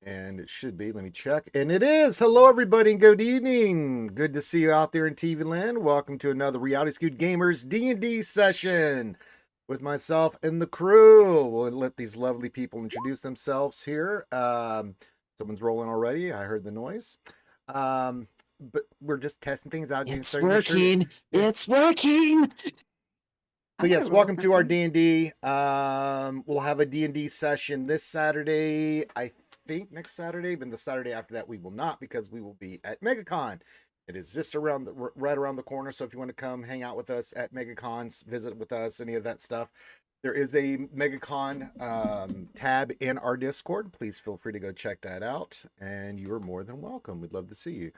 And it should be. Let me check. And it is. Hello, everybody, and good evening. Good to see you out there in TV land. Welcome to another Reality Scoot Gamers D&D session with myself and the crew. We'll let these lovely people introduce themselves here. Someone's rolling already. I heard the noise. But we're just testing things out. It's working. It's working. But yes, welcome to our D&D. We'll have a D&D session this Saturday. I think next Saturday, but the Saturday after that we will not, because we will be at MegaCon. It is just right around the corner. So if you want to come hang out with us at MegaCon, visit with us, any of that stuff, there is a MegaCon tab in our Discord. Please feel free to go check that out, and you are more than welcome. We'd love to see you.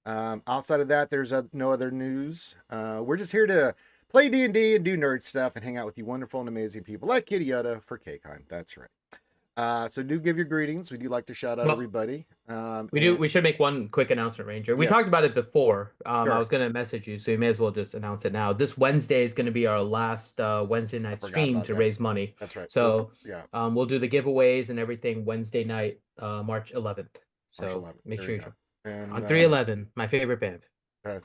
Outside of that, there's no other news. We're just here to play D&D and do nerd stuff and hang out with you wonderful and amazing people like Kitty Yoda for K-Con. That's right. So do give your greetings. We do like to shout out everybody. We should make one quick announcement, Ranger. We talked about it before. Sure. I was going to message you, so you may as well just announce it now. This Wednesday is going to be our last Wednesday night stream to raise money. That's right. So we'll do the giveaways and everything Wednesday night, March 11th. So March 11th. Make sure you and, on 311, my favorite band. So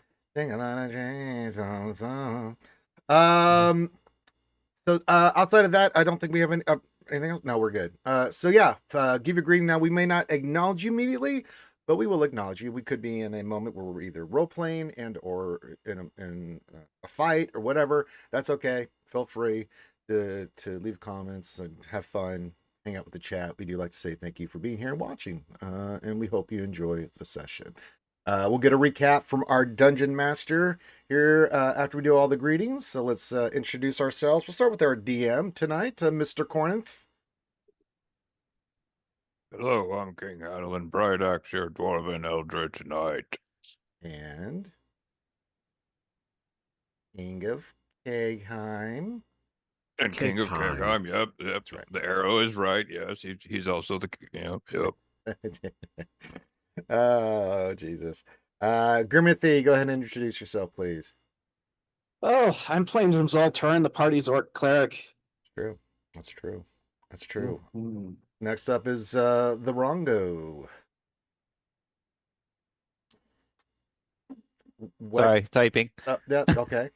outside of that, I don't think we have anything else. No, we're good. So yeah, give your greeting now. We may not acknowledge you immediately, but we will acknowledge you. We could be in a moment where we're either role playing and or in a fight or whatever. That's okay. Feel free to leave comments and have fun, hang out with the chat. We do like to say thank you for being here and watching, and we hope you enjoy the session. We'll get a recap from our Dungeon Master here after we do all the greetings. So let's introduce ourselves. We'll start with our DM tonight, Mr. Corinth. Hello, I'm King Adeline Brydax, your Dwarven Eldritch Knight. And King of Kegheim. And King of Kegheim, yep. That's right. The arrow is right, yes. He's also the king, yep. Oh, Jesus. Grimithy, go ahead and introduce yourself, please. Oh, I'm playing Zolturin, the party's orc cleric. True. That's true. That's true. Mm-hmm. Next up is the Rongo. Sorry, typing. Yeah, okay.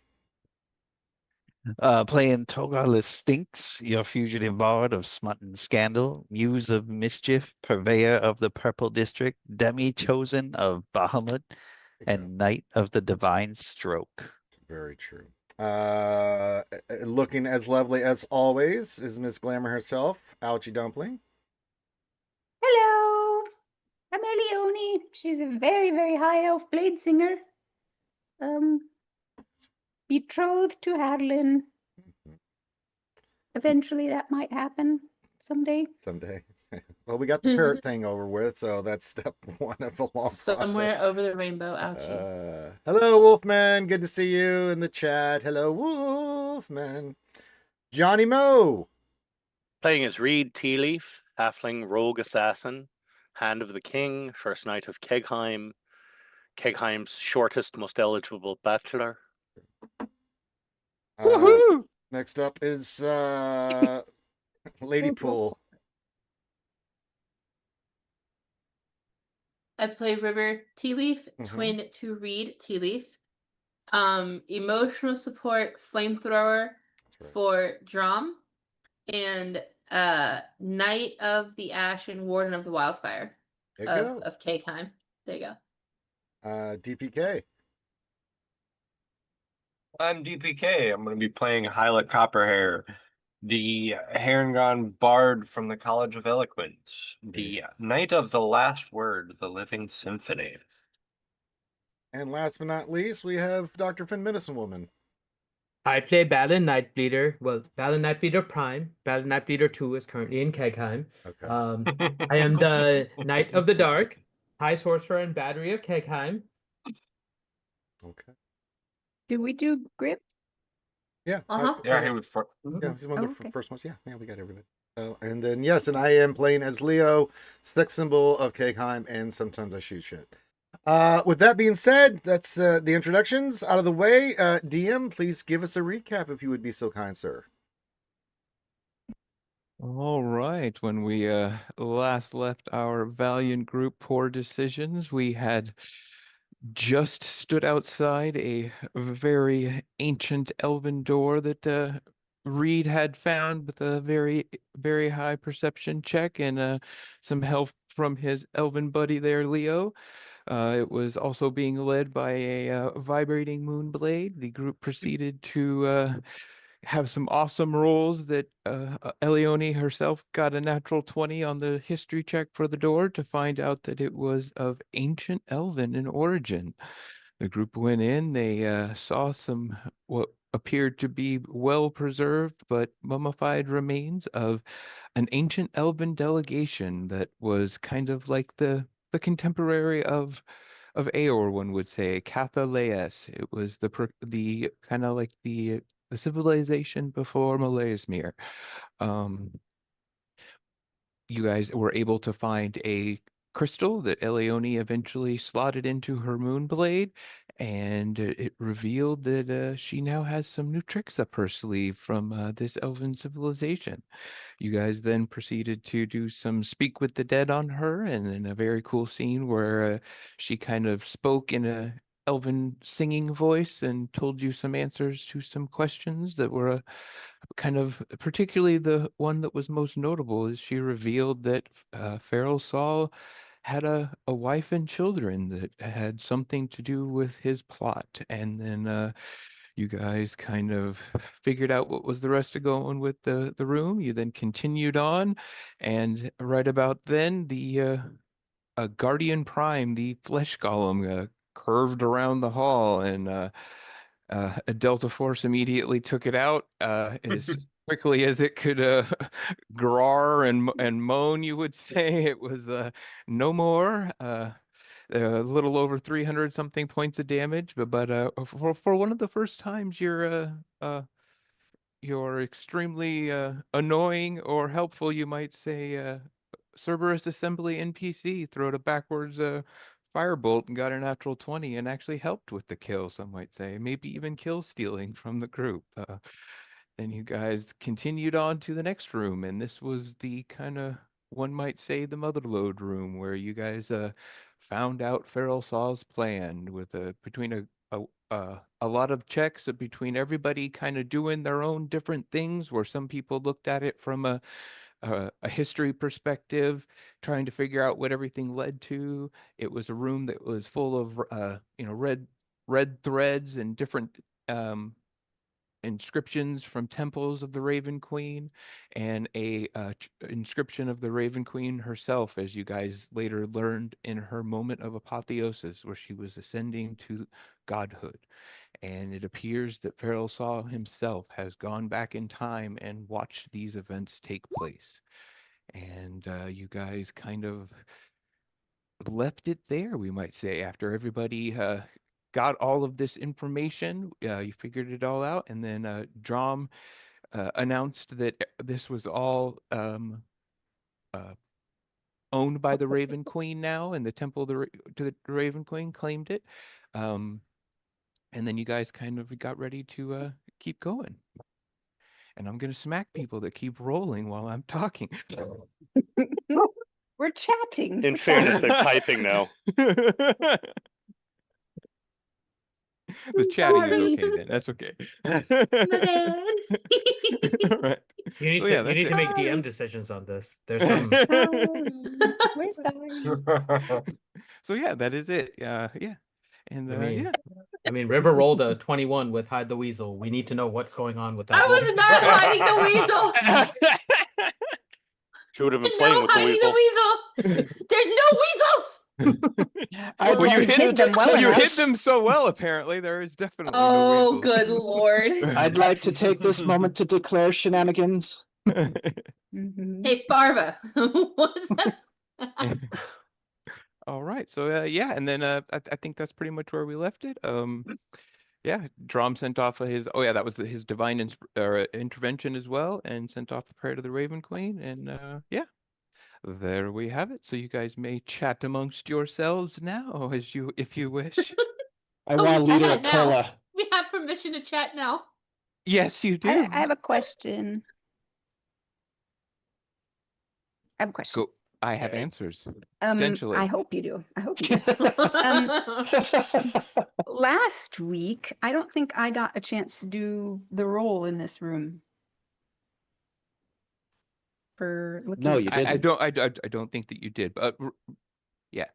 Playing Togarlith Stinks, your fugitive bard of smut and scandal, muse of mischief, purveyor of the purple district, demi-chosen of Bahamut, and knight of the divine stroke. Very true. Looking as lovely as always is Miss Glamour herself, Ouchie Dumpling. Hello, I'm Elione. She's a very, very high elf blade singer. Betrothed to Hadlin. Eventually that might happen someday. Someday. Well, we got the parrot thing over with, so that's step one of a long Somewhere process. over the rainbow, ouchie. Hello, Wolfman. Good to see you in the chat. Hello, Wolfman. Johnny Moe. Playing as Reed Tealeaf, halfling rogue assassin, hand of the king, first knight of Kegheim, Kegheim's shortest, most eligible bachelor. Next up is Lady Pool. I play River Tealeaf, twin to Reed Tealeaf. Emotional support flamethrower for Drum, and Knight of the Ash and Warden of the Wildfire of Kegheim. There you go. DPK. I'm DPK. I'm going to be playing Hylet Copperhair, the Harengon Bard from the College of Eloquence, the Knight of the Last Word, the Living Symphony. And last but not least, we have Dr. Finn Medicine Woman. I play Balin Nightbleeder. Well, Balin Nightbleeder Prime. Balin Nightbleeder 2 is currently in Kegheim. Okay. I am the Knight of the Dark, High Sorcerer and Battery of Kegheim. Okay. Did we do Grip? Yeah. Yeah, he was yeah, he's one of the first ones. Yeah, we got everybody. And then yes, and I am playing as Leo, sex symbol of Kegheim, and sometimes I shoot shit. With that being said, that's the introductions out of the way. DM, please give us a recap if you would be so kind, sir. All right. When we last left our valiant group, Poor Decisions, we had just stood outside a very ancient elven door that Reed had found with a very high perception check and some help from his elven buddy there, Leo. It was also being led by a vibrating moon blade. The group proceeded to have some awesome rolls that Elione herself got a natural 20 on the history check for the door to find out that it was of ancient elven in origin. The group went in, they saw some what appeared to be well preserved but mummified remains of an ancient elven delegation that was kind of like the contemporary of Aor, one would say, Catha It was the kind of like the civilization before Maleismere. You guys were able to find a crystal that Eleone eventually slotted into her moon blade, and it revealed that she now has some new tricks up her sleeve from this elven civilization. You guys then proceeded to do some speak with the dead on her, and in a very cool scene where she kind of spoke in a elven singing voice and told you some answers to some questions that were kind of particularly the one that was most notable is she revealed that Farrell Saul had a wife and children that had something to do with his plot. And then you guys kind of figured out what was the rest of going with the room. You then continued on, and right about then, the Guardian Prime, the flesh golem, curved around the hall, and a Delta Force immediately took it out as quickly as it could groar and moan, you would say. It was no more. A little over 300 something points of damage, but for one of the first times you're extremely annoying or helpful, you might say. Cerberus Assembly NPC throwed a backwards firebolt and got a natural 20 and actually helped with the kill, some might say, maybe even kill stealing from the group. Then you guys continued on to the next room, and this was the kind of, one might say, the motherlode room where you guys found out Feral Saw's plan with between a lot of checks between everybody kind of doing their own different things, where some people looked at it from a history perspective, trying to figure out what everything led to. It was a room that was full of red threads and different inscriptions from temples of the Raven Queen, and a inscription of the Raven Queen herself, as you guys later learned in her moment of apotheosis, where she was ascending to godhood. And it appears that Farrell Saw himself has gone back in time and watched these events take place. And you guys kind of left it there, we might say, after everybody got all of this information. You figured it all out, and then Drom announced that this was all owned by the Raven Queen now, and the Temple to the Raven Queen claimed it. And then you guys kind of got ready to keep going. And I'm going to smack people that keep rolling while I'm talking. We're chatting. In fairness, they're typing now. The chatting is okay then. That's okay. My bad. All right. You need So, yeah, to that's it. make DM decisions on this. There's some. We're sorry. So yeah, that is it. Yeah. And yeah. I mean, River rolled a 21 with Hide the Weasel. We need to know what's going on with that. I was not hiding the weasel. She would have been playing No with the hiding weasel. the weasel. There's no weasels. Well, you hid them well you hid enough. them so well. Apparently, there is definitely Oh, no weasels. good lord. I'd like to take this moment to declare shenanigans. Mhm. Hey, Farva. What's that? All right. So yeah, and then I think that's pretty much where we left it. Yeah, Drom sent off his. Oh yeah, that was his divine intervention as well, and sent off the prayer to the Raven Queen, and yeah, there we have it. So you guys may chat amongst yourselves now, if you wish. I Oh, want we leader chat a now. cola. We have permission to chat now. Yes, you do. I have a question. I have a question. Go. I have Okay. answers. I Potentially. hope you do. I hope you do. Last week, I don't think I got a chance to do the role in this room. For looking No, at you the I didn't. don't think that you did, but yeah,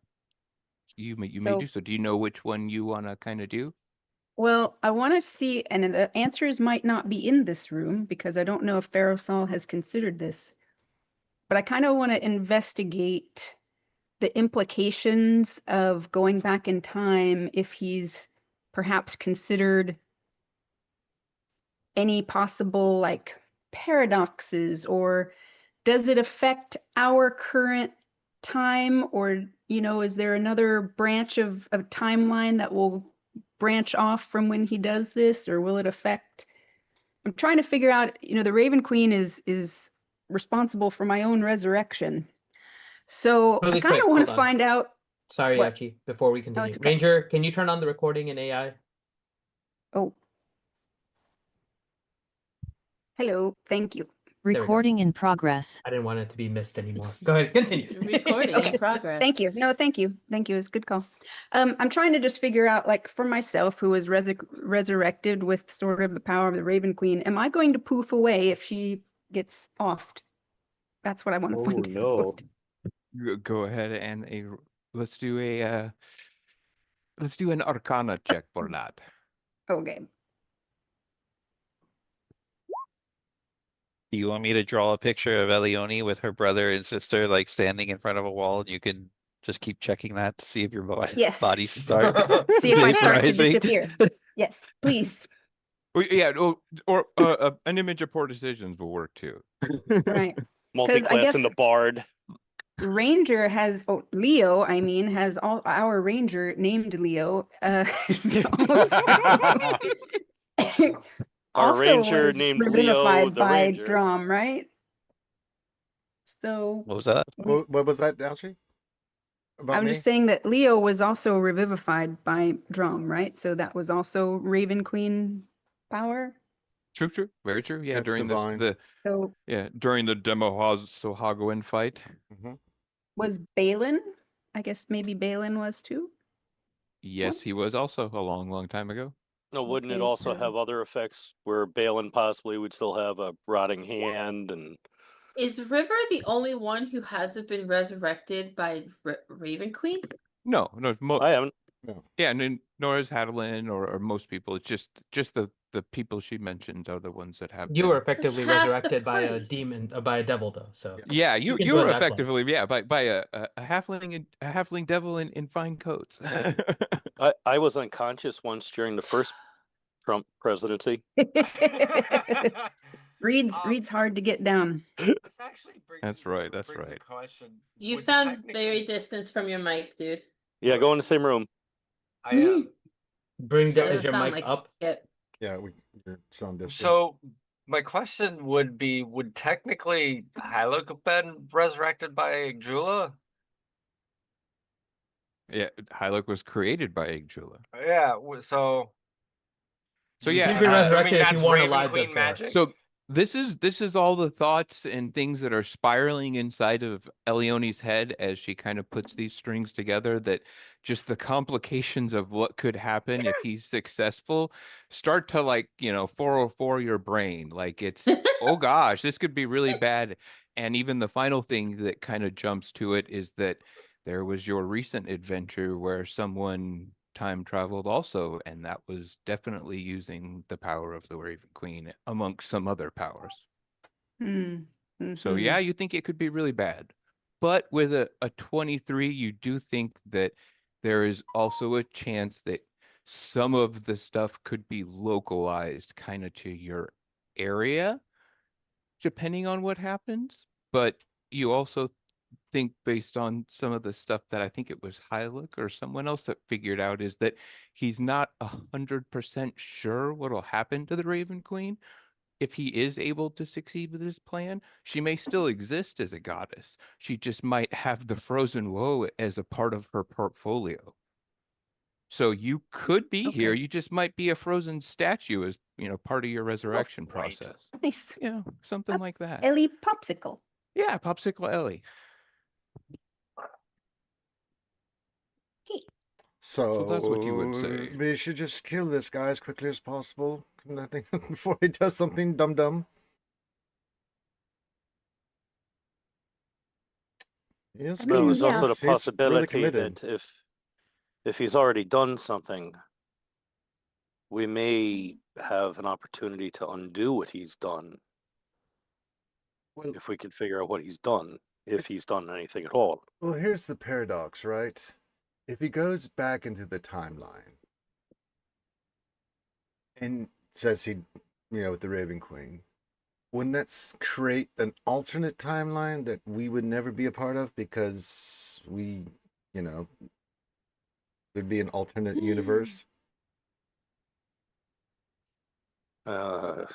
you may So- do so. Do you know which one you want to kind of do? Well, I want to see, and the answers might not be in this room because I don't know if Farosol has considered this, but I kind of want to investigate the implications of going back in time if he's perhaps considered any possible like paradoxes, or does it affect our current time, or is there another branch of timeline that will branch off from when he does this, or will it affect? I'm trying to figure out, the Raven Queen is responsible for my own resurrection. So I Really kind quick, of want hold to on. find out. Sorry, What? Yachi, before we continue. it's okay. Ranger, can you turn on the recording in AI? Oh. Hello, thank you. we go. Recording in progress. I didn't want it to be missed anymore. Go ahead, continue. Recording in progress. Thank you. No, thank you. Thank you. It's a good call. I'm trying to just figure out, like, for myself, who was resurrected with sort of the power of the Raven Queen, am I going to poof away if she gets offed? That's what I want to find out. Go ahead and let's do an Arcana check for that. Okay. Do you want me to draw a picture of Elione with her brother and sister like standing in front of a wall, and you can just keep checking that to see if your Yes. body start See if I start to vaporizing? disappear. Yes, please. Yeah, or an image of poor decisions will work too. Right. Multi-class in the Bard. Ranger has, Leo, I mean, has our Ranger named Leo. Our Also Ranger was named Leo revivified the by Ranger. Drum, right? So What was that? What was that, Daltrey? About I'm me? just saying that Leo was also revivified by Drum, right? So that was also Raven Queen power. True, very true. Yeah, That's during divine. during the Demohagoin fight. Was Balin? I guess maybe Balin was too. Yes, he was also a long time ago. No, wouldn't it Okay, also so- have other effects where Balin possibly would still have a rotting hand and Is River the only one who hasn't been resurrected by Raven Queen? No, I haven't. No. Yeah, and nor is Hadelin or most people. It's just the people she mentioned are the ones that have. You were been- effectively half the resurrected by a party. demon, by a devil, though. So Yeah, you can you put were that way. effectively by a halfling devil in fine coats. I was unconscious once during the first Trump presidency. Reed's hard to get down. This actually That's right. brings a question. You Would found technically- very distance from your mic, dude. Yeah, go in the same room. I am. Bring So- is Doesn't your sound mic like up? it. Yeah, you're sound distant. So my question would be, would technically Hyluk have been resurrected by Jula? Yeah, Hyluk was created by Igdrula. Yeah, so Yeah, You'd be resurrected if you that's weren't Raven alive Queen before. magic. So this is all the thoughts and things that are spiraling inside of Elione's head as she kind of puts these strings together, that just the complications of what could happen if he's successful start to 404 your brain. Like it's, oh gosh, this could be really bad. And even the final thing that kind of jumps to it is that there was your recent adventure where someone time traveled also, and that was definitely using the power of the Raven Queen amongst some other powers. So yeah, you think it could be really bad, but with a 23, you do think that there is also a chance that some of the stuff could be localized kind of to your area, depending on what happens. But you also think, based on some of the stuff that I think it was Hyluk or someone else that figured out, is that he's not 100% sure what'll happen to the Raven Queen. If he is able to succeed with his plan, she may still exist as a goddess. She just might have the frozen woe as a part of her portfolio. So you could be here. You just might be a frozen statue as, part of your resurrection process. Nice. Yeah, something like that. Ellie Popsicle. Yeah, Popsicle Ellie. So that's what you would say. We should just kill this guy as quickly as possible. Nothing before he does something dumb. Yes, Well, there's also the he's really possibility committed. that if he's already done something, we may have an opportunity to undo what he's done. Well, if we could figure out what he's done, if he's done anything at all. Well, here's the paradox, right? If he goes back into the timeline and says he, with the Raven Queen, wouldn't that create an alternate timeline that we would never be a part of because we, there'd be an alternate universe? I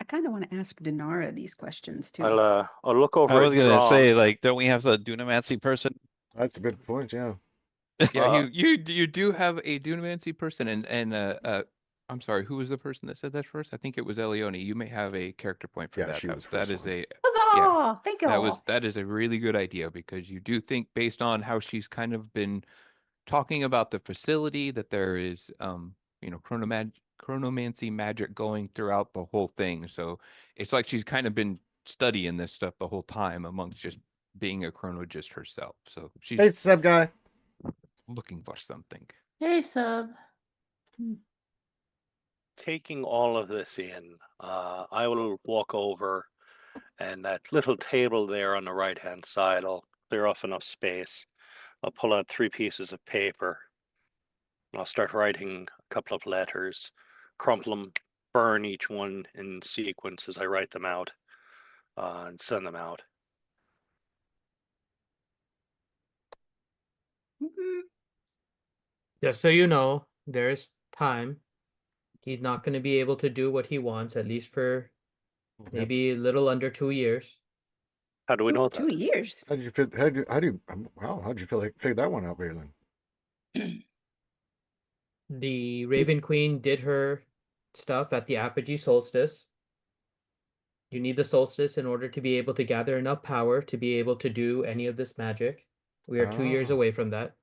kind of want to ask Dinara these questions too. I'll look over. I was gonna say, like, don't we have the Dunamancy person? That's a good point. Yeah. Yeah, you do have a Dunamancy person, and I'm sorry, who was the person that said that first? I think it was Elione. You may have a character point for that. She was that is one. a Huzzah! Thank you. that is a really good idea because you do think based on how she's kind of been talking about the facility that there is chronomancy magic going throughout the whole thing. So it's like she's kind of been studying this stuff the whole time amongst just being a chronologist herself. So she's Hey, sub guy. looking for something. Hey, sub. Taking all of this in, I will walk over, and that little table there on the right-hand side, I'll clear off enough space. I'll pull out 3 pieces of paper, and I'll start writing a couple of letters, crumple them, burn each one in sequence as I write them out, and send them out. Just so you know, there's time. He's not going to be able to do what he wants, at least for maybe a little under 2 years. How do we know that? 2 years. How'd you figure that one out, Balin? The Raven Queen did her stuff at the apogee solstice. You need the solstice in order to be able to gather enough power to be able to do any of this magic. We are 2 years away from that.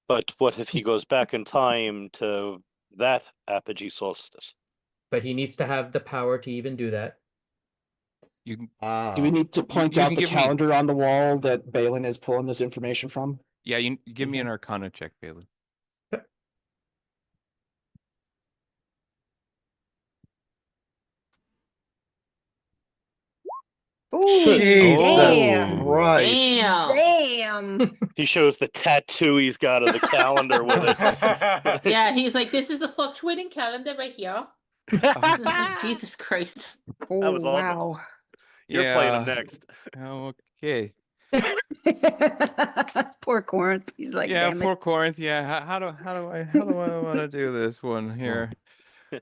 But what if he goes back in time to that apogee solstice? But he needs to have the power to even do that. Do we need to point out the calendar on the wall that Balin is pulling this information from? Yeah, you give me an Arcana check, Balin. Damn. Christ. Damn. He shows the tattoo he's got of the calendar with it. Yeah, he's like, this is the fluctuating calendar right here. Jesus Christ. That was awesome. Wow. You're playing him next. Okay. Poor Corinth. He's like, Yeah, damn poor it. Corinth. Yeah, how do I want to do this one here?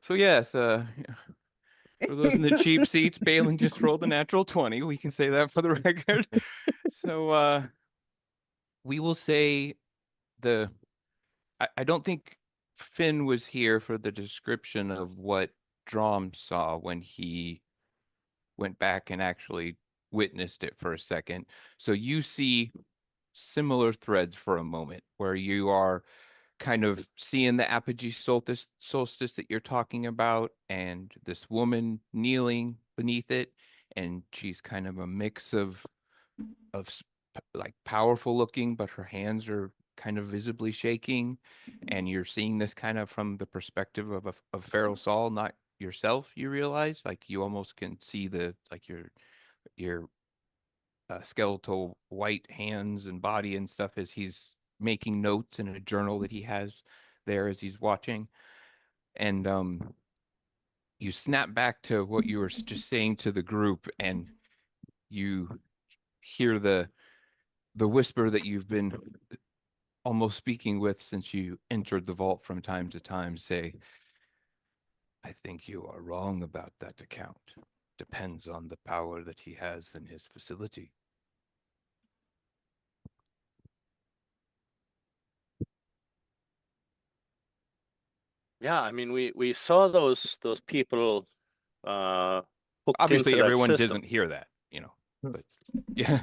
So yes, for those in the cheap seats, Balin just rolled a natural 20. We can say that for the record. So we will say I don't think Finn was here for the description of what Drom saw when he went back and actually witnessed it for a second. So you see similar threads for a moment where you are kind of seeing the apogee solstice that you're talking about, and this woman kneeling beneath it, and she's kind of a mix of like powerful looking, but her hands are kind of visibly shaking, and you're seeing this kind of from the perspective of Feral Saul, not yourself. You realize, like, you almost can see your skeletal white hands and body and stuff as he's making notes in a journal that he has there as he's watching. And you snap back to what you were just saying to the group, and you hear the whisper that you've been almost speaking with since you entered the vault from time to time say, I think you are wrong about that account. Depends on the power that he has in his facility. Yeah, I mean, we saw those people hooked Obviously into everyone that system. doesn't hear that, But yeah.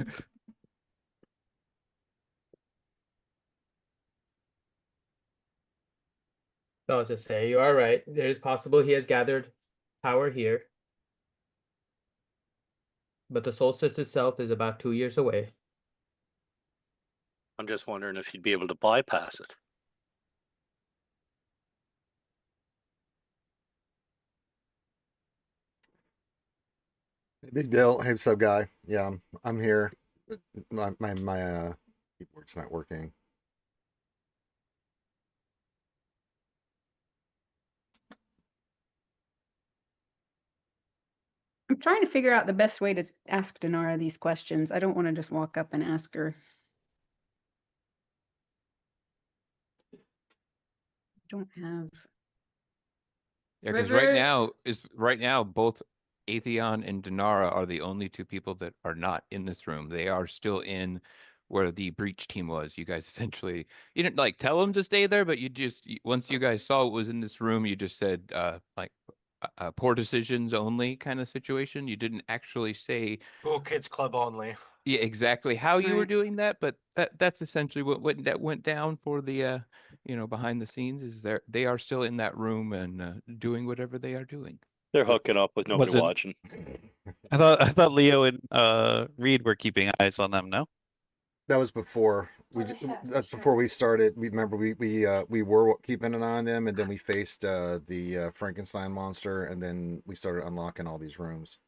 I'll just say you are right. It is possible he has gathered power here. But the solstice itself is about 2 years away. I'm just wondering if he'd be able to bypass it. Big deal. Hey, what's up, guy? Yeah, I'm here. My keyboard's not working. I'm trying to figure out the best way to ask Dinara these questions. I don't want to just walk up and ask her. I don't have. Yeah, because right now both Atheon and Dinara are the only two people that are not in this room. They are still in where the breach team was. You guys essentially, you didn't like tell them to stay there, but once you guys saw what was in this room, you just said like poor decisions only kind of situation. You didn't actually say Cool Kids Club only. yeah, exactly how you were Right. doing that, but that's essentially what went down for the behind the scenes is they are still in that room and doing whatever they are doing. They're hooking up with nobody Was it- watching. I thought Leo and Reed were keeping eyes on them. No. That was before that's before we started. We remember we were keeping an eye on them, and then we faced the Frankenstein monster, and then we started unlocking all these rooms.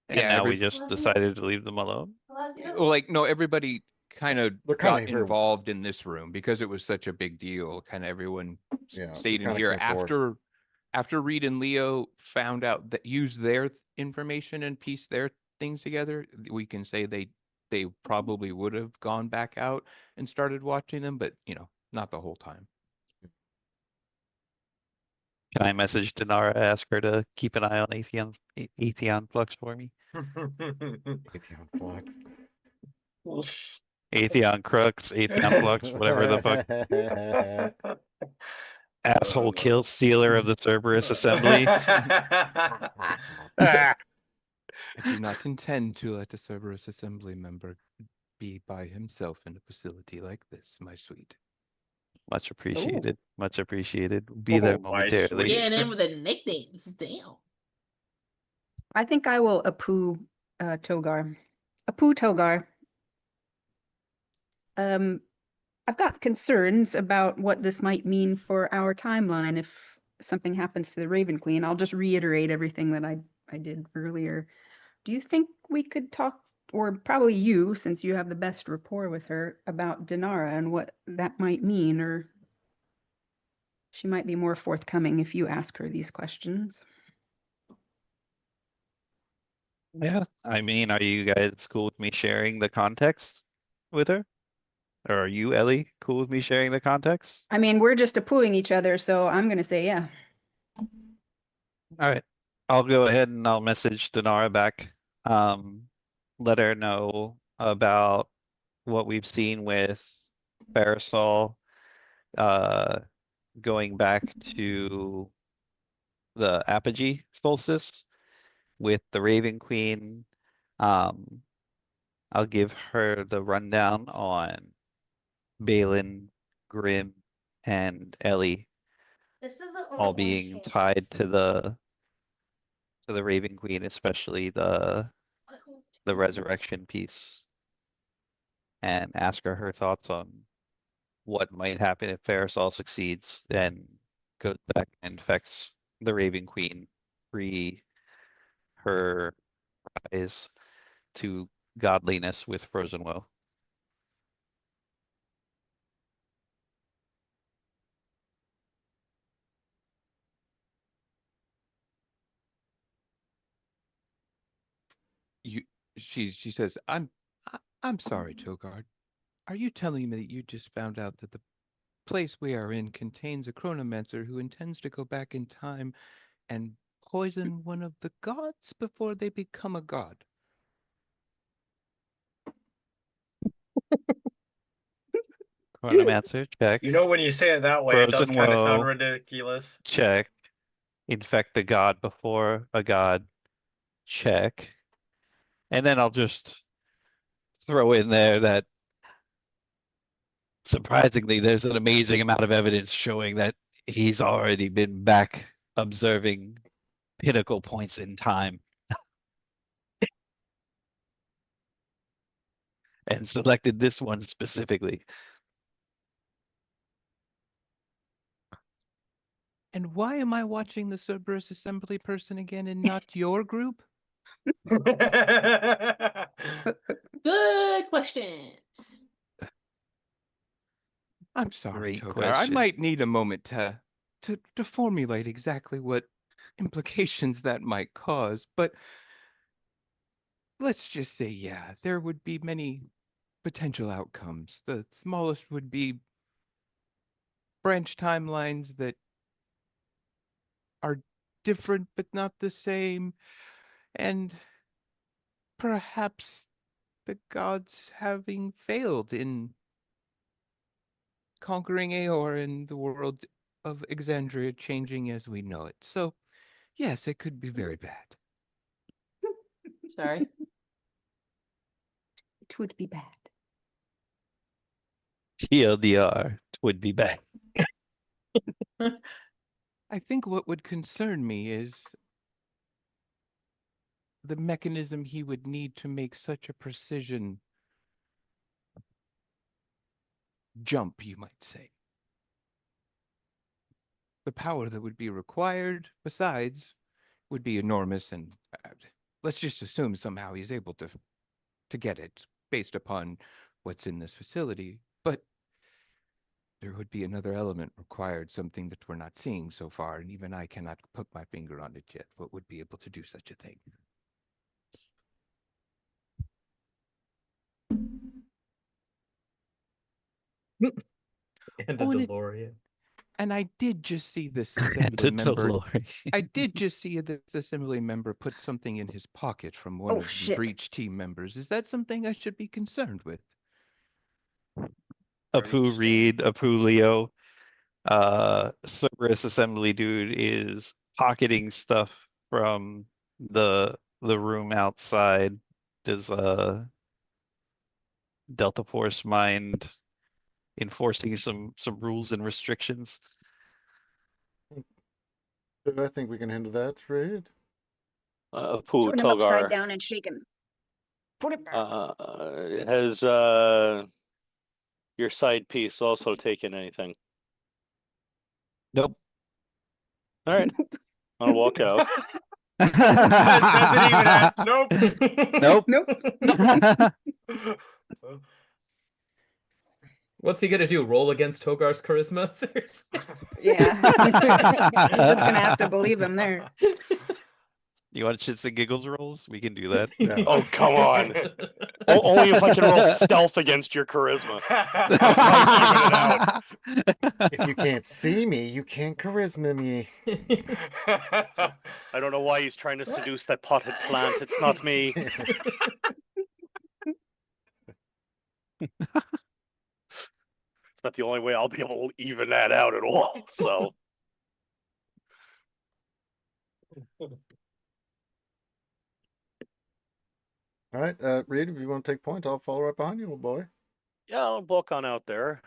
And Yeah, now we just decided to leave them alone. Well, like no, everybody kind of They're got kinda here. involved in this room because it was such a big deal. Kind of everyone Yeah, they stayed in kinda here came forward. after Reed and Leo found out that used their information and pieced their things together. We can say they probably would have gone back out and started watching them, but not the whole time. Can I message Dinara, ask her to keep an eye on Atheon Flux for me? Atheon Flux. Atheon Crux, Atheon Flux, whatever the fuck. Asshole kill stealer of the Cerberus Assembly. I do not intend to let a Cerberus Assembly member be by himself in a facility like this, my sweet. Much appreciated. Much appreciated. Be there momentarily. Getting in with the nicknames. Damn. I think I will Apu Togar. Apu Togar. I've got concerns about what this might mean for our timeline if something happens to the Raven Queen. I'll just reiterate everything that I did earlier. Do you think we could talk, or probably you, since you have the best rapport with her, about Dinara and what that might mean, or she might be more forthcoming if you ask her these questions? Yeah, I mean, are you guys cool with me sharing the context with her? Or are you, Ellie, cool with me sharing the context? I mean, we're just Apuing each other, so I'm gonna say yeah. All right, I'll go ahead and I'll message Dinara back. Let her know about what we've seen with Parasol, going back to the apogee solstice with the Raven Queen. I'll give her the rundown on Balin, Grim, and Ellie all being tied to the Raven Queen, especially the resurrection piece, and ask her thoughts on what might happen if Parasol succeeds and goes back and infects the Raven Queen, free her rise to godliness with Frozen Woe. She says, I'm sorry, Togard. Are you telling me that you just found out that the place we are in contains a chronomancer who intends to go back in time and poison one of the gods before they become a god? Chronomancer, check. You know, when you say it that way, it does Frozen kind of sound Woe, ridiculous. check. Infect a god before a god, check. And then I'll just throw in there that surprisingly, there's an amazing amount of evidence showing that he's already been back observing pinnacle points in time. And selected this one specifically. And why am I watching the Cerberus Assembly person again and not your group? Good questions. I'm sorry, Great Togar. I question. might need a moment to formulate exactly what implications that might cause, but let's just say, yeah, there would be many potential outcomes. The smallest would be branch timelines that are different but not the same, and perhaps the gods having failed in conquering Aeor and the world of Exandria changing as we know it. So, yes, it could be very bad. Sorry. It would be bad. TLDR would be back. I think what would concern me is the mechanism he would need to make such a precision jump, you might say. The power that would be required, besides, would be enormous, and let's just assume somehow he's able to get it based upon what's in this facility. But there would be another element required, something that we're not seeing so far, and even I cannot put my finger on it yet. What would be able to do such a thing? And the Oh, DeLorean. And I did just see this And assembly a member. DeLorean. I did just see this assembly member put something in his pocket from one Oh, of the shit. breach team members. Is that something I should be concerned with? Apu Reed, Apu Leo. Cerberus Assembly dude is pocketing stuff from the room outside. Does Delta Force mind enforcing some rules and restrictions? I think we can handle that, right? Apu Turn him upside Togar down and shake him. Put it back. has your side piece also taken anything? Nope. All right, I'll walk out. Doesn't even ask. Nope. Nope. Nope. What's he gonna do? Roll against Togar's charisma? Seriously? Yeah. I'm just gonna have to believe him there. You want shits and giggles rolls? We can do that. Yeah. Oh, come on. Only if I can roll stealth against your charisma. I might even it out. If you can't see me, you can't charisma me. I don't know why he's trying to seduce that potted plant. It's not me. It's not the only way I'll be able to even that out at all. So All right, Reed, if you want to take point, I'll follow right behind you, old boy. yeah, I'll walk on out there.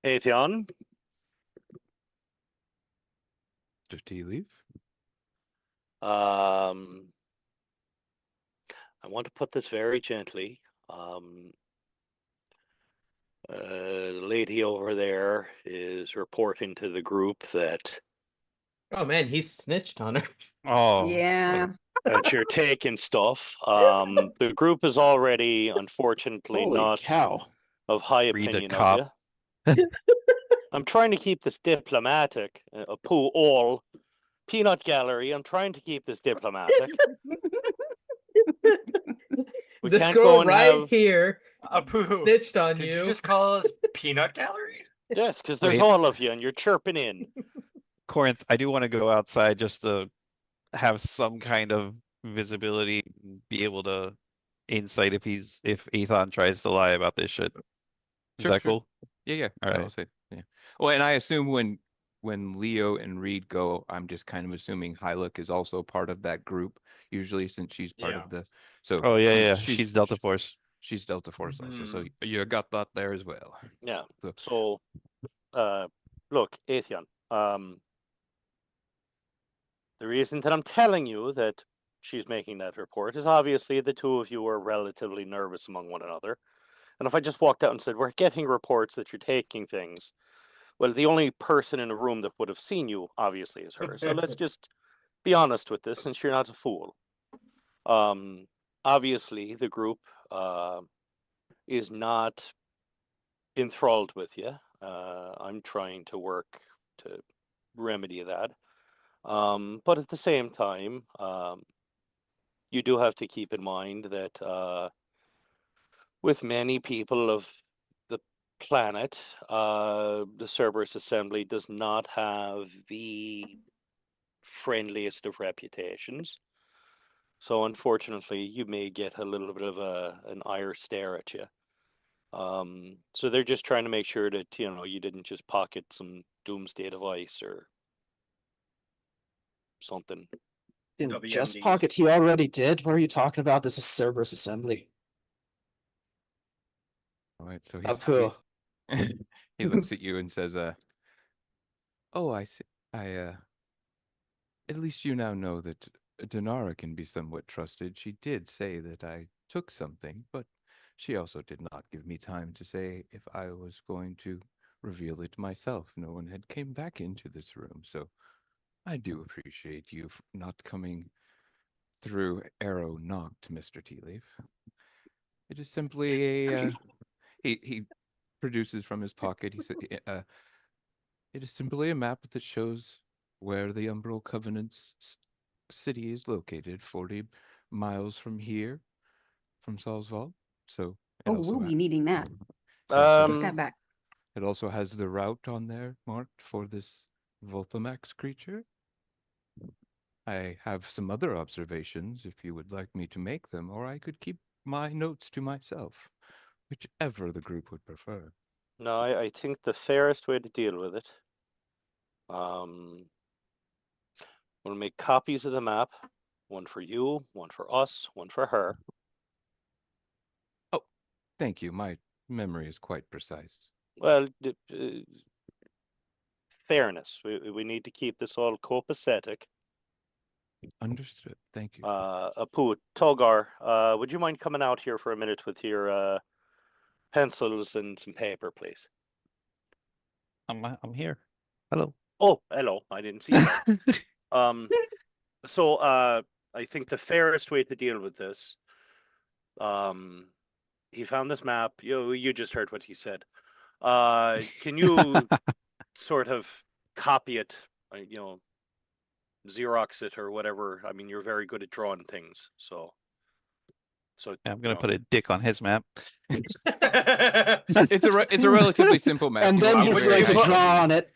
Hey, Theon. Did he leave? I want to put this very gently. The lady over there is reporting to the group that Oh man, he snitched on her. Oh. Yeah. that you're taking stuff. The group is already, unfortunately, Holy not cow. of high Read a opinion of cop. you. I'm trying to keep this diplomatic. A poo all peanut gallery. I'm trying to keep this diplomatic. We This can't girl go and right have- here Apu, snitched on did you. you just call us peanut gallery? Yes, because there's Wait. all of you and you're chirping in. Corinth, I do want to go outside just to have some kind of visibility, and be able to insight if Ethan tries to lie about this shit. Is Sure, that sure. cool? Yeah, yeah. All I'll right. say, yeah. Well, and I assume when when Leo and Reed go, I'm just kind of assuming Hylic is also part of that group, usually since she's part Yeah. of the. So Oh yeah. She's Delta Force. She's Delta Force also. So Mhm. you got that there as well. Yeah. So, So, look, Atheon, the reason that I'm telling you that she's making that report is obviously the two of you are relatively nervous among one another. And if I just walked out and said, we're getting reports that you're taking things, well, the only person in the room that would have seen you, obviously, is her. So let's just be honest with this, since you're not a fool. Obviously, the group is not enthralled with you. I'm trying to work to remedy that. But at the same time, you do have to keep in mind that with many people of the planet, the Cerberus Assembly does not have the friendliest of reputations. So unfortunately, you may get a little bit of an ire stare at you. So they're just trying to make sure that, you know, you didn't just pocket some doomsday device or something. Didn't just WMDs. pocket, he already did. What are you talking about? This is Cerberus Assembly. all right. So Apu. he looks at you and says, "Oh, I see. At least you now know that Denara can be somewhat trusted. She did say that I took something, but she also did not give me time to say if I was going to reveal it myself. No one had came back into this room, so I do appreciate you not coming through arrow knocked, Mr. Tealeaf. It is simply a he produces from his pocket. He said, "It is simply a map that shows where the Umbral Covenant's city is located, 40 miles from here, from Saul's Vault. So Oh, we'll be needing that. Take that back. It also has the route on there marked for this Volthamax creature. I have some other observations if you would like me to make them, or I could keep my notes to myself, whichever the group would prefer." No, I think the fairest way to deal with it, we'll make copies of the map, one for you, one for us, one for her. Oh, thank you. My memory is quite precise. Well, fairness. We need to keep this all copacetic. Understood. Thank you. Apu, Togar, would you mind coming out here for a minute with your pencils and some paper, please? I'm here. Hello. Oh, hello. I didn't see you. So I think the fairest way to deal with this, he found this map. You just heard what he said. Can you sort of copy it, Xerox it or whatever? I mean, you're very good at drawing things, so I'm gonna put a dick on his map. It's a relatively simple map. And then Why he's wouldn't going you to put- draw on it.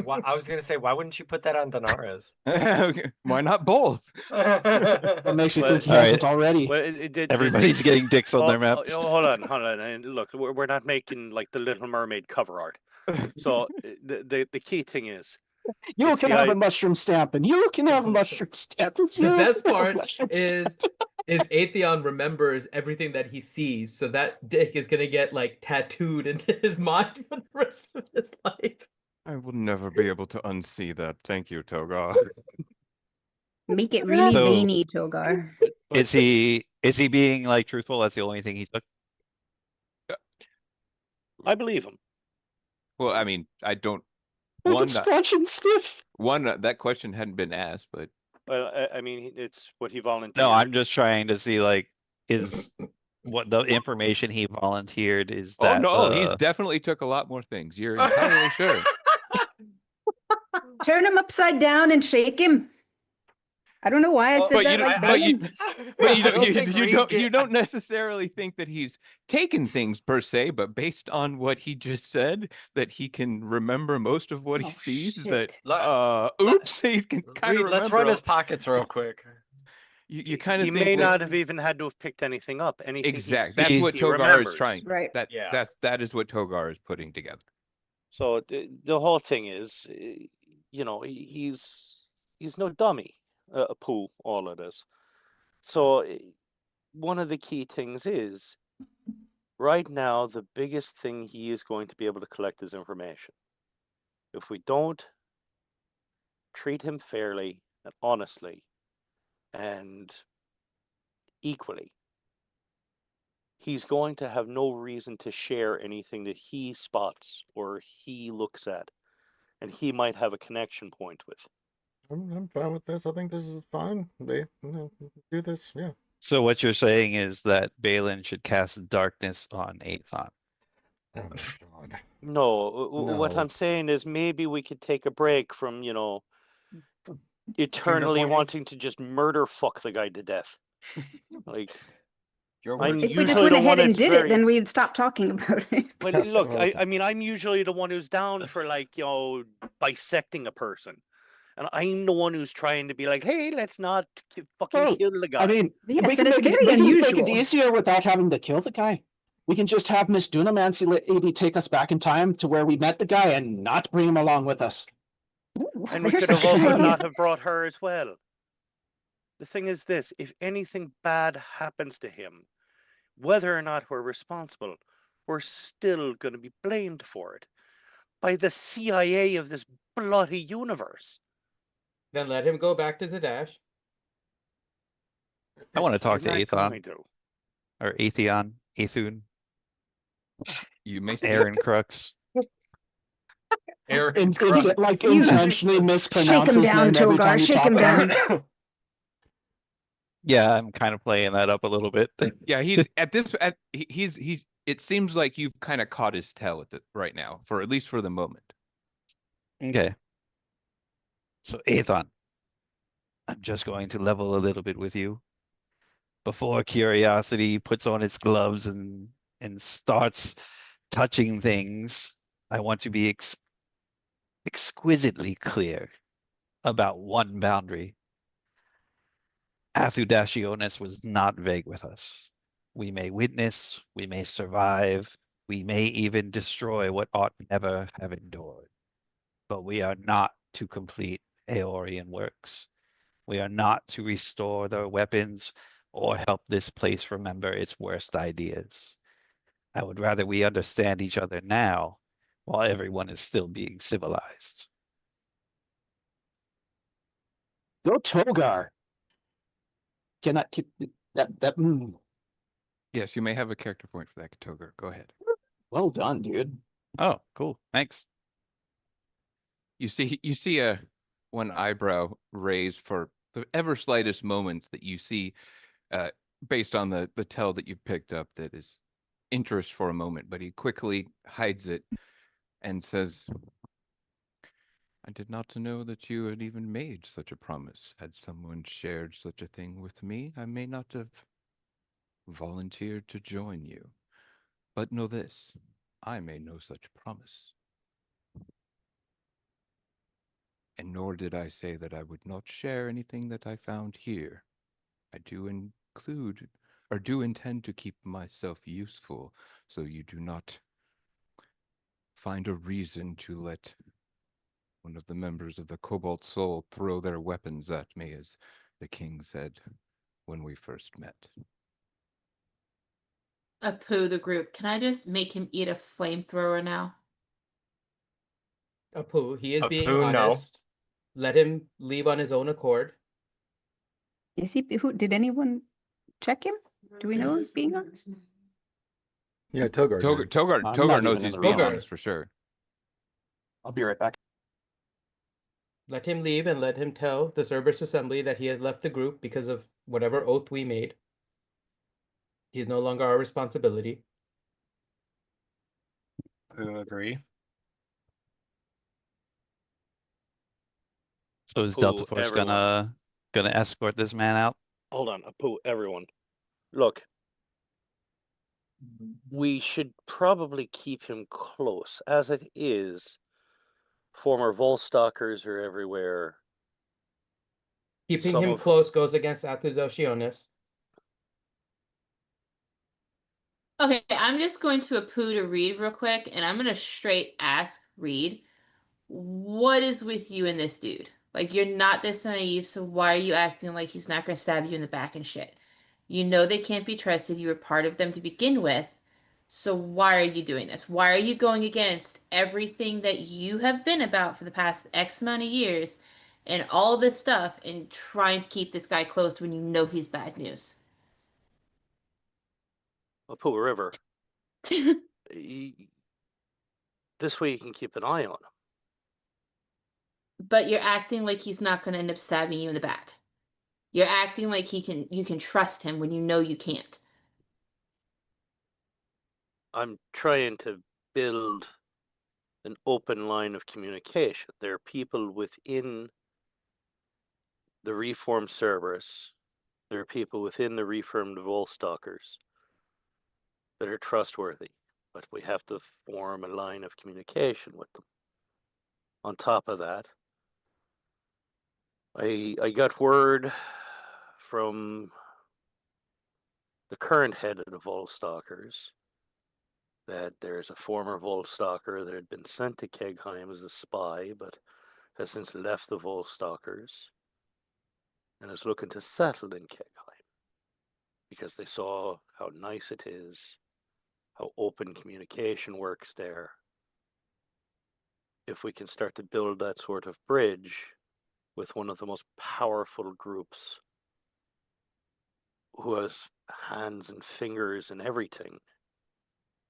Well, I was gonna say, why wouldn't you put that on Denara's? Okay, why not both? What makes you Well, think he all hasn't right. already? Well, it did. Everybody's getting dicks on their maps. Hold on. And look, we're not making like the Little Mermaid cover art. So the key thing is, You it's can the have I- a mushroom stamp, and you can have a mushroom stamp. The You best can have a part mushroom is stamp. Atheon remembers everything that he sees, so that dick is gonna get like tattooed into his mind for the rest of his life. I will never be able to unsee that. Thank you, Togar. Make it really So- veiny, Togar. Is he being like truthful? That's the only thing he took. I believe him. Well, I mean, I don't. Random scratch and sniff. That question hadn't been asked, but Well, I mean, it's what he volunteered. No, I'm just trying to see like is what the information he volunteered is that. oh no, he's definitely took a lot more things. You're entirely sure. Turn him upside down and shake him. I don't know why I said But that you, like but you, Balin. but you I don't, don't think Reed you don't necessarily think that he's taken things per se, but based on what he just said, that he can remember most of what he Oh, sees. shit. That oops, he can kind of Reed, remember. let's run his pockets real quick. You kind of He think may that- not have even had to have picked anything up. Anything Exactly. he That's sees, what he Togar remembers. is trying. Right. Yeah. That is what Togar is putting together. So the whole thing is, he's no dummy, Pooh, all it is. So one of the key things is, right now, the biggest thing he is going to be able to collect is information. If we don't treat him fairly and honestly and equally, he's going to have no reason to share anything that he spots or he looks at, and he might have a connection point with. I'm fine with this. I think this is fine. They do this, yeah. So what you're saying is that Balin should cast darkness on Aethon. Oh my god. No, what No. I'm saying is maybe we could take a break from, eternally pointing. wanting to just murder fuck the guy to death. Like, Your I'm words. If we just usually went the one ahead and that's did very. it, then we'd stop talking about it. Well, look, Okay. I mean, I'm usually the one who's down for, like, bisecting a person. And I'm the one who's trying to be like, hey, let's not fucking kill the guy. I mean, Yes, we can and it's make it, very we can make it unusual. easier without having to kill the guy. We can just have Miss Dunamancy lady take us back in time to where we met the guy and not bring him along with us. Ooh, And we there's could have a good also idea. not have brought her as well. The thing is this, if anything bad happens to him, whether or not we're responsible, we're still going to be blamed for it by the CIA of this bloody universe. Then let him go back to Zadash. I want to talk to He's not Aethon going to. or Aethon, Aethun, You may say Aaron Crux. Aaron Crux. Like You- intentionally mispronounce Shake him his down, name every time Togar. you Shake talk him to him. down. Yeah, I'm kind of playing that up a little bit. Yeah, he's at this. He's. It seems like you've kind of caught his tail right now, for at least for the moment. Okay. So Aethon, I'm just going to level a little bit with you. Before curiosity puts on its gloves and starts touching things, I want to be exquisitely clear about one boundary. Athudashionis was not vague with us. We may witness, we may survive, we may even destroy what ought never have endured. But we are not to complete Aeorian works. We are not to restore their weapons or help this place remember its worst ideas. I would rather we understand each other now while everyone is still being civilized. Go Togar. Cannot keep that. Yes, you may have a character point for that, Togar. Go ahead. Well done, dude. Oh, cool. Thanks. You see one eyebrow raised for the ever slightest moments that you see, based on the tell that you picked up, that is interest for a moment, but he quickly hides it and says, I did not know that you had even made such a promise. Had someone shared such a thing with me, I may not have volunteered to join you. But know this, I made no such promise. And nor did I say that I would not share anything that I found here. I do intend to keep myself useful, so you do not find a reason to let one of the members of the Cobalt Soul throw their weapons at me, as the king said when we first met. Apu, the group, can I just make him eat a flamethrower now? Apu, he is being Apu, no. honest. Let him leave on his own accord. Is he? Who did anyone check him? Do we know who's being honest? Yeah, Togar. did. Togar knows he's being Togar. honest for sure. I'll be right back. Let him leave and let him tell the Cerberus Assembly that he has left the group because of whatever oath we made. He is no longer our responsibility. Who agree? So is Apu, Delta Force everyone. gonna escort this man out? Hold on, Apu, everyone. Look, we should probably keep him close. As it is, former Volstalkers are everywhere. Keeping Some him of- close goes against Athudashionis. Okay, I'm just going to Apu to Reed real quick, and I'm going to straight ask Reed, What is with you and this dude? Like, you're not this naive, so why are you acting like he's not gonna stab you in the back and shit? You know they can't be trusted. You were part of them to begin with. So why are you doing this? Why are you going against everything that you have been about for the past X amount of years and all this stuff and trying to keep this guy close when you know he's bad news? Well, Pooh River, this way you can keep an eye on him. But you're acting like he's not going to end up stabbing you in the back. You're acting like you can trust him when you know you can't. I'm trying to build an open line of communication. There are people within the reformed Cerberus, there are people within the reformed Volstalkers that are trustworthy, but we have to form a line of communication with them. On top of that, I got word from the current head of the Volstalkers that there's a former Volstalker that had been sent to Kegheim as a spy, but has since left the Volstalkers and is looking to settle in Kegheim because they saw how nice it is, how open communication works there. If we can start to build that sort of bridge with one of the most powerful groups who has hands and fingers and everything,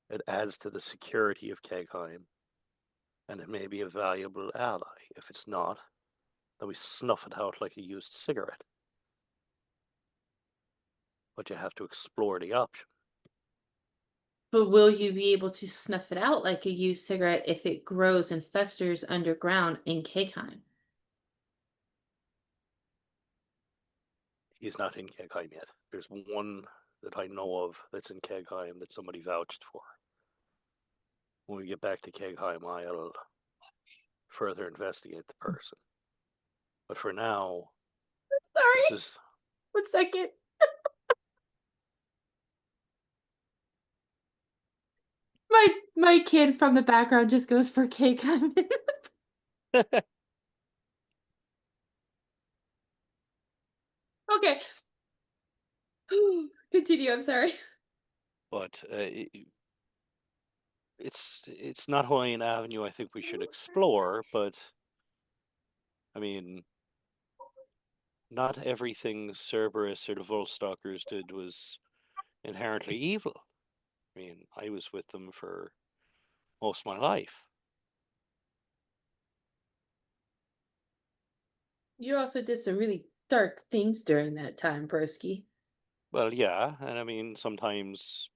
it adds to the security of Kegheim, and it may be a valuable ally. If it's not, then we snuff it out like a used cigarette. But you have to explore the option. But will you be able to snuff it out like a used cigarette if it grows and festers underground in Kegheim? He's not in Kegheim yet. There's one that I know of that's in Kegheim that somebody vouched for. When we get back to Kegheim, I'll further investigate the person. But for now, Sorry. this is 1 second. My kid from the background just goes for cake. Okay. Continue, I'm sorry. But it's not only an avenue I think we should explore, but I mean, not everything Cerberus or the Volstalkers did was inherently evil. I mean, I was with them for most of my life. You also did some really dark things during that time, Broski. Well, yeah, and I mean, sometimes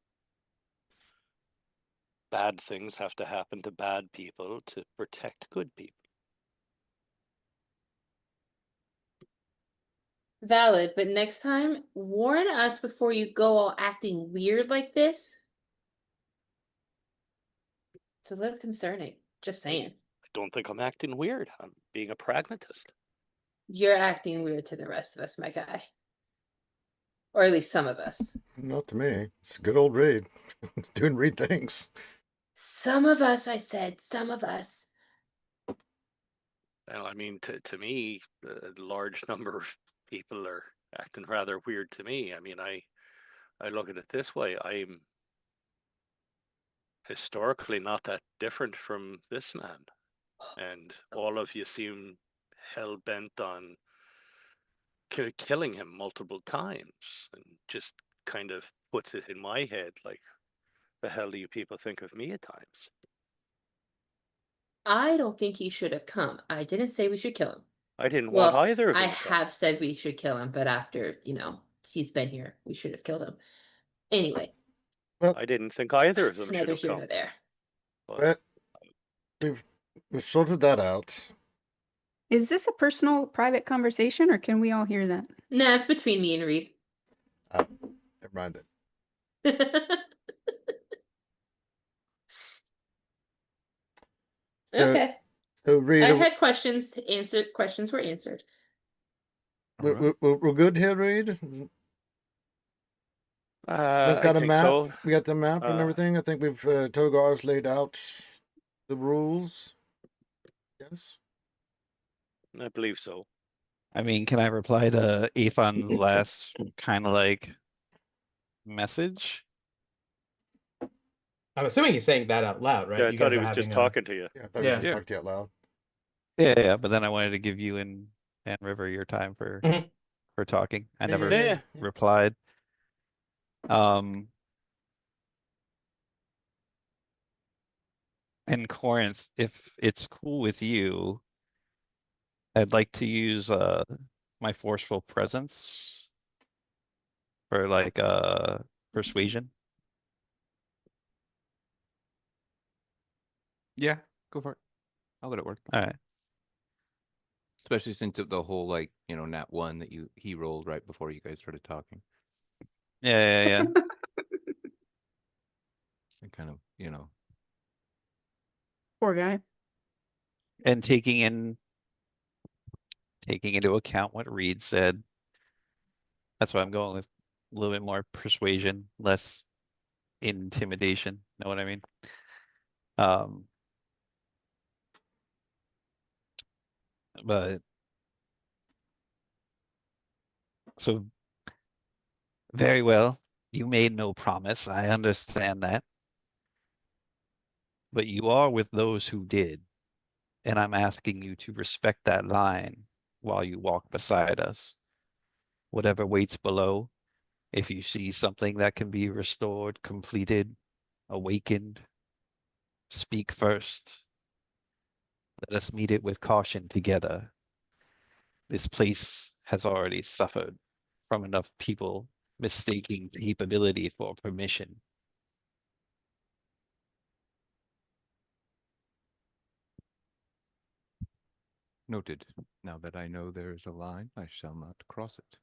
bad things have to happen to bad people to protect good people. Valid, but next time, warn us before you go all acting weird like this. It's a little concerning. Just saying. I don't think I'm acting weird. I'm being a pragmatist. You're acting weird to the rest of us, my guy. Or at least some of us. Not to me. It's a good old Reed. Doing Reed things. Some of us, I said. Some of us. Well, I mean, to me, a large number of people are acting rather weird to me. I mean, I look at it this way. I'm historically not that different from this man. And all of you seem hell-bent on killing him multiple times, and just kind of puts it in my head like, the hell do you people think of me at times? I don't think he should have come. I didn't say we should kill him. I didn't want either of them I to come. have said we should kill him, but after, he's been here, we should have killed him. Anyway. Well, I didn't think either of them It's should neither have here come. nor there. But we've sorted that out. Is this a personal, private conversation, or can we all hear that? Nah, it's between me and Reed. Never mind that. Okay. So Reed, I had questions answered. Questions were answered. We're good here, Reed. It's got I a think map. so. We got the map and everything. I think we've Togar's laid out the rules. Yes. I believe so. I mean, can I reply to Aethon's last kind of like message? I'm assuming he's saying that out loud, right? Yeah, I You thought guys he are was just having talking to you. Yeah, I thought Yeah. we just talked to you out loud. Yeah, but then I wanted to give you and River your time for Mhm. talking. I never Yeah. replied. In Corinth, if it's cool with you, I'd like to use my forceful presence for like persuasion. Yeah, go for it. I'll let it work. All right. Especially since the whole like, nat 1 that he rolled right before you guys started talking. Yeah. It kind of, Poor guy. And taking into account what Reed said, that's why I'm going with a little bit more persuasion, less intimidation. Know what I mean? But so very well. You made no promise. I understand that. But you are with those who did. And I'm asking you to respect that line while you walk beside us. Whatever waits below, if you see something that can be restored, completed, awakened, speak first. Let us meet it with caution together. This place has already suffered from enough people mistaking capability for permission. noted. Now that I know there is a line, I shall not cross it.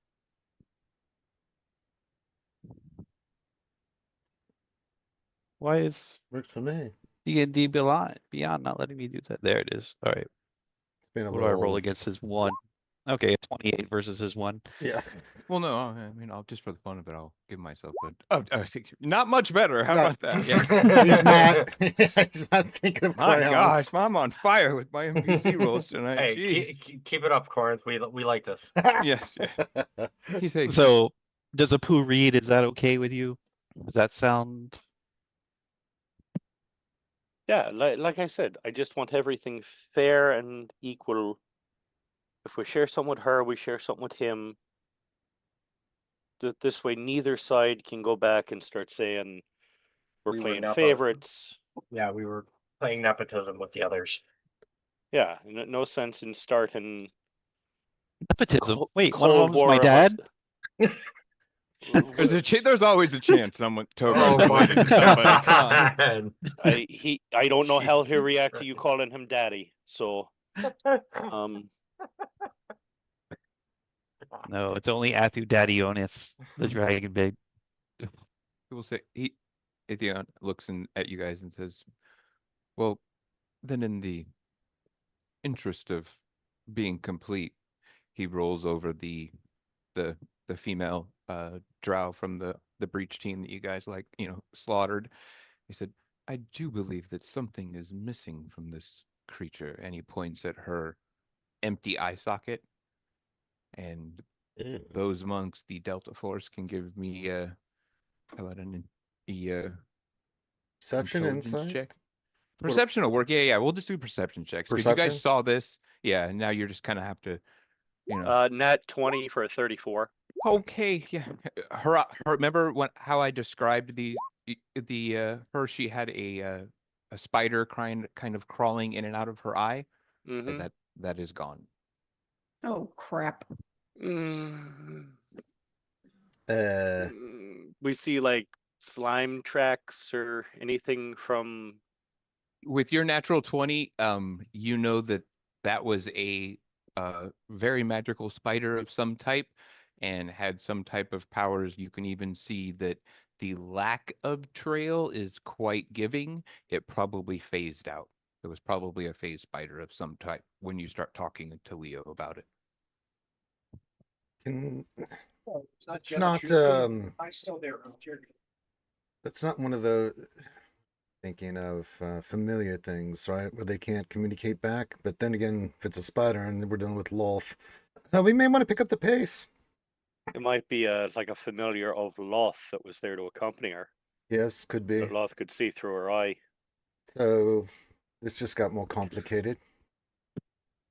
Why is Works for me. D&D beyond not letting me do that? There it is. All right. It's been a What do I roll little. against his 1? Okay, 28 versus his 1. Yeah. Well, no, I mean, I'll just for the fun of it, I'll give myself a. Oh, I think not much better. How No. about that? Yeah. He's not. He's not thinking of My crowns. gosh, I'm on fire with my NPC rolls tonight. Hey, Jeez. keep it up, Corinth. We like this. Yes. Yeah. He's a. So, does a poo read? Is that okay with you? Does that sound? Yeah, like I said, I just want everything fair and equal. If we share something with her, we share something with him. This way, neither side can go back and start saying we're We were playing nepo- favorites. Yeah, we were playing nepotism with the others. Yeah, no sense in starting Nepotism. Wait, one of Cold them's my War dad. There's always a chance someone Togar's Oh my related to somebody. Come on. I don't know how he'll react to you calling him daddy. So, No, it's only Athu Dadionis, the dragon babe. He will say Atheon looks at you guys and says, "Well, then in the interest of being complete," he rolls over the female drow from the breach team that you guys slaughtered. He said, "I do believe that something is missing from this creature," and he points at her empty eye socket. And those monks, the Delta Force, can give me how about Perception, intelligence insight. check? Perception will work. Yeah. We'll just do perception checks because you Perception? guys saw this. Yeah, and now you're just kind of have to, nat 20 for a 34. Okay, yeah. Her remember how I described her? She had a spider kind of crawling in and out of her eye. Mm-hmm. That is gone. Oh crap. We see like slime tracks or anything from. With your natural 20, you know that was a very magical spider of some type and had some type of powers. You can even see that the lack of trail is quite giving. It probably phased out. It was probably a phase spider of some type when you start talking to Leo about it. It's not. That's not one of the. Thinking of familiar things, right? Where they can't communicate back. But then again, if it's a spider and we're dealing with Lolth, we may want to pick up the pace. It might be like a familiar of Loth that was there to accompany her. Yes, could be. That Loth could see through her eye. So this just got more complicated.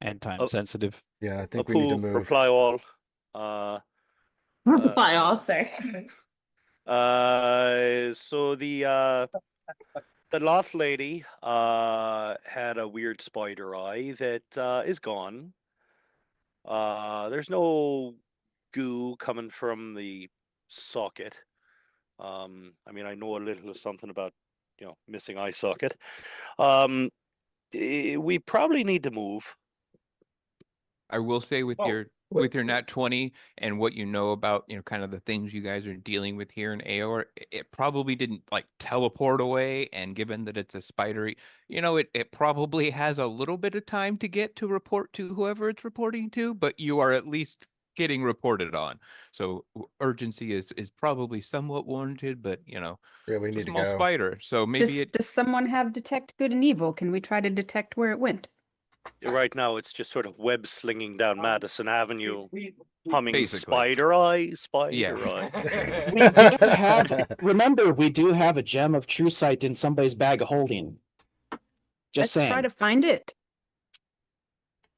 And time sensitive. Yeah, I think we need to move. Reply all. Reply all, sorry. So the Loth lady had a weird spider eye that is gone. There's no goo coming from the socket. I mean, I know a little something about, missing eye socket. We probably need to move. I will say with your nat 20 and what you know about, kind of the things you guys are dealing with here in Aor, it probably didn't like teleport away. And given that it's a spidery, it probably has a little bit of time to get to report to whoever it's reporting to, but you are at least getting reported on. So urgency is probably somewhat warranted, but yeah, it's we need a to small go. spider. So maybe Does someone have detect good and evil? Can we try to detect where it went? Right now, it's just sort of web slinging down Madison Avenue, humming Basically. spider eye, spider Yeah. eye. We do have, remember, we do have a gem of true sight in somebody's bag of holding. Just Let's try saying. to find it.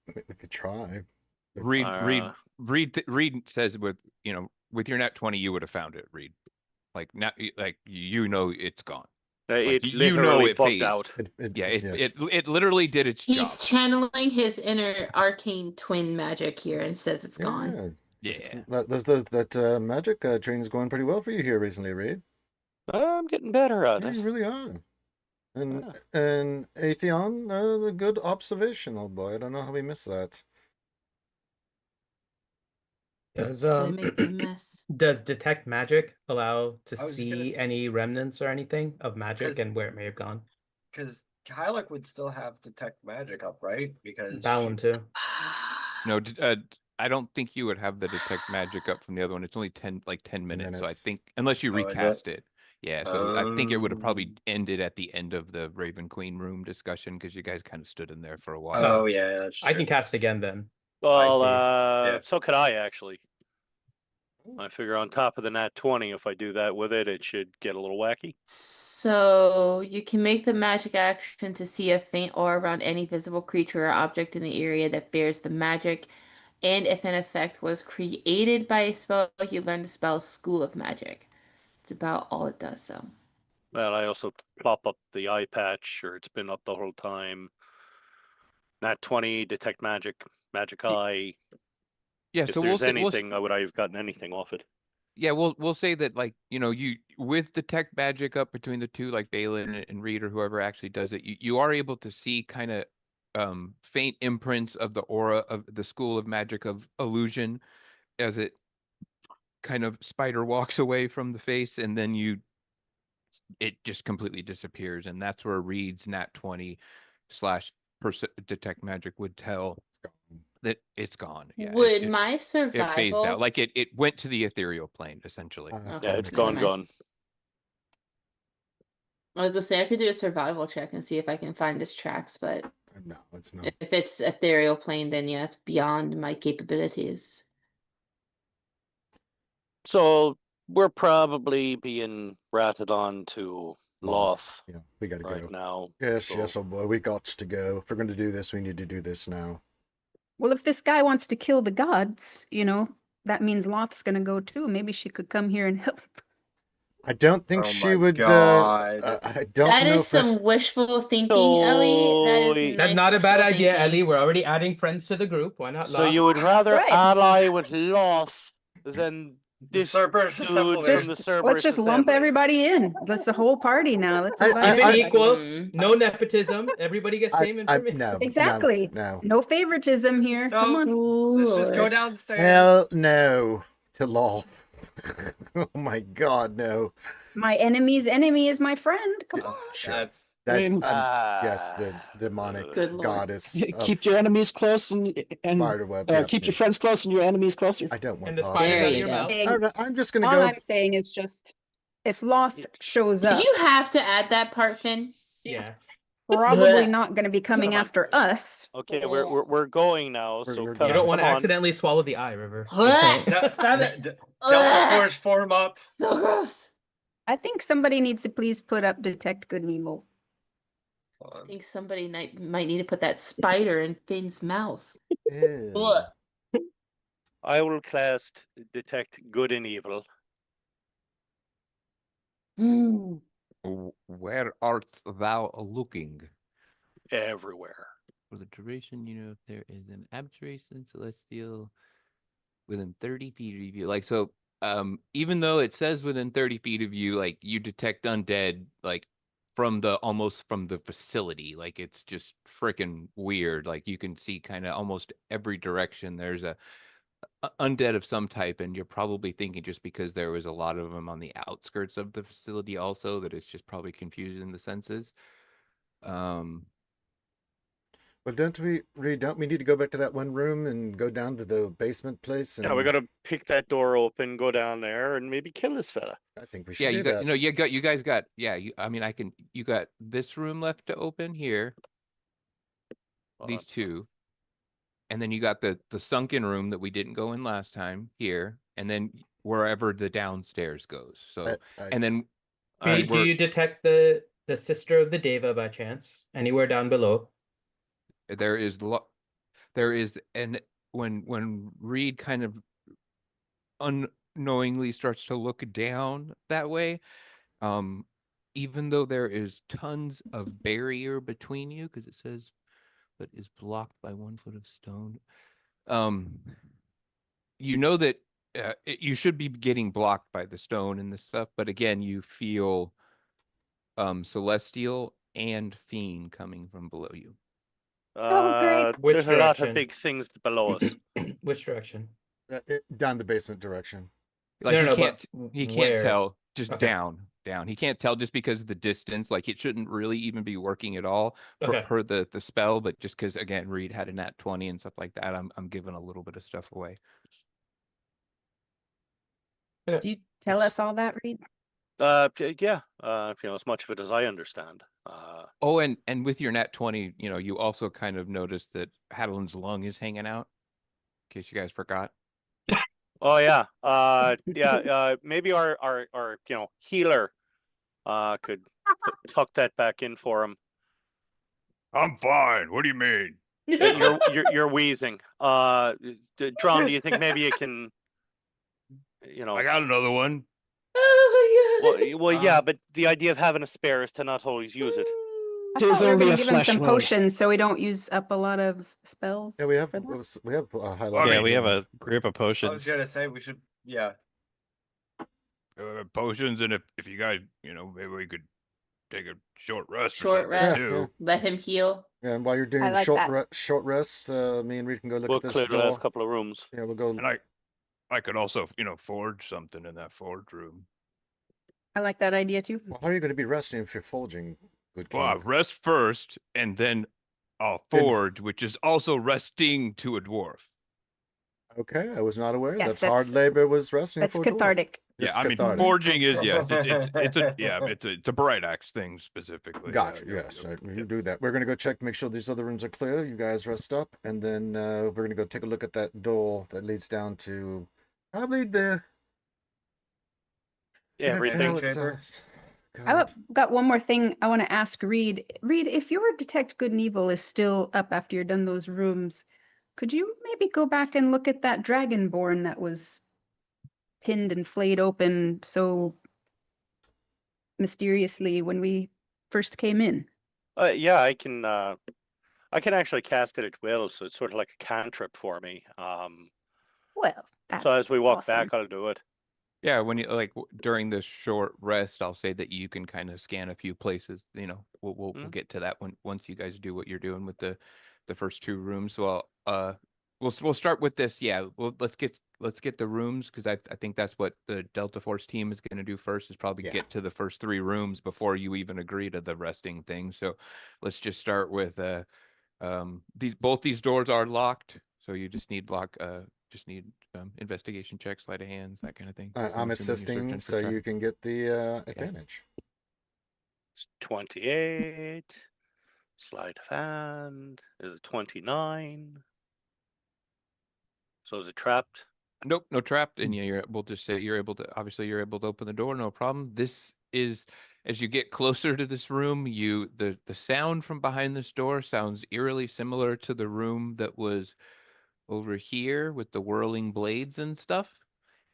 We could try. Reed says with your nat 20 you would have found it, Reed. Like not like it's gone. Like, It literally bugged phased. out. It literally did its job. He's channeling his inner arcane twin magic here and says it's gone. Yeah. That magic training's going pretty well for you here recently, Reed. I'm getting better at You it. really are. And Atheon, the good observation, old boy. I don't know how we missed that. Does I make a mess? does detect magic allow to I was gonna see any remnants or anything of magic and where it may have gone? Because Kylek would still have detect magic up, right? Because Bowen too. No, I don't think you would have the detect magic up from the other one. It's only 10 minutes. So I think unless you Oh, is it? recast it. Yeah, so I think it would have probably ended at the end of the Raven Queen room discussion because you guys kind of stood in there for a while. Oh yeah, that's true. I can cast again then. Well, so could I actually. I figure on top of the nat 20, if I do that with it, it should get a little wacky. So you can make the magic action to see a faint aura around any visible creature or object in the area that bears the magic. And if an effect was created by a spell, you learn the spell's School of Magic. It's about all it does, though. Well, I also pop up the eye patch, or it's been up the whole time. Nat 20, detect magic, magic eye. Yeah, if so there's anything, I would have gotten anything off it. Yeah, we'll say that you with detect magic up between the two, like Balin and Reed or whoever actually does it, you are able to see kind of faint imprints of the aura of the School of Magic of illusion as it kind of spider walks away from the face, and then it just completely disappears, and that's where Reed's nat 20 / detect magic would tell that it's gone. Yeah, Would my survival... It phased out. Like it went to the ethereal plane, essentially. Yeah, it's gone. I was gonna say I could do a survival check and see if I can find his tracks, but no, it's not. If it's ethereal plane, then yeah, it's beyond my capabilities. So we're probably being ratted on to Loth. Yeah, we gotta right go now. Yes, old boy, we got to go. If we're going to do this, we need to do this now. Well, if this guy wants to kill the gods, that means Loth's going to go too. Maybe she could come here and help. I don't think she would. God. I don't That know is some wishful thinking, Ellie. That is That's nice not a bad wishful idea, thinking. Ellie. We're already adding friends to the group. Why not? So Loth? you would rather Right. ally with Loth than this Cerberus dude Assembly. from the Cerberus Let's just lump Assembly. everybody in. That's the whole party now. Let's invite Keep it everybody. equal. No nepotism. Everybody gets same information. No, Exactly. no. favoritism here. Come on. Let's just go downstairs. Hell no to Loth. Oh my God, no. My enemy's enemy is my friend. Come on. Sure. That's Yes, the demonic Good Lord. goddess. Keep your enemies close and spiderweb. keep your friends close and your enemies closer. I don't want And the Loth. spiders There out of you your go. mouth. I don't know, I'm just gonna All go. I'm saying is just if Loth shows Did up. you have to add that part, Finn? Yeah. Probably not going to be coming after us. Okay, we're going now. So we're You done. don't want to come on. accidentally swallow the eye, River. Just saying. Stop it. Delta Force form up. So gross. I think somebody needs to please put up detect good and evil. I think somebody might need to put that spider in Finn's mouth. Ew. Ugh. I will cast detect good and evil. Mm. Where art thou looking? Everywhere. For the duration, you know, if there is an aberration celestial within 30 feet of you. Like, so, even though it says within 30 feet of you, like, you detect undead, like, almost from the facility. Like, it's just freaking weird. Like, you can see kind of almost every direction there's a undead of some type, and you're probably thinking just because there was a lot of them on the outskirts of the facility also, that it's just probably confusing the senses. But don't we need to go back to that one room and go down to the basement place? And Yeah, we gotta pick that door open, go down there, and maybe kill this fella. I think we should Yeah, do you got that. no, you guys got I mean, you got this room left to open here, these two, and then you got the sunken room that we didn't go in last time here, and then wherever the downstairs goes. So and then Do you detect the sister of the Deva by chance anywhere down below? there is and when Reed kind of unknowingly starts to look down that way, even though there is tons of barrier between you, because it says but is blocked by 1 foot of stone, you know that you should be getting blocked by the stone and this stuff, but again, you feel celestial and fiend coming from below you. Great. Which There's a lot of direction? big things below us. Which direction? Down the basement direction. Like No, no, he but can't where? tell, just Okay. down. He can't tell just because of the distance. Like it shouldn't really even be working at all Okay. per the spell, but just because again Reed had a nat 20 and stuff like that, I'm giving a little bit of stuff away. Do you tell us all that, Reed? Yeah. As much of it as I understand. Oh, and with your nat 20, you also kind of noticed that Hadlin's lung is hanging out. In case you guys forgot. Oh yeah. Maybe our healer could tuck that back in for him. I'm fine. What do you mean? You're wheezing. Drum, do you think maybe you can I got another one. Oh my god. Well, yeah, but the idea of having a spare is to not always use it. I thought we were going to give him some potions so we don't use up a lot of spells. Yeah, we have for that. we have a highlight. Yeah, we have a group of I was potions. gonna say we should, yeah. Potions, and if you guys, maybe we could take a short rest. Short or something, rest. too. Let him heal. Yeah, and while you're doing I the like that. short rest, me and Reed can go look We'll at this clear the door. last couple of rooms. Yeah, we'll go. And I could also, forge something in that forge room. I like that idea too. Well, how are you going to be resting if you're forging? Good king. Well, I'll rest first, and then I'll forge, which is also resting to a dwarf. Okay, I was not aware. Yes, that's hard labor was resting. That's for a dwarf. cathartic. It's Yeah, I mean, cathartic. forging is it's a bright axe thing specifically. Gotcha. Yeah, Yes, you do that. We're gonna go check, make sure these other rooms are clear. You guys rest up, and then we're gonna go take a look at that door that leads down to probably the Everything. I've got one more thing I want to ask Reed. Reed, if your detect good and evil is still up after you're done those rooms, could you maybe go back and look at that dragonborn that was pinned and flayed open so mysteriously when we first came in? Yeah, I can actually cast it at will, so it's sort of like a cantrip for me. Well, that's so as we walk awesome. back, I'll do it. Yeah, when you during this short rest, I'll say that you can kind of scan a few places. We'll get to that once you guys do what you're doing with the first two rooms. Well, we'll start with this. Yeah, let's get the rooms, because I think that's what the Delta Force team is going to do first, is probably get to the first three rooms before you even agree to the resting thing. So let's just start with both these doors are locked, so you just need investigation checks, sleight of hands, that kind of thing. I'm assisting, so you can get the advantage. It's 28. Sleight of hand is a 29. So is it trapped? Nope, no trapped, and we'll just say you're able to. Obviously, you're able to open the door, no problem. This is as you get closer to this room, the sound from behind this door sounds eerily similar to the room that was over here with the whirling blades and stuff.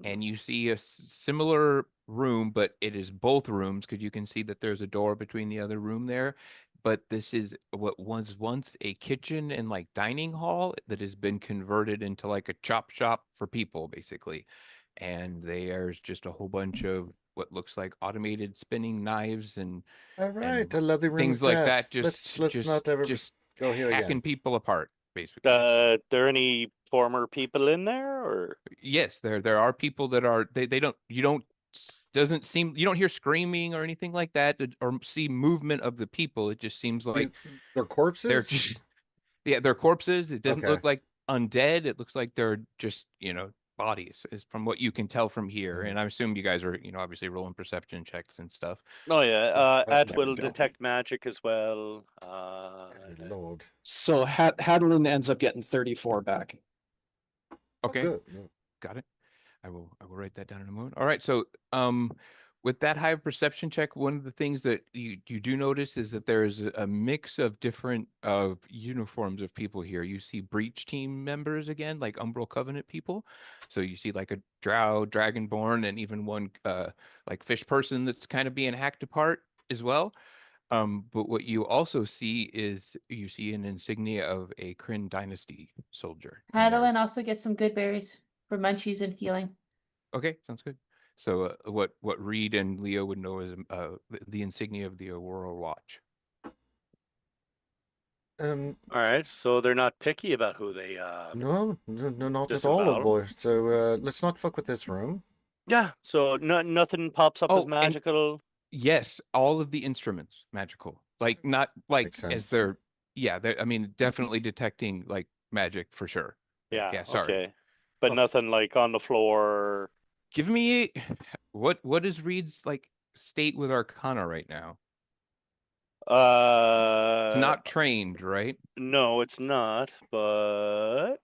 And you see a similar room, but it is both rooms because you can see that there's a door between the other room there. But this is what was once a kitchen and like dining hall that has been converted into like a chop shop for people, basically. And there's just a whole bunch of what looks like automated spinning knives and All right, I love the room things of like death. that. Let's not ever Just go here hacking again. people apart, basically. There any former people in there, or? Yes, there are people that are they don't you don't doesn't seem you don't hear screaming or anything like that or see movement of the people. It just seems like They're corpses. they're just they're corpses. It doesn't Okay. look like undead. It looks like they're just bodies, is from what you can tell from here. And I assume you guys are obviously rolling perception checks and stuff. Oh yeah, at There we will go. detect magic as well. Good Lord. So Hadlin ends up getting 34 back. Okay, Good. got it. I will write that down in a moment. All right, so with that high perception check, one of the things that you do notice is that there is a mix of different uniforms of people here. You see breach team members again, like Umbral Covenant people. So you see like a drow, dragonborn, and even one like fish person that's kind of being hacked apart as well. But what you also see is you see an insignia of a Kryn dynasty soldier. in there. Madeline also gets some good berries for munchies and healing. Okay, sounds good. So what Reed and Leo would know is the insignia of the Aurora Watch. All right, so they're not picky about who they No, not at all, disavow. oh boy. So let's not fuck with this room. Yeah, so nothing pops up as and magical. yes, all of the instruments magical. Like not like Makes as sense. they're I mean definitely detecting like magic for sure. Yeah, sorry. okay. But nothing like on the floor. Give me what is Reed's like state with Arcana right now? It's not trained, right? No, it's not, but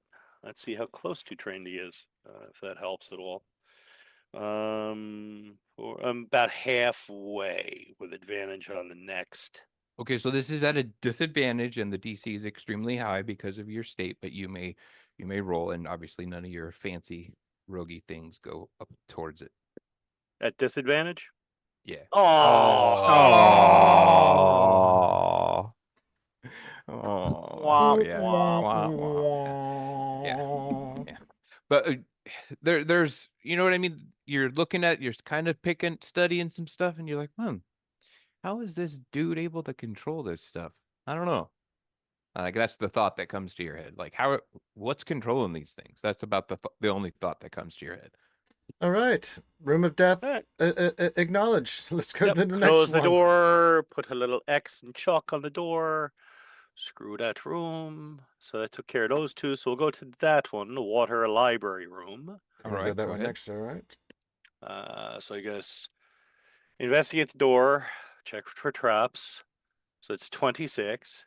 let's see how close to trained he is, if that helps at all. I'm about halfway with advantage on the next. Okay, so this is at a disadvantage and the DC is extremely high because of your state, but you may roll, and obviously none of your fancy roguey things go up towards it. At disadvantage? Yeah. Oh. Oh. Yeah. Wah, wah, yeah. But there's what I mean? You're kind of studying some stuff and you're like, how is this dude able to control this stuff? I don't know. Like that's the thought that comes to your head. Like what's controlling these things? That's about the only thought that comes to your head. All right, room of death. Right. Acknowledge. Let's go to the next Close the one. door. Put a little X and chalk on the door. Screw that room. So that took care of those two. So we'll go to that one, the water library room. All right, that one next. All right. So I guess investigate the door. Check for traps. So it's 26.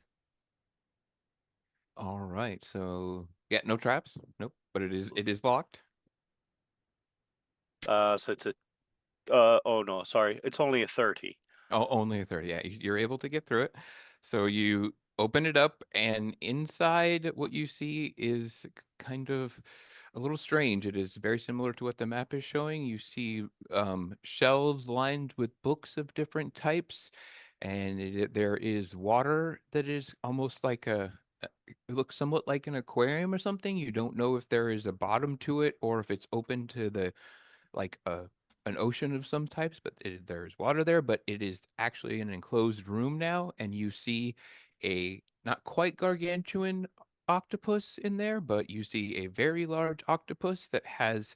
All right. So yeah, no traps. Nope. But it is locked. So it's a oh no, sorry. It's only a 30. Oh, only a 30. Yeah, you're able to get through it. So you open it up, and inside what you see is kind of a little strange. It is very similar to what the map is showing. You see shelves lined with books of different types, and there is water that is almost like it looks somewhat like an aquarium or something. You don't know if there is a bottom to it or if it's open to like an ocean of some types, but there's water there, but it is actually an enclosed room now, and you see a not quite gargantuan octopus in there, but you see a very large octopus that has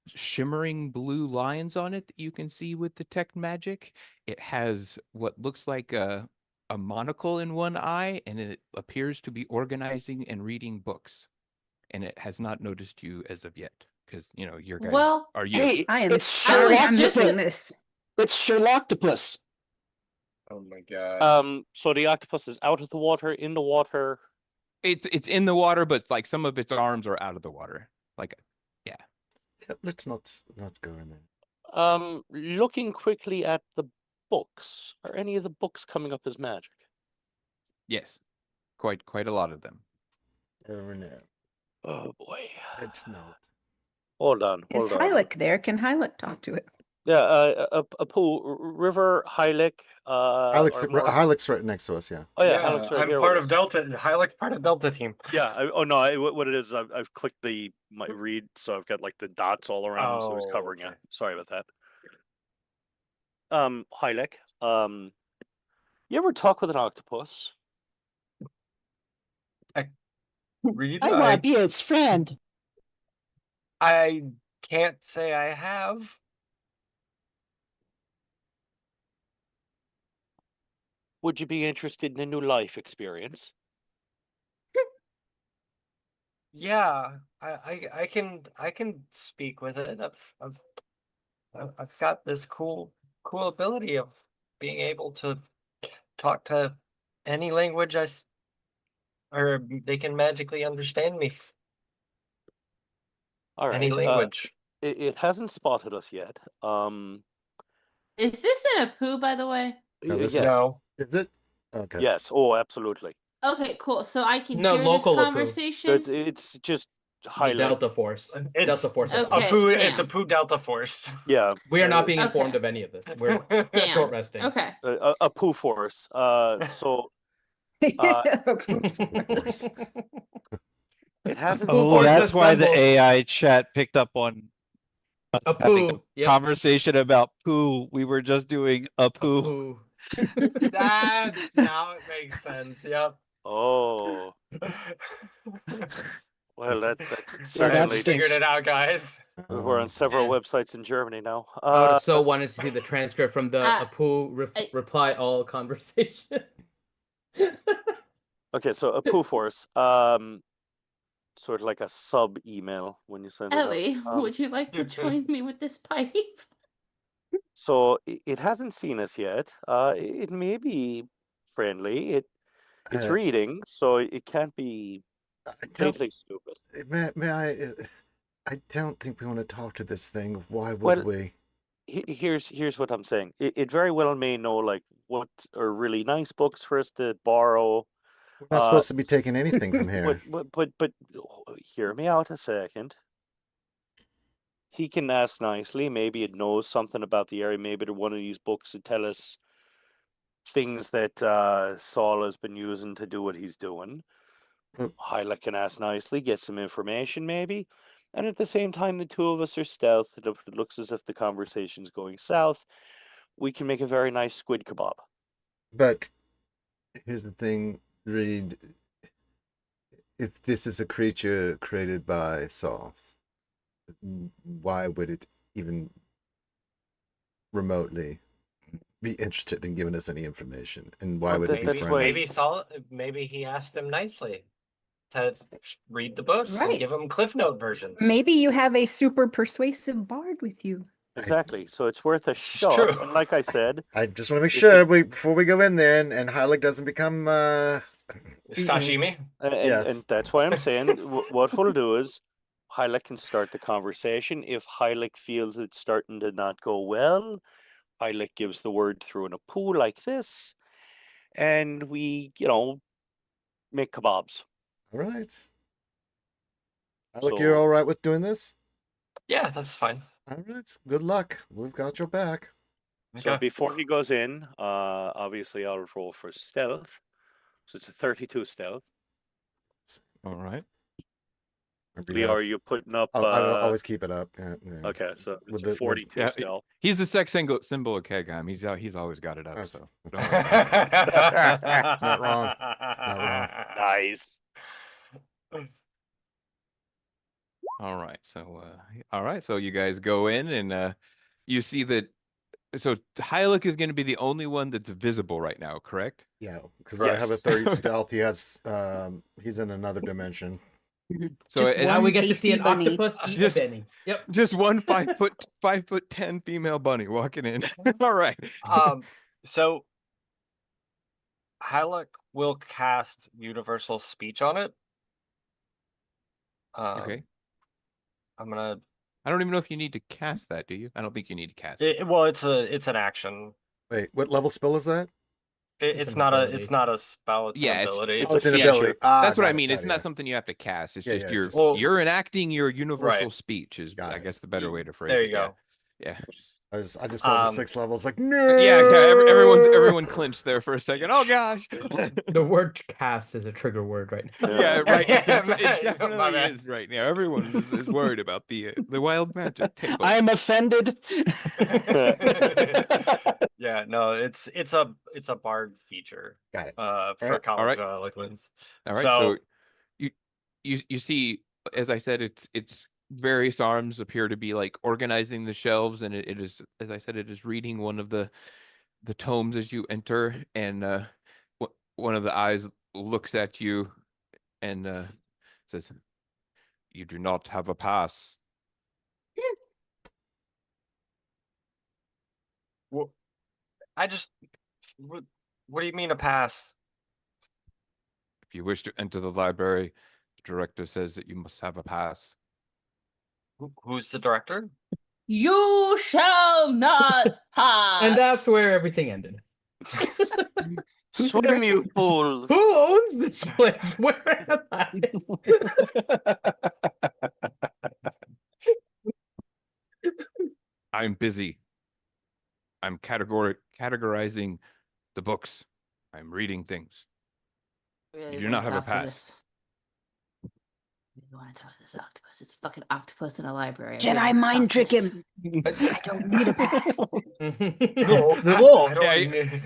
shimmering blue lines on it that you can see with detect magic. It has what looks like a monocle in one eye, and it appears to be organizing and reading books. And it has not noticed you as of yet, because your guys Well, are you. Hey, I am it's sorry I'm Sherlock. missing this. It's Sherlocktopus. Oh my god. So the octopus is out of the water, in the water. It's in the water, but like some of its arms are out of the water. Like, yeah. Let's not go in there. Looking quickly at the books. Are any of the books coming up as magic? Yes. Quite a lot of them. No. Oh boy. It's not. Hold on. Is Hylic there? Can Hylic talk to it? Yeah, a pool, River, Hylic. Hylic's right next to us. Yeah. Oh yeah, Yeah, Hylic's right I'm here part with of us. Delta. Hylic's part of Delta team. Yeah. What it is? I've clicked my read, so I've got like the dots all around, so it's covering it. Sorry about that. Hylic. You ever talk with an octopus? Read. I want to be its friend. I can't say I have. Would you be interested in a new life experience? Yeah, I can speak with it. I've got this cool ability of being able to talk to any language or they can magically understand me. All right. Any language. It hasn't spotted us yet. Is this in a poo, by the way? No, yes. No. Is it? Okay. Yes. Oh, absolutely. Okay, cool. So I can No, hear this local Apu. conversation. It's just The Hylic. Delta Force. It's Delta Force. Okay. Apu. a poo. It's a damn. poo Delta Force. Yeah. We are not being Okay. informed of any of this. We're Damn. short resting. Okay. A poo force. So Okay. Of course. it hasn't. Poo Oh, Force that's why the assemble. AI chat picked up on having Apu. a conversation about poo. We were just doing a poo. Apu. That now it makes sense. Yep. Oh. Well, that that certainly. Figured stinks. it out, guys. We're on several man. websites in Germany now. I would have so wanted to see the transcript from the Apu I- reply all conversation. Okay, so a poo force. Sort of like a sub email when you send it out. Ellie, would you like to join me with this pipe? So it hasn't seen us yet. It may be friendly. It's reading, so it can't be completely stupid. I don't think we want to talk to this thing. Why would Well, we? Here's what I'm saying. It very well may know like what are really nice books for us to borrow. We're not supposed to be taking anything from here. But hear me out a second. He can ask nicely. Maybe it knows something about the area. Maybe one of these books that tell us things that Saul has been using to do what he's doing. Hylic can ask nicely, get some information maybe. And at the same time, the two of us are stealth. If it looks as if the conversation's going south, we can make a very nice squid kebab. But here's the thing, Reed. If this is a creature created by Saul, why would it even remotely be interested in giving us any information? And why would it be friendly? Maybe he asked him nicely to read the books Right. and give him Cliff Note versions. Maybe you have a super persuasive bard with you. Exactly. So it's worth a shot. true. And like I said, I just want to make sure before we go in there and Hylic doesn't become Sashimi. Yes. and that's why I'm saying what we'll do is Hylic can start the conversation. If Hylic feels it's starting to not go well, Hylic gives the word through in a pool like this, and we, make kebabs. All right. Hylic, you're all right with doing this? Yeah, that's fine. All right. Good luck. We've got your back. So Okay. before he goes in, obviously I'll roll for stealth. So it's a 32 stealth. All right. Leo, are you putting up? I always keep it up. Yeah. Okay, so it's With a the- 42 Yeah, stealth. he's the sex symbol of Kegheim. He's always got it up. That's, So that's not wrong. Not wrong. Nice. all right. So you guys go in and you see that. So Hylic is going to be the only one that's visible right now, correct? Yeah, because I have a 30 stealth. He has he's in another dimension. So Just Now one we get to see tasty an bunny. octopus eat Just- a Benny. Yep. just one 5'10" female bunny walking in. All right. So Halleck will cast universal speech on it. Okay. I'm gonna. I don't even know if you need to cast that, do you? I don't think you need to cast it. Well, it's an action. Wait, what level spell is that? It's an not ability. a spell. It's Yeah, an ability. Oh, it's an feature. ability. Ah, That's what I got it, mean. got It's it, not yeah. something you have to cast. It's Yeah, just yeah, it's you're just- Well, you're enacting your universal Right. speech is Got I it. guess the better way to phrase There it. you go. Yeah. I just saw the 6th level. It's like, no. Yeah, everyone clinched there for a second. Oh gosh. The word cast is a trigger word right now. Yeah, right. It My definitely bad. is right now. Everyone is worried about the wild magic table. I'm offended. Yeah, no, it's a bard feature. Got it. For right. College of Eloquence. All right. So, So you see, as I said, it's various arms appear to be like organizing the shelves, and it is, as I said, it is reading one of the tomes as you enter, and one of the eyes looks at you and says, "You do not have a pass." well, I just. What do you mean a pass? If you wish to enter the library, the director says that you must have a pass. Who's the director? You shall not pass. And that's where everything ended. Swim, you fools! Who owns this place? Where am I? I'm busy. I'm categorizing the books. I'm reading things. Really You do wanna not have a talk to pass. this. Really want to talk to this octopus. It's a fucking octopus in a library. Jedi mind trick him. I don't need a pass. I don't.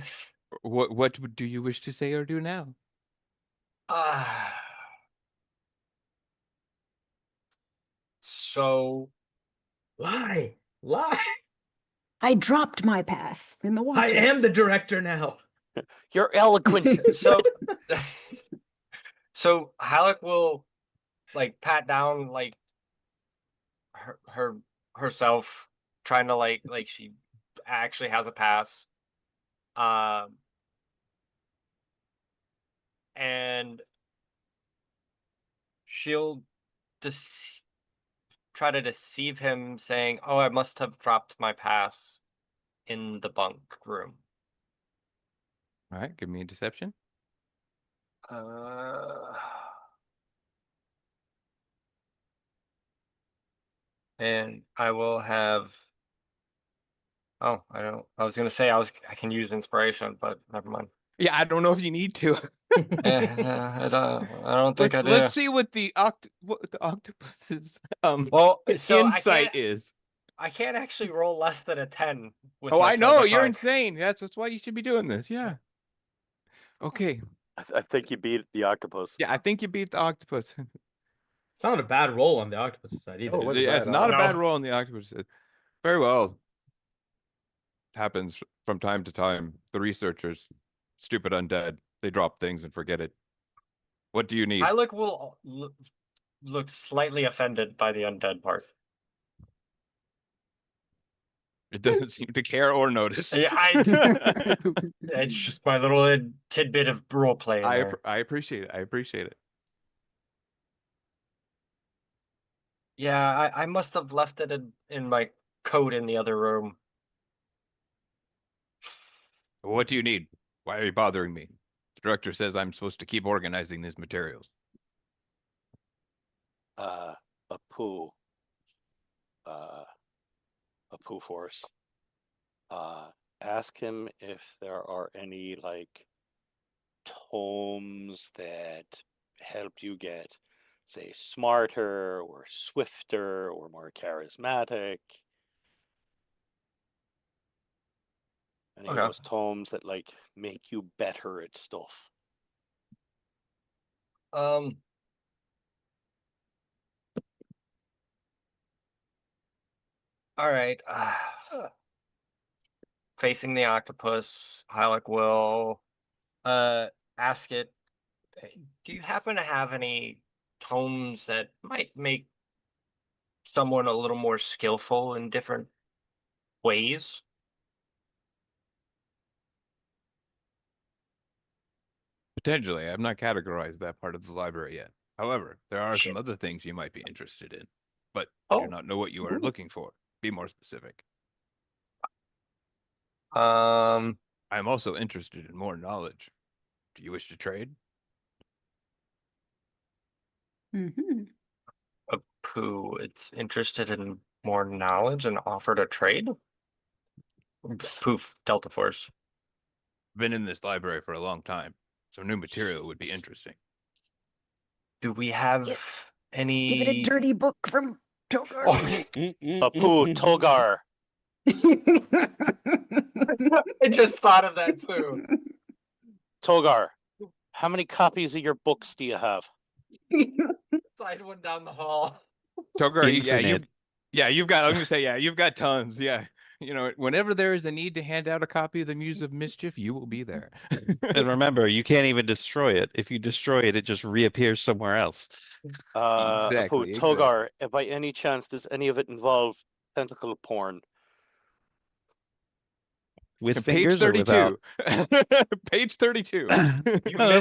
What do you wish to say or do now? So Lie. I dropped my pass in the water. I am the director now. You're eloquent. so Halleck will like pat down like herself, trying to like she actually has a pass. And she'll try to deceive him, saying, "Oh, I must have dropped my pass in the bunk room." All right, give me a deception. And I will have. Oh, I don't. I was gonna say I can use inspiration, but never mind. Yeah, I don't know if you need to. I don't think I do. Let's see what the octopus's Well, so insight is. I can't actually roll less than a 10. With Oh, my I know, silver you're tongue. insane. That's why you should be doing this. Yeah. Okay. I think you beat the octopus. Yeah, I think you beat the octopus. It's not a bad roll on the octopus side either. Oh, it wasn't Yeah, bad it's at not a all. bad roll on the octopus. Very well. Happens from time to time. The researchers, stupid undead, they drop things and forget it. What do you need? I will look slightly offended by the undead part. It doesn't seem to care or notice. Yeah, it's just my little tidbit of role play. I appreciate it. I appreciate it. Yeah, I must have left it in my coat in the other room. What do you need? Why are you bothering me? The director says I'm supposed to keep organizing these materials. A poo. A poo force. Ask him if there are any like tomes that help you get, say, smarter or swifter or more charismatic. Any of those tomes that like make you better at stuff. All right. Facing the octopus, Halleck will ask it, do you happen to have any tomes that might make someone a little more skillful in different ways? Potentially, I've not categorized that part of the library yet. However, there are some Shit. other things you might be interested in, but I do Oh. not know what you are looking for. Be more specific. Um, I am also interested in more knowledge. Do you wish to trade? Mm-hmm. a poo. It's interested in more knowledge and offered a trade. Poof. Delta Force. Been in this library for a long time, so new material would be interesting. Do we have Yes. any? Give it a dirty book from Togar. Oh, A poo Togar. I just thought of that too. Togar, how many copies of your books do you have? Slide one down the hall. Togar, Infinite. you've got. I'm gonna say, yeah, you've got tons. Yeah, you know, whenever there is a need to hand out a copy of the Muse of Mischief, you will be there. And remember, you can't even destroy it. If you destroy it, it just reappears somewhere else. Apu, Exactly. Togar, by any chance, does any of it involve tentacle porn? With Page fingers or without? 32. Page 32.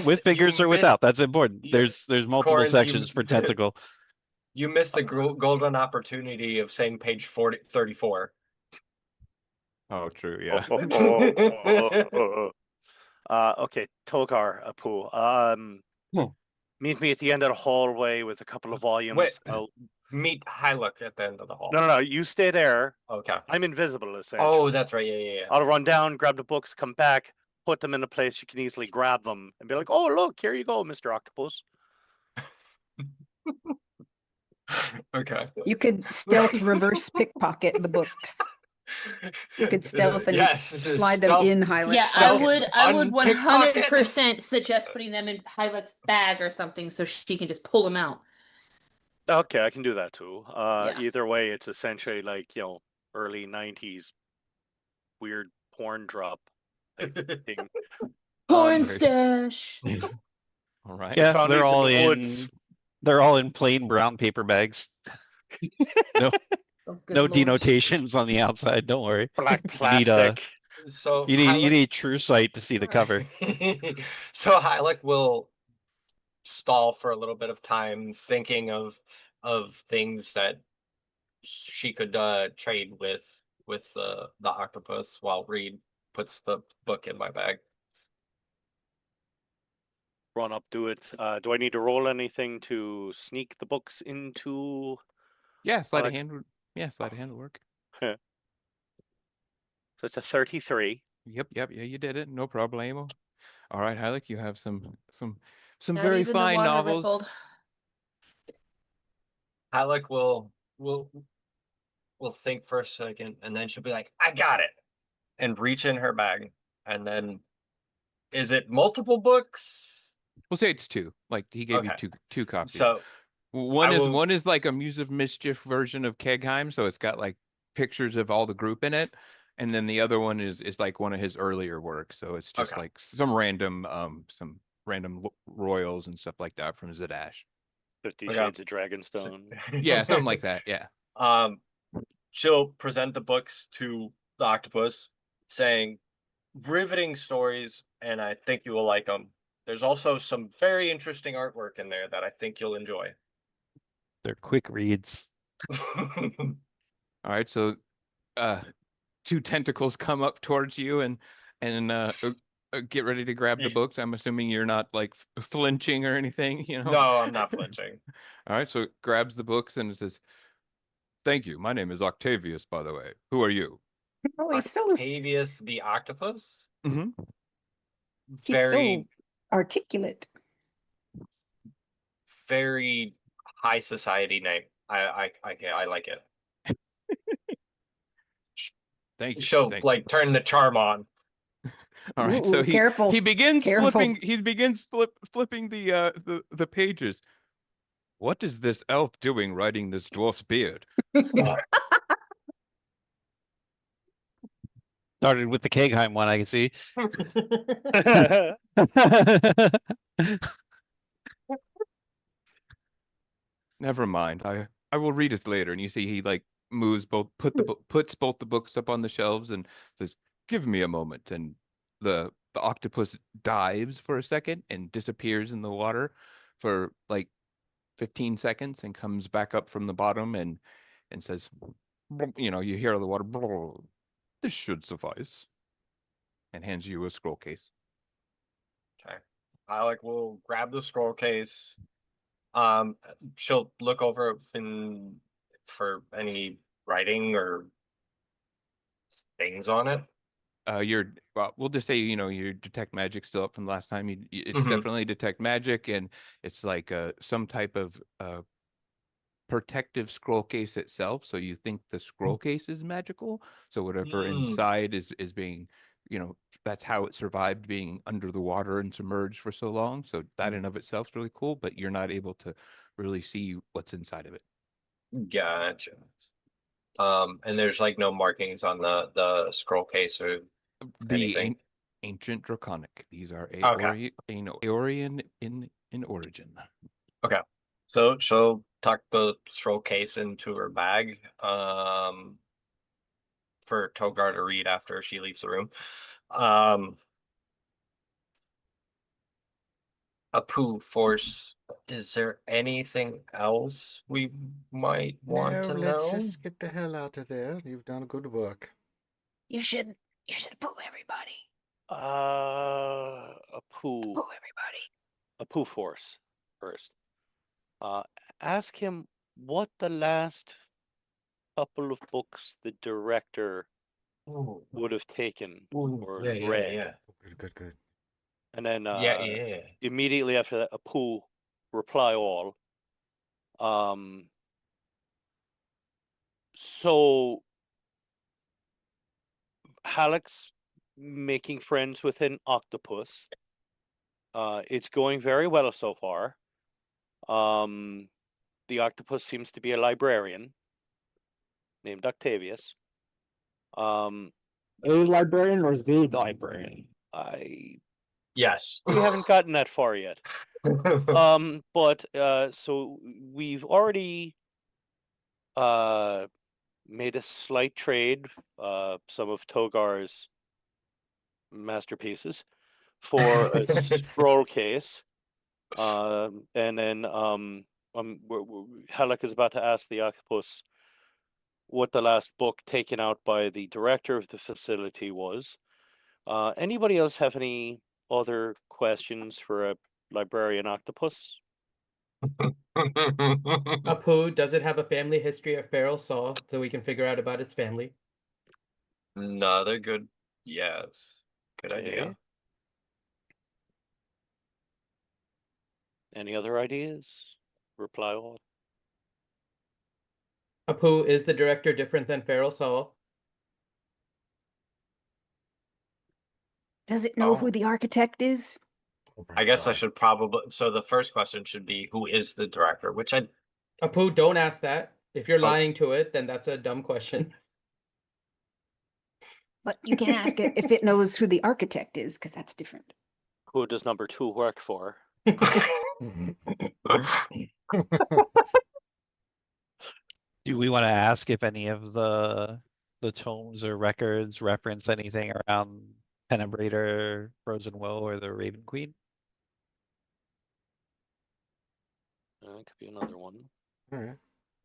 With fingers or without. That's important. There's multiple Corns, sections for tentacle. You missed the golden opportunity of saying page 34. Oh, true. Yeah. Okay, Togar, Apu. Meet me at the end of the hallway with a couple of volumes. Wait, meet Hylook at the end of the hall. No, you stay there. Okay. I'm invisible, essentially. Oh, that's right. Yeah. I'll run down, grab the books, come back, put them in a place you can easily grab them, and be like, "Oh, look, here you go, Mr. Octopus." Okay. You could stealth reverse pickpocket the books. You could stealth and slide them in Hylock's Yeah, pocket. I would 100% suggest putting them in Hylock's bag or something so she can just pull them out. Okay, I can do that too. Yeah. Either way, it's essentially like, early 90s weird porn drop type thing. Porn stash. All right. Yeah, found they're these in all the in. woods. They're all in plain brown paper bags. No, no denotations on the outside. Don't worry. Black You need plastic. So you need true sight to see the cover. So Hylock will stall for a little bit of time, thinking of things that she could trade with the octopus, while Reed puts the book in my bag. Run up, do it. Do I need to roll anything to sneak the books into? Yeah, sleight of hand. Yeah, sleight of hand will work. So it's a 33. Yep. Yeah, you did it. No problemo. All right, Hylock, you have some Not very even the fine water novels. rippled. Hylock will think for a second, and then she'll be like, "I got it," and reach in her bag, and then, is it multiple books? We'll say it's two. Like he gave you two copies. So one is like a Muse of Mischief version of Kegheim, so it's got like pictures of all the group in it, and then the other one is like one of his earlier works, so it's just like some random royals and stuff like that from Zadash. 50 Shades of Dragonstone. Yeah, something like that. Yeah. She'll present the books to the octopus, saying, "Riveting stories, and I think you will like them. There's also some very interesting artwork in there that I think you'll enjoy." They're quick reads. All right, so two tentacles come up towards you and get ready to grab the books. I'm assuming you're not like flinching or anything, No, I'm not flinching. All right, so it grabs the books and it says, "Thank you. My name is Octavius, by the way. Who are you?" Oh, he's so Octavius the octopus? Mm-hmm. Very articulate. Very high society name. I like it. Thank you. She'll turn the charm on. All right, so he begins flipping. He begins flipping the pages. What is this elf doing riding this dwarf's beard? Started with the Kegheim one, I can see. Never mind. I will read it later. And you see he like moves puts both the books up on the shelves and says, "Give me a moment." And the the octopus dives for a second and disappears in the water for like 15 seconds and comes back up from the bottom and says, you know, you hear the water, this should suffice, and hands you a scroll case. Okay. Alec will grab the scroll case. She'll look over for any writing or things on it. Well, we'll just say, you know, your detect magic still up from last time. It's Mhm. definitely detect magic, and it's like some type of protective scroll case itself. So you think the scroll case is magical. So whatever inside is being, you know, that's how it survived being under the water and submerged for so long. So that in of itself is really cool, but you're not able to really see what's inside of it. Gotcha. And there's like no markings on the scroll case or anything. Ancient Draconic. These are Okay. Aeorian in origin. Okay. So she'll tuck the scroll case into her bag. For Togar to read after she leaves the room. Apu Force, is there anything else we might want to let's know? just get the hell out of there. You've done good work. You should poo everybody. Apu. Poo everybody. Apu Force first. Ask him what the last couple of books the director would have taken or read. Yeah. Good. And then Yeah. immediately after that, Apu, reply all. So Halleck's making friends with an octopus. It's going very well so far. The octopus seems to be a librarian named Octavius. A librarian or the librarian? Yes. We haven't gotten that far yet. But so we've already made a slight trade, some of Togar's masterpieces for a scroll case. And then Halleck is about to ask the octopus what the last book taken out by the director of the facility was. Anybody else have any other questions for a librarian octopus? Apu, does it have a family history of feral saw so we can figure out about its family? Another good yes. Good idea. Any other ideas? Reply all. Apu, is the director different than feral saw? Does it know who the architect is? I guess I should probably. So the first question should be, who is the director? Which I. Apu, don't ask that. If you're lying to it, then that's a dumb question. But you can ask it if it knows who the architect is, because that's different. Who does number 2 work for? Do we want to ask if any of the tomes or records reference anything around Tenebrator, Frozen Woe, or the Raven Queen? That could be another one. All right.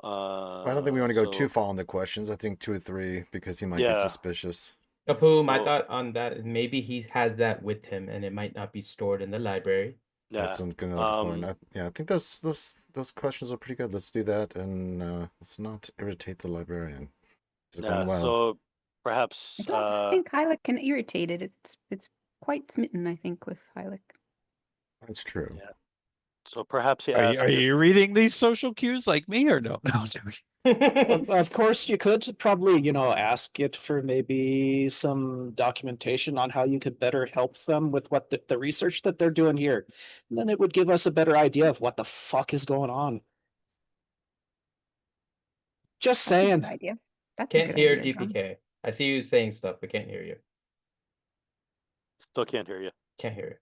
I don't think we want to go too so- far on the questions. I think 2 or 3 because he might get Yeah. suspicious. Apu, my Well- thought on that is maybe he has that with him and it might not be stored in the library. Yeah. That's a good point. I think those questions are pretty good. Let's do that, and let's not irritate the librarian. It's going well. So perhaps I don't think Hylic can irritate it. It's quite smitten, I think, with Hylic. That's true. Yeah. So perhaps he Are asked you reading these social cues like me or no? No, I'm joking. Of course, you could probably, you know, ask it for maybe some documentation on how you could better help them with what the research that they're doing here. And then it would give us a better idea of what the fuck is going on. Just That's a saying. good idea. That's Can't a good hear idea, John. DPK. I see you saying stuff, but can't hear you. Still can't hear you. Can't hear you.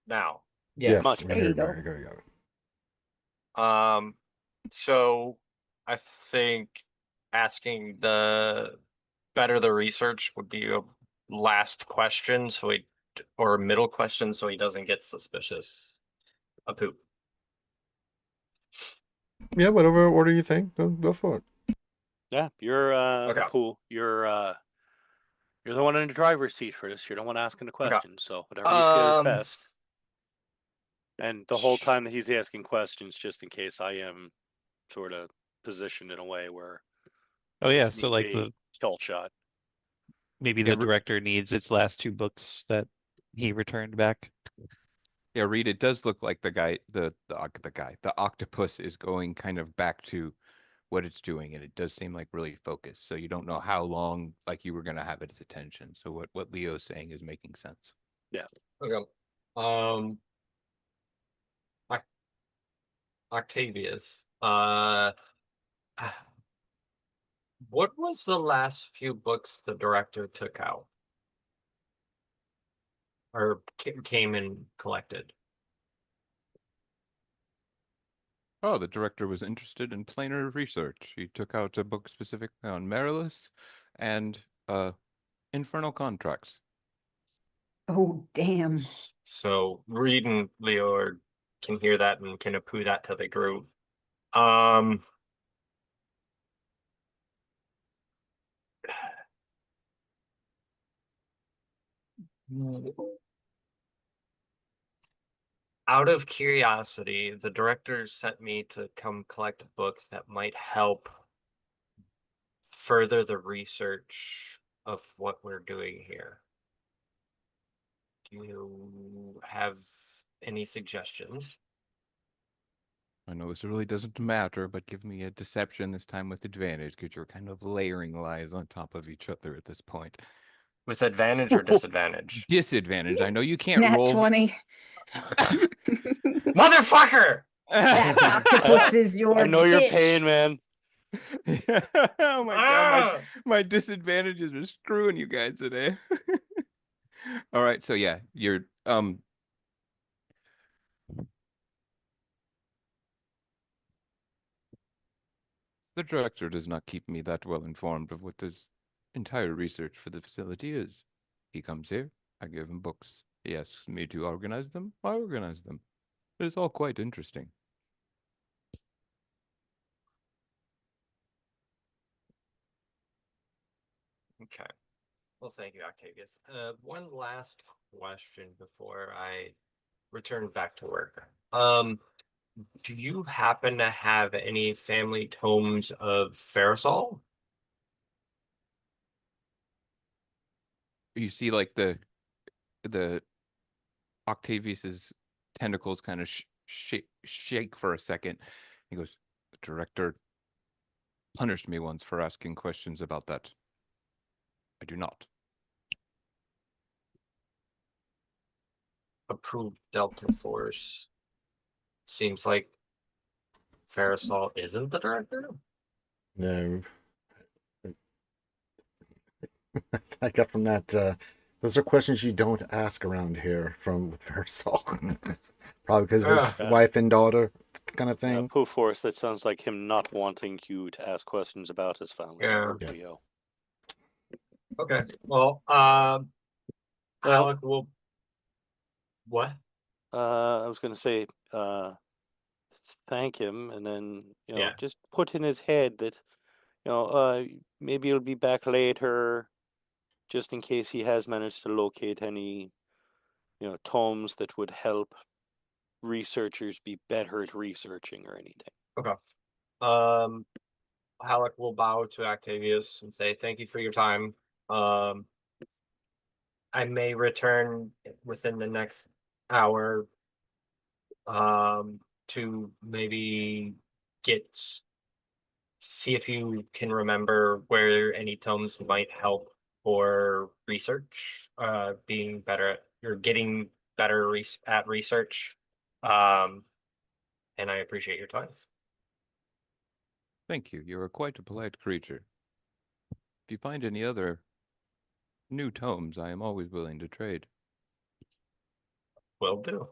Now. Yeah. Yes, There you go. There you go. So I think asking the better the research would be a last question, so or middle question, so he doesn't get suspicious. A poop. Yeah, whatever order you think, go for it. Yeah, you're Okay. Apu. You're the one in the driver's seat for this. You're the one asking the questions, so whatever you feel is best. And the whole time that he's asking questions, just in case I am sort of positioned in a way where Oh yeah, if so need like be, kill shot. maybe Yeah, the director needs its last 2 books that he returned back. Yeah, Reed, it does look like the guy, the octopus is going kind of back to what it's doing, and it does seem like really focused. So you don't know how long, like, you were going to have its attention. So what Leo's saying is making sense. Yeah. Okay. Octavius. What was the last few books the director took out? Or came and collected? Oh, the director was interested in planar research. He took out a book specifically on Marilus and infernal contracts. Oh, damn. So Reed and Leo can hear that and can appoo that to the group. Out of curiosity, the director sent me to come collect books that might help further the research of what we're doing here. Do you have any suggestions? I know this really doesn't matter, but give me a deception this time with advantage, because you're kind of layering lies on top of each other at this point. With advantage or disadvantage? Disadvantage. I know you can't Nat roll. 20. Motherfucker! That octopus is your I know bitch. your pain, man. Oh my god, my disadvantages are screwing you guys today. All right, so yeah, you're the director does not keep me that well informed of what this entire research for the facility is. He comes here, I give him books. He asks me to organize them, I organize them. It is all quite interesting. Okay. Well, thank you, Octavius. One last question before I return back to work. Do you happen to have any family tomes of Ferrosol? You see, like the Octavius's tentacles kind of shake for a second. He goes, "The director punished me once for asking questions about that. I do not." Approved Delta Force. Seems like Ferrosol isn't the director. No. I got from that, those are questions you don't ask around here from with Versal. Probably because of his wife and daughter kind of thing. Pooh Force, that sounds like him not wanting you to ask questions about his family. Yeah. Leo. Okay. Well, Alec will. What? I was gonna say, thank him, and then just put in his head that, maybe he'll be back later, just in case he has managed to locate any, tomes that would help researchers be better at researching or anything. Okay. Halleck will bow to Octavius and say, "Thank you for your time. I may return within the next hour to maybe see if you can remember where any tomes might help for research, being better at or getting better at research. And I appreciate your time." Thank you. You are quite a polite creature. If you find any other new tomes, I am always willing to trade. Will do.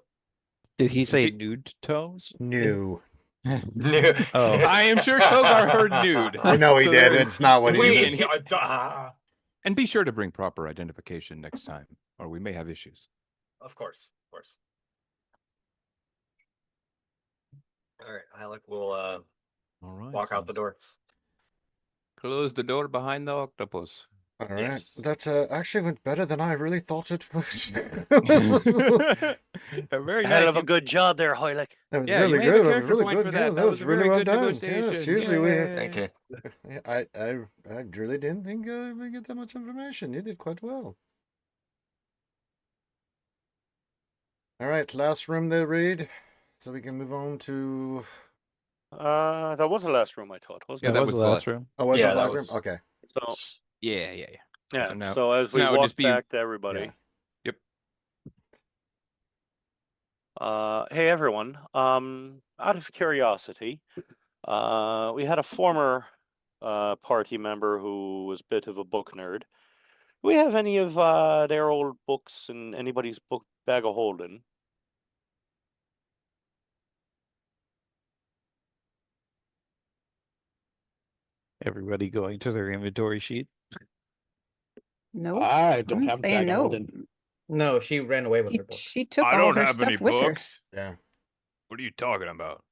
Did he say nude tomes? New. Nude. Oh. I am sure Togar heard nude. I know he So did. there- It's not what he we- did. And be sure to bring proper identification next time, or we may have issues. Of course, of course. All right, Alec will All right. walk out the door. Close the door behind the octopus. All right. Yes. That actually went better than I really thought it was. Very Hell nice. of a good job there, Hoylik. That was Yeah, you really may have a good. character Really point good. for Yeah, that. that was a really very well good done. Yes, negotiation. usually we. Thank you. I really didn't think we get that much information. You did quite well. All right, last room there, Reed. So we can move on to. That was the last room I thought, wasn't Yeah, it? that was was the the last room. Oh, was Yeah, that that last was- room? Okay. So Yeah. yeah. now- So as so we now it would walk just be- back to everybody. Hey everyone. Out of curiosity, we had a former party member who was a bit of a book nerd. Do we have any of their old books in anybody's book bag of holding? Everybody going to their inventory sheet. No, I don't I'm have a saying bag of no. holding. No, she ran away with her books. She took I all don't her have stuff any with her. books. Yeah. What are you talking about?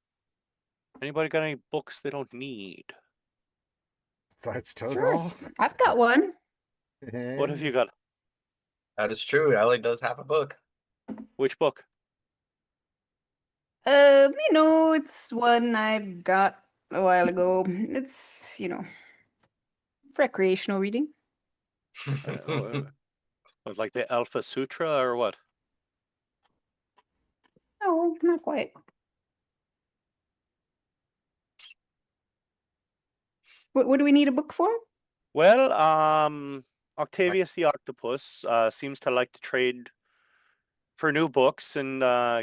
Anybody got any books they don't need? That's Sure. Togal. I've got one. What have you got? That is true. Ellie does have a book. Which book? It's one I got a while ago. It's, recreational reading. Was like the Alpha Sutra or what? No, not quite. What do we need a book for? Well, Octavius the Octopus seems to like to trade for new books and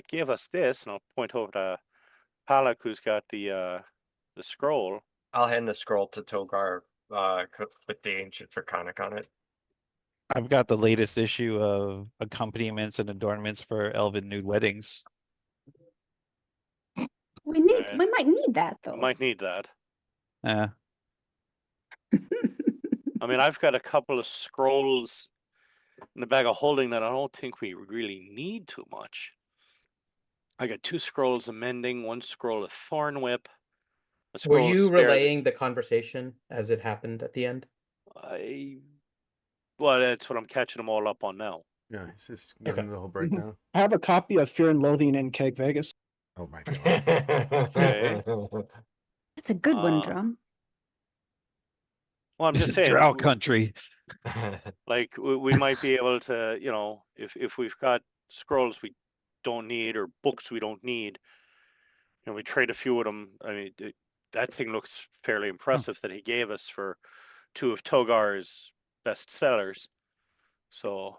gave us this, and I'll point over to Palak, who's got the scroll. I'll hand the scroll to Togar with the ancient Draconic on it. I've got the latest issue of accompaniments and adornments for elven nude weddings. We might need that though. Might need that. Uh, I mean, I've got a couple of scrolls in the bag of holding that I don't think we really need too much. I got 2 scrolls of mending, 1 scroll of thorn whip. A Were scroll of you spare- relaying the conversation as it happened at the end? Well, that's what I'm catching them all up on now. Yeah, it's just giving the whole breakdown. I have a copy of Fear and Loathing in Keg Vegas. Oh my god. Okay. That's a good one, Uh, Drum. Well, I'm this just is saying, drought country. like we might be able to, if we've got scrolls we don't need or books we don't need, we trade a few of them. I mean, that thing looks fairly impressive that he gave us for 2 of Togar's best sellers. So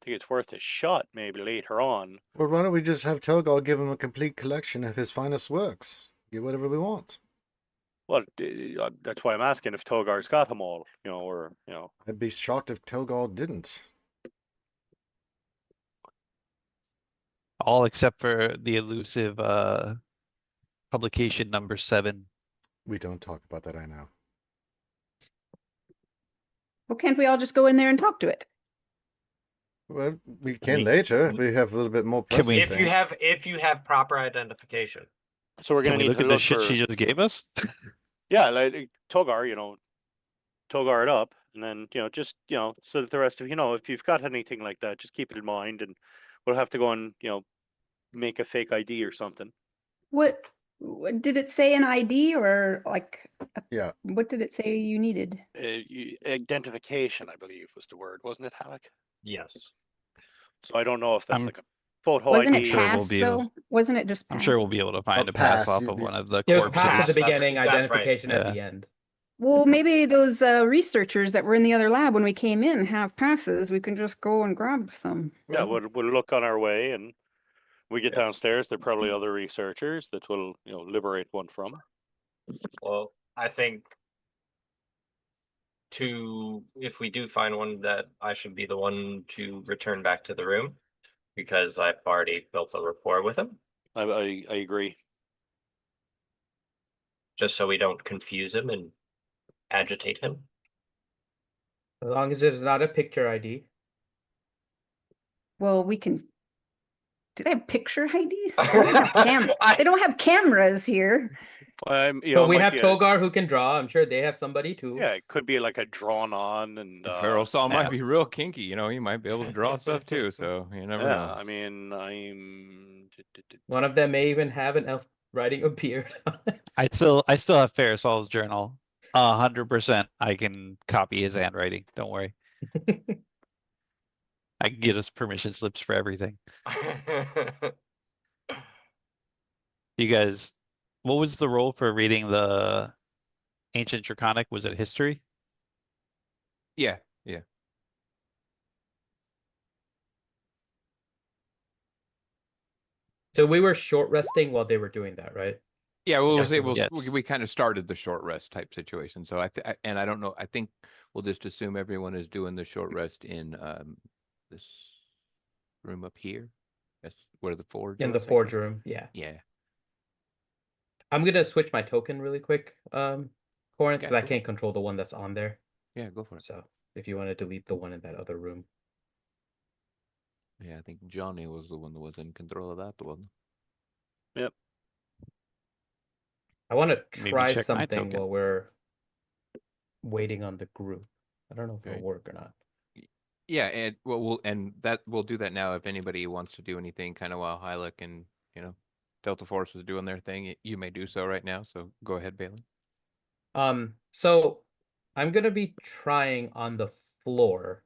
I think it's worth a shot maybe later on. Well, why don't we just have Togal give him a complete collection of his finest works? Get whatever we want. Well, that's why I'm asking if Togar's got them all, or. I'd be shocked if Togal didn't. All except for the elusive publication number 7. We don't talk about that, I know. Well, can't we all just go in there and talk to it? Well, we can later. We have a little bit more pressing If you have proper identification. So we're Can gonna we need look to at the look shit for. she just gave us? Yeah, like Togar, Togar it up, and then just so that the rest of if you've got anything like that, just keep it in mind, and we'll have to go and make a fake ID or something. What did it say, an ID or like? Yeah. What did it say you needed? Identification, I believe, was the word, wasn't it, Halleck? Yes. So I don't know if that's I'm- like a photo Wasn't ID. it sure we'll pass be able- though? Wasn't it just pass? I'm sure we'll be able to find A a pass pass, off you of mean- one of the It was corpses. pass at the That's- beginning, that's right. identification at Yeah. the end. Well, maybe those researchers that were in the other lab when we came in have passes. We can just go and grab some. Yeah, we'll look on our way, and we get Yeah. downstairs. There are probably other researchers that will liberate one from. Well, I think if we do find one, that I should be the one to return back to the room because I've already built a rapport with him. I agree. just so we don't confuse him and agitate him. As long as it's not a picture ID. Well, we can. Do they have picture IDs? They don't have They don't have cameras here. You But know, it we might have be Togar who can draw. I'm sure they have somebody too. yeah, it could be like a drawn on and Feral Saw might yeah. be real kinky, you know, he might be able to draw stuff too, so you never yeah, know. I mean, I'm One of them may even have an elf riding a beard. I still have Farisol's journal. 100%. I can copy his handwriting. Don't worry. I can get us permission slips for everything. You guys, what was the role for reading the Ancient Draconic? Was it history? Yeah, yeah. So we were short resting while they were doing that, right? Yeah, well, Effectively. we kind of started the short rest type situation. So and I don't know. I think we'll just assume everyone is doing the short rest in this room up here. That's where the forge In the was, I forge guess. room, yeah. Yeah. I'm gonna switch my token really quick, Corin, because Yeah, I go can't control the one that's on there. Yeah, go for it. So if you want to delete the one in that other room. Yeah, I think Johnny was the one that was in control of that one. Yep. I want to Made me try check my something token. while we're waiting on the group. I don't know if Okay. it'll work or not. Yeah, and we'll do that now. If anybody wants to do anything, kind of while Hylic and Delta Force was doing their thing, you may do so right now. So go ahead, Balin. So I'm gonna be trying on the floor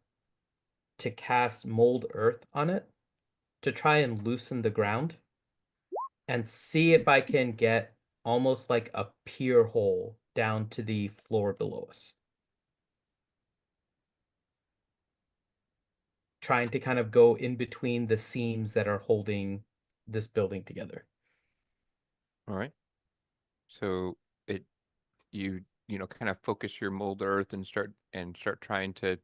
to cast Mold Earth on it to try and loosen the ground and see if I can get almost like a pier hole down to the floor below us. Trying to kind of go in between the seams that are holding this building together. All right. So you kind of focus your mold earth and start trying to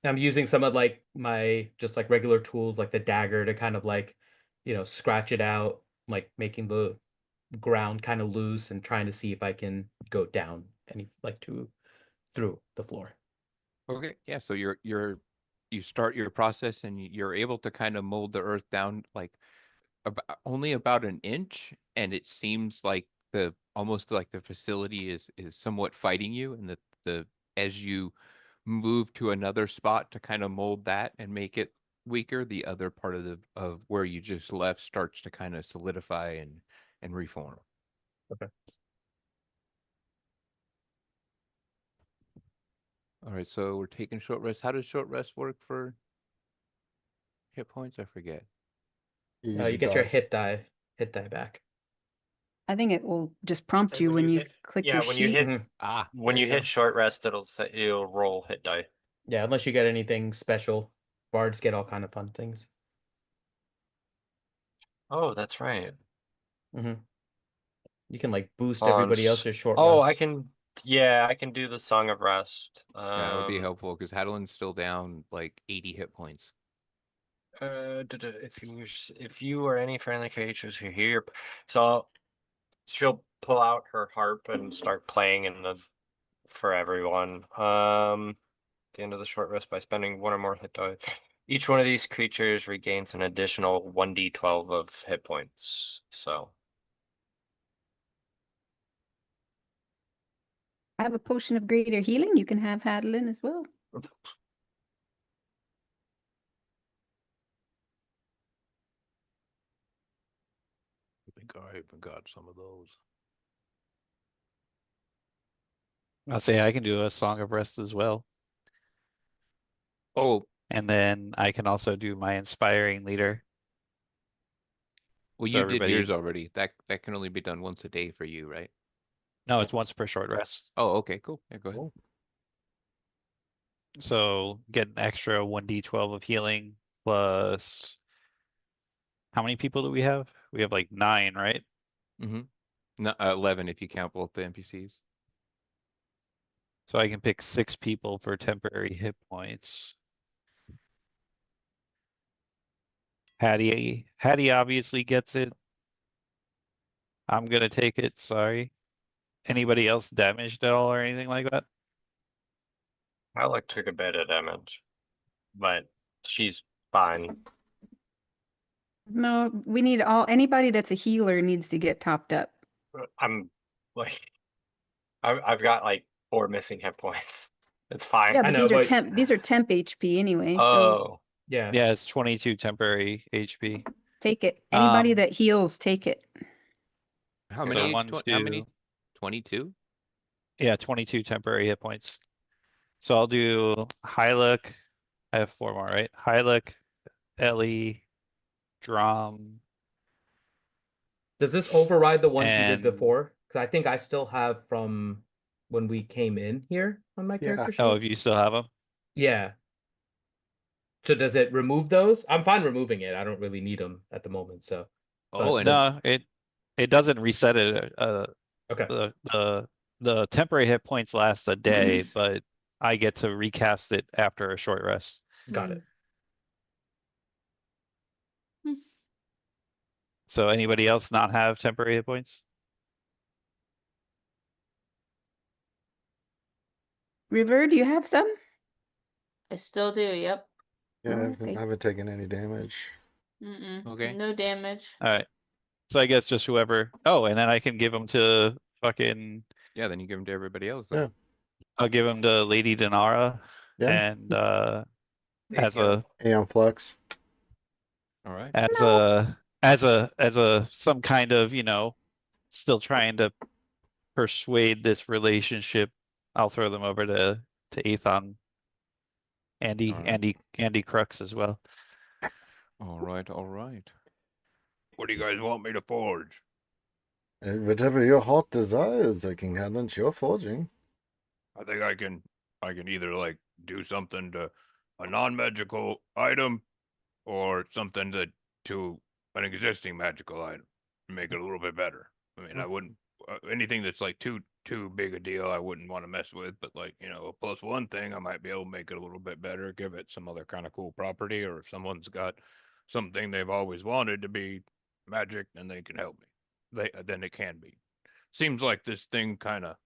I'm using some of like my just like regular tools like the dagger to kind of like scratch it out, like making the ground kind of loose and trying to see if I can go down any like through the floor. Okay, yeah. So you start your process and you're able to kind of mold the earth down like only about an inch, and it seems like almost like the facility is somewhat fighting you, and the as you move to another spot to kind of mold that and make it weaker, the other part of where you just left starts to kind of solidify and reform. Okay. All right, so we're taking short rest. How does short rest work for hit points? I forget. You get your hit die back. I think it will just prompt Like you when when you you hit- click yeah, your when you sheet. hit- There When you go. hit short rest, it'll roll hit die. Yeah, unless you get anything special. Bards get all kind of fun things. Oh, that's right. Mm-hmm. You can like boost On everybody s- else's short Oh, rest. I can. Yeah, I can do the Song of Rest. Yeah, that would be helpful because Hadelin's still down like 80 hit points. If you or any friendly creatures who hear, so she'll pull out her harp and start playing for everyone. At the end of the short rest by spending one or more hit die. Each one of these creatures regains an additional 1d12 of hit points. So I have a potion of greater healing. You can have Hadelin as well. I think I even got some of those. I'll say I can do a Song of Rest as well. Oh, And then I can also do my Inspiring Leader. well, So you did everybody- yours already. That can only be done once a day for you, right? No, it's once per short rest. Oh, okay, cool. Yeah, go ahead. Cool. So get an extra 1d12 of healing plus. How many people do we have? We have like 9, right? Mm-hmm. No, 11 if you count both the NPCs. So I can pick 6 people for temporary hit points. Hattie obviously gets it. I'm gonna take it, sorry. Anybody else damaged at all or anything like that? Alec took a bit of damage, but she's fine. No, we need anybody that's a healer needs to get topped up. I'm like, I've got like 4 missing hit points. It's fine. Yeah, I but know, these are but- temp HP anyway. So Oh, Yeah. Yeah, it's 22 temporary HP. take it. Anybody Um, that heals, take it. How So many? one, How many? two- 22? Yeah, 22 temporary hit points. So I'll do Hylic. I have 4 more, right? Hylic, Ellie, Drum. Does this override the ones you did And- before? Because I think I still have from when we came in here on my character sheet. Oh, if you still have them? Yeah. So does it remove those? I'm fine removing it. I don't really need them at the moment. So. Oh, But and No, it doesn't reset it. Okay. The temporary hit points last a day, but I get to recast it after a short rest. Got it. So anybody else not have temporary hit points? River, do you have some? I still do. Yep. Yeah, Oh, I haven't- okay. I haven't taken any damage. Okay. No damage. All right. So I guess just whoever. Oh, and then I can give them to fucking. Yeah, then you give them to everybody else. Yeah. Then. I'll give them to Lady Denara. Yeah. And as a Aeon Flux. All right. as a some kind of, still trying to persuade this relationship, I'll throw them over to Aethon. Andy Crux as well. All right. All right. What do you guys want me to forge? Whatever your heart desires, King Hadlin, you're forging. I think I can either like do something to a non-magical item or something to an existing magical item, make it a little bit better. I mean, I wouldn't anything that's like too big a deal. I wouldn't want to mess with, but like a +1 thing, I might be able to make it a little bit better, give it some other kind of cool property, or if someone's got something they've always wanted to be magic, then they can help me. Then it can be. Seems like this thing kind of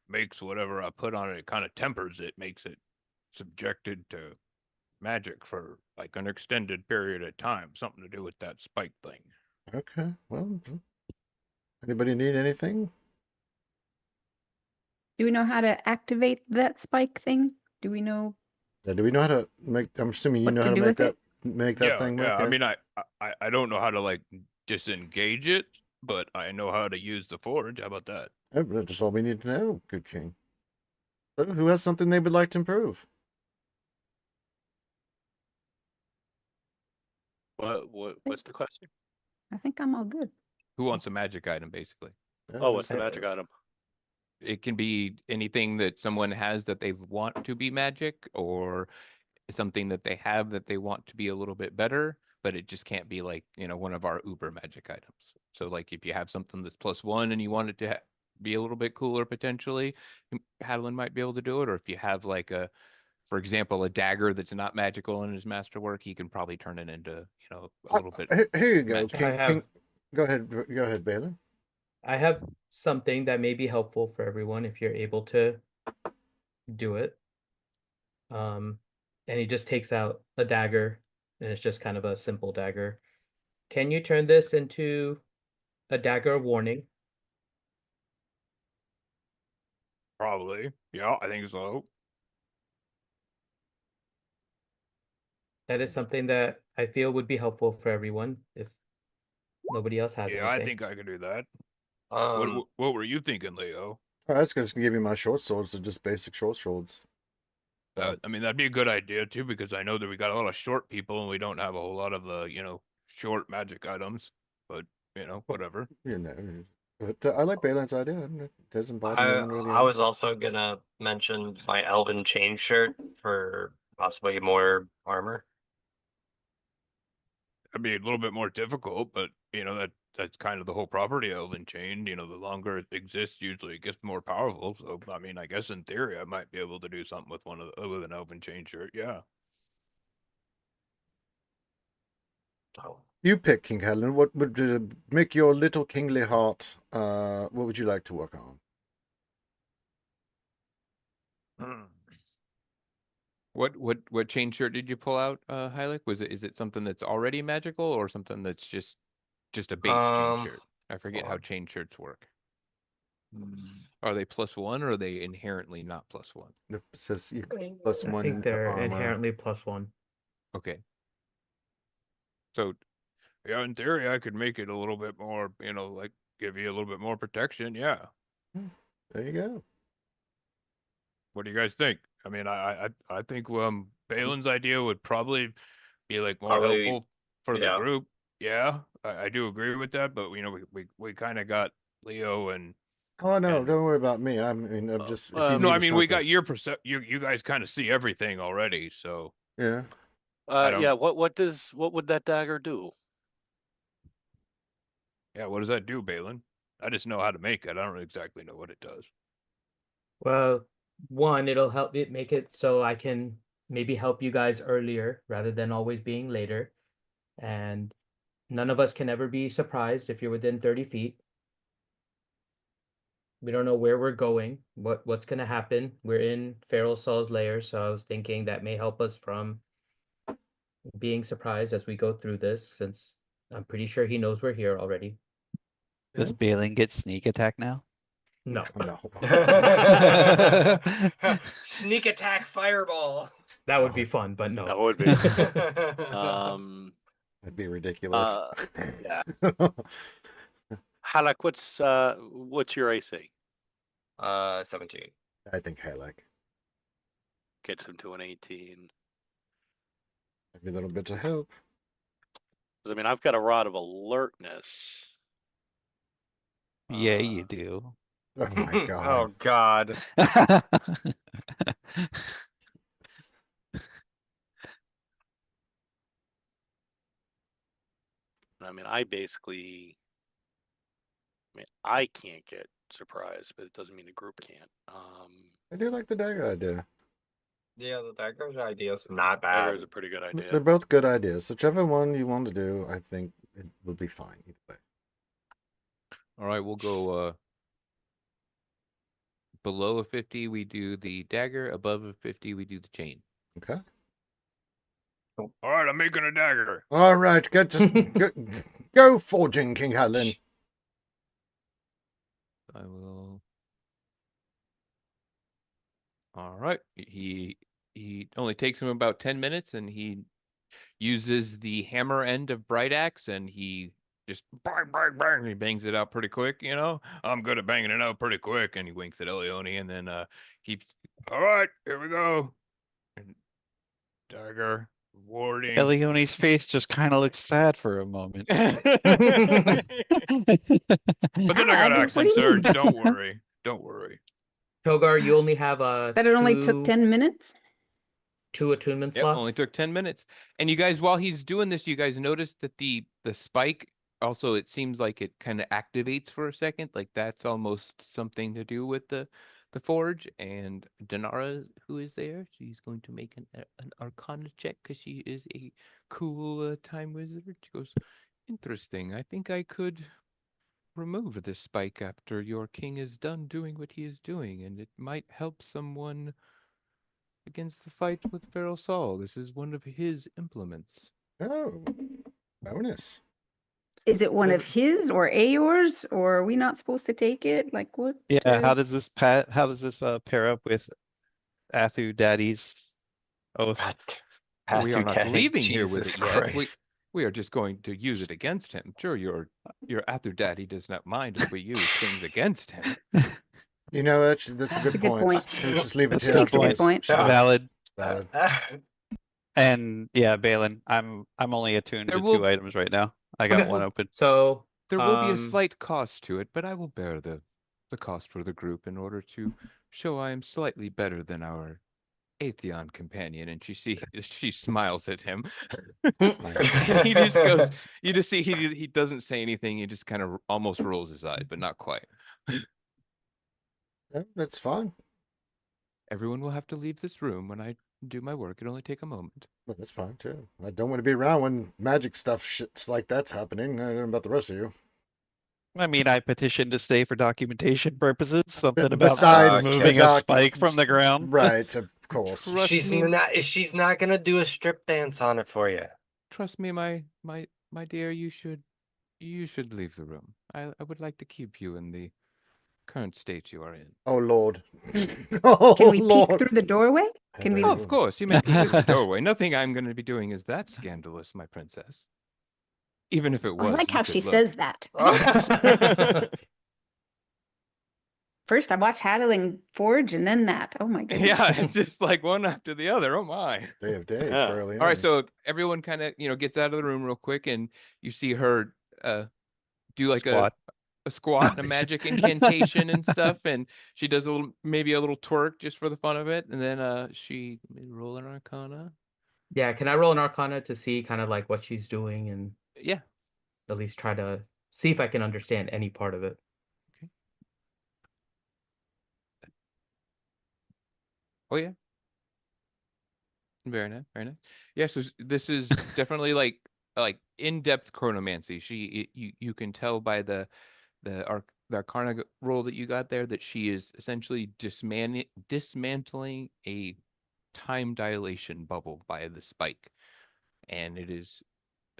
makes whatever I put on it, it kind of tempers it, makes it subjected to magic for like an extended period of time, something to do with that spike thing. Okay, well, anybody need anything? Do we know how to activate that spike thing? Do we know? Yeah, do we know how to make? I'm assuming you What know to how to do make with that it? make that thing work. Yeah. I mean, I don't know how to like disengage it, but I know how to use the forge. How about that? Oh, that's all we need to know, good king. So, who has something they would like to improve? What's the question? I think I'm all good. Who wants a magic item, basically? Oh, what's the magic item? It can be anything that someone has that they want to be magic, or something that they have that they want to be a little bit better, but it just can't be like, one of our uber magic items. So like if you have something that's +1 and you want it to be a little bit cooler potentially, Hadlin might be able to do it. Or if you have like for example, a dagger that's not magical in his masterwork, he can probably turn it into, a little bit. Here you go, magic. King. Go ahead, Bailey. I have something that may be helpful for everyone if you're able to do it. And he just takes out a dagger, and it's just kind of a simple dagger. Can you turn this into a dagger of warning? Probably. Yeah, I think so. That is something that I feel would be helpful for everyone if nobody else has Yeah, anything. I think I could do that. um, What were you thinking, Leo? All right, I was just gonna give you my short swords. They're just basic short swords. I mean, that'd be a good idea too, because I know that we got a lot of short people and we don't have a whole lot of short magic items. But whatever. But I like Balin's idea. It doesn't bother me one way or the I other. was also gonna mention my elven chain shirt for possibly more armor. That'd be a little bit more difficult, but that's kind of the whole property of Elven Chain. The longer it exists, usually it gets more powerful. So I mean, I guess in theory, I might be able to do something with with an Elven Chain shirt. Yeah. Oh. You pick, King Hadlin. What would make your little kingly heart? What would you like to work on? What chain shirt did you pull out, Hylik? Is it something that's already magical or something that's just a base chain shirt? I forget how chain shirts work. Are they +1 or are they inherently not +1? It says you I +1 think to they're armor. inherently +1. Okay. So Yeah, in theory, I could make it a little bit more, like give you a little bit more protection. Yeah. There you go. What do you guys think? I mean, I think Balin's idea would probably be like more helpful for the group. Yeah, I do agree with that. But we kind of got Leo and. Oh no, don't worry about me. I'm just. If you No, I need mean we something. got your You guys kind of see everything already, so. Yeah. Yeah. What would that dagger do? Yeah, what does that do, Balin? I just know how to make it. I don't exactly know what it does. Well, one, it'll help it make it so I can maybe help you guys earlier rather than always being later. And none of us can ever be surprised if you're within 30 feet. We don't know where we're going, what's going to happen. We're in Feral Saul's lair, so I was thinking that may help us from being surprised as we go through this, since I'm pretty sure he knows we're here already. Does Balin get sneak attack now? No. No. Sneak attack fireball. That would be fun, but no. That would be. That'd be ridiculous. Yeah. Halak, what's your AC? 17. I think Halak. Gets him to an 18. Maybe a little bit of help. I mean, I've got a rod of alertness. Yeah, you do. Oh my god. Oh god. I mean, I can't get surprised, but it doesn't mean the group can't. I do like the dagger idea. Yeah, the dagger's idea is not bad. Dagger is a pretty good idea. They're both good ideas. Whichever one you want to do, I think it will be fine either way. all right, we'll go below a 50 we do the dagger, above a 50 we do the chain. Okay. All right, I'm making a dagger. All right, go forging, King Helen. I will. All right. He only takes him about 10 minutes, and he uses the hammer end of Bright Axe, and he just bang, bang, bang. He bangs it out pretty quick. I'm good at banging it out pretty quick. And he winks at Elione, and then keeps. All right, here we go. And dagger warding. Elione's face just kind of looks sad for a moment. But then I got accent surge. Don't worry. Don't worry. Togar, you only have That it only took 10 minutes? 2 attunement Yep, slots. only took 10 minutes. And you guys, while he's doing this, you guys notice that the spike also, it seems like it kind of activates for a second. Like that's almost something to do with the forge. And Denara, who is there, she's going to make an Arcana check because she is a cool time wizard. She goes, interesting. I think I could remove this spike after your king is done doing what he is doing, and it might help someone against the fight with Feral Saul. This is one of his implements. Oh, bonus. Is it one of his or Ayor's, or are we not supposed to take it? Like what? Yeah, how does this pair up with Athu Daddy's oath? We are not Okay, leaving here with Jesus it yet. Christ. We are just going to use it against him. Sure, your Athu Daddy does not mind if we use things against him. You know, actually, that's a good point. Let's just leave it to That's a good point. Valid. Valid. And yeah, Balin, I'm only attuned to 2 items right now. I got one open. So there will be a slight cost to it, but I will bear the cost for the group in order to show I am slightly better than our Atheon companion. And she smiles at him. He just goes, you just see he doesn't say anything. He just kind of almost rolls his eyes, but not quite. Yeah, that's fine. Everyone will have to leave this room when I do my work. It'll only take a moment. But that's fine too. I don't want to be around when magic stuff shits like that's happening. I don't know about the rest of you. I mean, I petitioned to stay for documentation purposes. Something about Besides the removing a spike from the ground. Right, of course. Trust She's me, not gonna do a strip dance on it for you. trust me, my dear. You should leave the room. I would like to keep you in the current state you are in. Oh Lord. Oh Can we peek Lord. through the doorway? Can we? Oh, of course, you may peek through the doorway. Nothing I'm going to be doing is that scandalous, my princess. Even if it was, I like you how could she look. says that. First, I watched Haddling Forge, and then that. Oh my goodness. Yeah, it's just like one after the other. Oh my. Day of days, Yeah. fairly. All right, so everyone kind of gets out of the room real quick, and you see her do like Squat. a squat and a magic incantation and stuff, and she does maybe a little twerk just for the fun of it, and then she roll an arcana. Yeah, can I roll an arcana to see kind of like what she's doing and Yeah. at least try to see if I can understand any part of it? Okay. Oh yeah. Very nice, very nice. Yeah, so this is definitely like in-depth chronomancy. You can tell by the arcana roll that you got there that she is essentially dismantling a time dilation bubble by the spike, and it is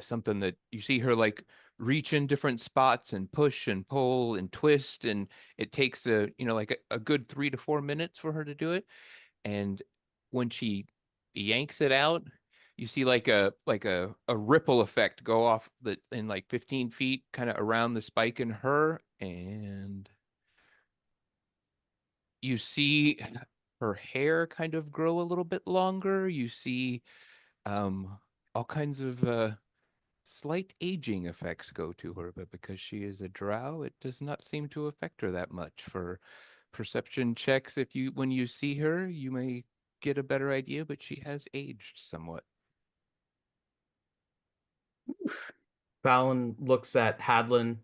something that you see her like reach in different spots and push and pull and twist, and it takes like a good 3 to 4 minutes for her to do it. And when she yanks it out, you see like a ripple effect go off in like 15 feet kind of around the spike in her, and you see her hair kind of grow a little bit longer. You see all kinds of slight aging effects go to her, but because she is a drow, it does not seem to affect her that much. For perception checks, when you see her, you may get a better idea, but she has aged somewhat. Fallon looks at Hadlin.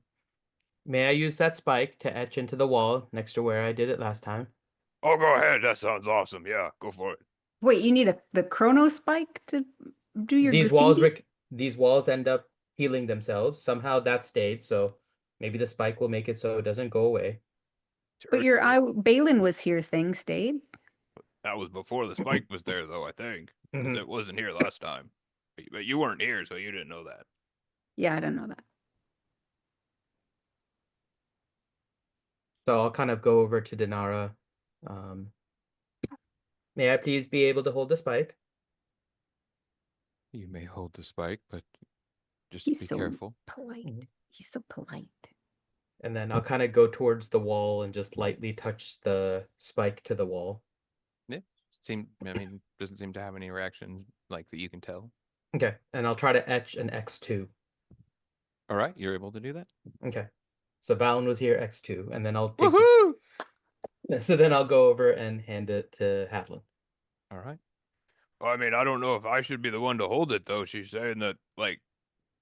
May I use that spike to etch into the wall next to where I did it last time? Oh, go ahead. That sounds awesome. Yeah, go for it. Wait, you need the chrono spike to do your These graffiti? these walls end up healing themselves. Somehow that stayed, so maybe the spike will make it so it doesn't go away. But your Balin was here thing stayed. That was before the spike was there, though, I think. 'Cause it wasn't here last time. But you weren't here, so you didn't know that. Yeah, I don't know that. So I'll kind of go over to Dinara. May I please be able to hold the spike? You may hold the spike, but just He's be so careful. polite. He's so polite. And then I'll kind of go towards the wall and just lightly touch the spike to the wall. Yeah, doesn't seem to have any reaction like that you can tell. Okay, and I'll try to etch an X2. All right, you're able to do that. Okay, so Valen was here X2, and then I'll take Woohoo! so then I'll go over and hand it to Hadlin. All right. Well, I mean, I don't know if I should be the one to hold it, though. She's saying that, like,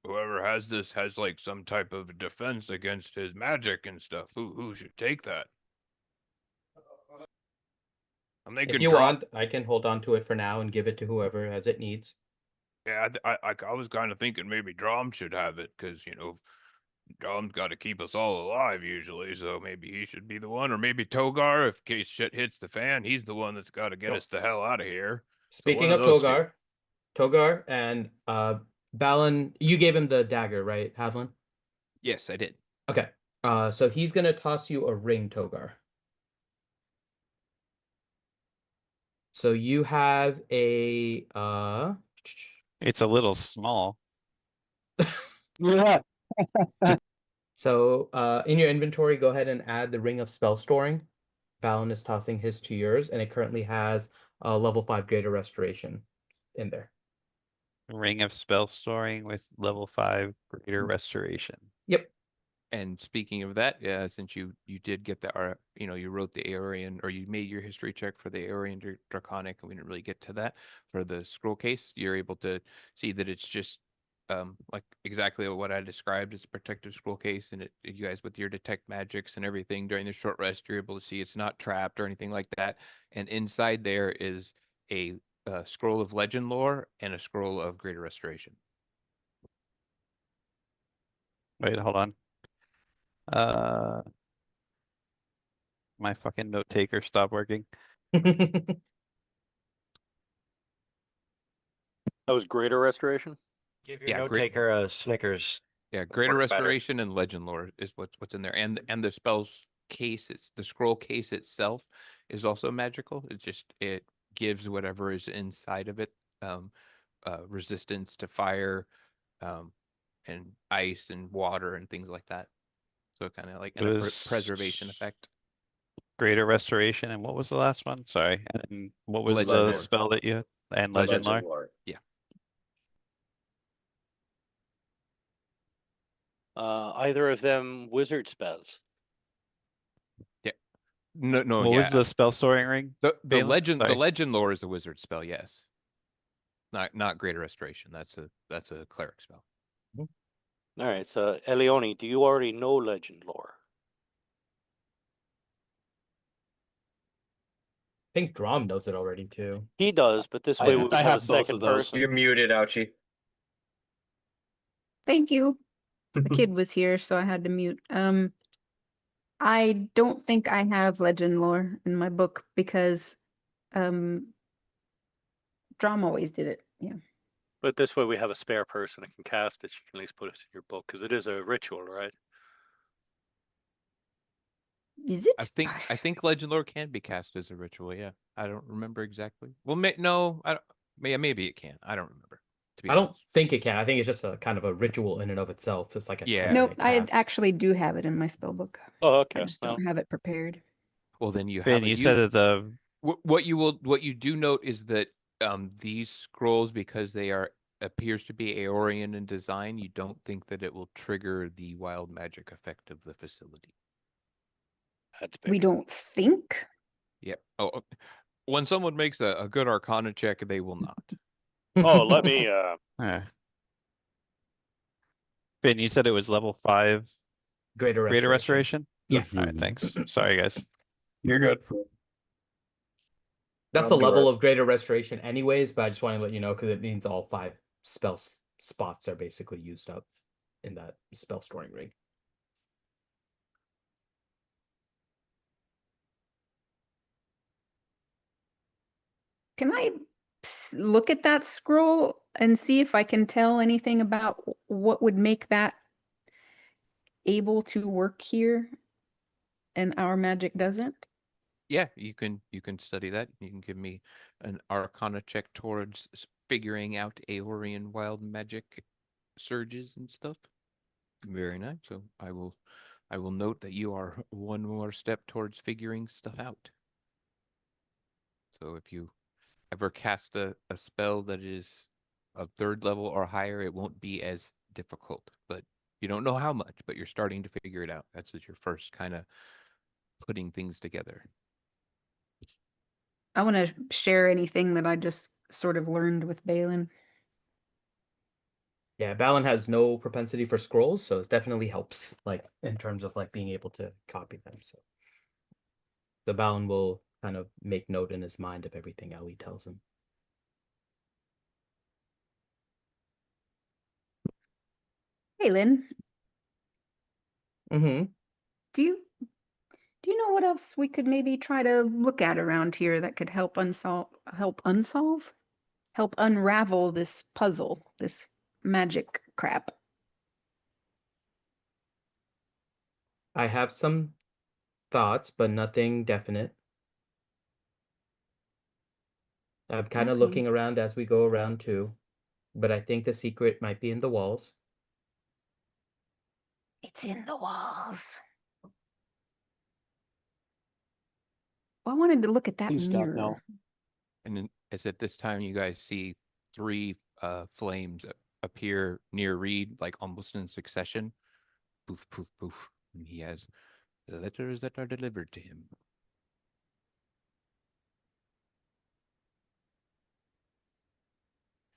whoever has this has, like, some type of defense against his magic and stuff. Who should take that? I'm thinking If you want, I can hold on to it for now and give it to whoever as it needs. Yeah, I was kind of thinking maybe Drom should have it, because, Drom's got to keep us all alive usually, so maybe he should be the one, or maybe Togar, if case shit hits the fan, he's the one that's got to get us the hell out of here. Speaking So of Togar and Balin, you gave him the dagger, right, Hadlin? Yes, I did. Okay. So he's gonna toss you a ring, Togar. So you have a It's a little small. Yeah. So in your inventory, go ahead and add the ring of spell storing. Balin is tossing his to yours, and it currently has a level 5 greater restoration in there. Ring of spell storing with level 5 greater restoration. Yep. And speaking of that, since you did get you wrote the Aryan, or you made your history check for the Aryan Draconic, and we didn't really get to that for the scroll case, you're able to see that it's just like exactly what I described as a protective scroll case, and you guys with your detect magics and everything during the short rest, you're able to see it's not trapped or anything like that. And inside there is a scroll of legend lore and a scroll of greater restoration. Wait, hold on. My fucking note taker stopped working. That was greater restoration. Give your Yeah, note great. taker a Snickers. Yeah, It'll greater work better. restoration and legend lore is what's in there, and the spells case, it's the scroll case itself is also magical. It gives whatever is inside of it resistance to fire, and ice and water and things like that. So kind of like It in a was preservation effect. greater restoration, and what was the last one? Sorry. And what was Legend the lore. spell that you had? And Legend legend lore? Lore. Either of them wizard spells. No, What yeah. was the spell storing ring? The Balin? the Sorry. legend lore is a wizard spell, yes. Not greater restoration. That's a cleric spell. All right, so Elioni, do you already know legend lore? I think Drom knows it already too. He does, but this way we would I have a have both second of those. person. You're muted, Ouchie. Thank you. The kid was here, so I had to mute. I don't think I have legend lore in my book because Drom always did it. Yeah. But this way we have a spare person that can cast it. You can at least put it in your book because it is a ritual, right? Is it? I think legend lore can be cast as a ritual. Yeah, I don't remember exactly. Well, no, I don't. Maybe it can. I don't remember. To be I don't honest. think it can. I think it's just a kind of a ritual in and of itself. It's like a Yeah. 10-minute Nope, I cast. actually do have it in my spell book. Oh, I okay. just Well, don't have it prepared. Well, then you Ben, have it. you said that the What you do note is that these scrolls, because they appears to be Aeorian in design, you don't think that it will trigger the wild magic effect of the facility. that's We big. don't think. Yep. Oh, when someone makes a good Arcana check, they will not. Oh, let me. Ben, you said it was level 5 Greater greater restoration. restoration? Yeah. All right, thanks. Sorry, guys. You're good. That's I'll the do level it. of greater restoration, anyways. But I just want to let you know because it means all 5 spell spots are basically used up in that spell storing ring. Can I look at that scroll and see if I can tell anything about what would make that able to work here and our magic doesn't? Yeah, you can study that. You can give me an Arcana check towards figuring out Aeorian wild magic surges and stuff. Very nice. So I will note that you are one more step towards figuring stuff out. So if you ever cast a spell that is of 3rd level or higher, it won't be as difficult. But you don't know how much, but you're starting to figure it out. That's just your first kind of putting things together. I want to share anything that I just sort of learned with Balin. Yeah, Balin has no propensity for scrolls, so it definitely helps, like in terms of like being able to copy them. So the Balin will kind of make note in his mind of everything Ellie tells him. Balin, Mm-hmm. do you know what else we could maybe try to look at around here that could help unravel this puzzle, this magic crap? I have some thoughts, but nothing definite. I'm kind of Okay. looking around as we go around too, but I think the secret might be in the walls. It's in the walls. Well, I wanted to look at that Please, God, mirror. no. And then, as at this time, you guys see 3 flames appear near Reed, like almost in succession. Poof, poof, poof. And he has the letters that are delivered to him.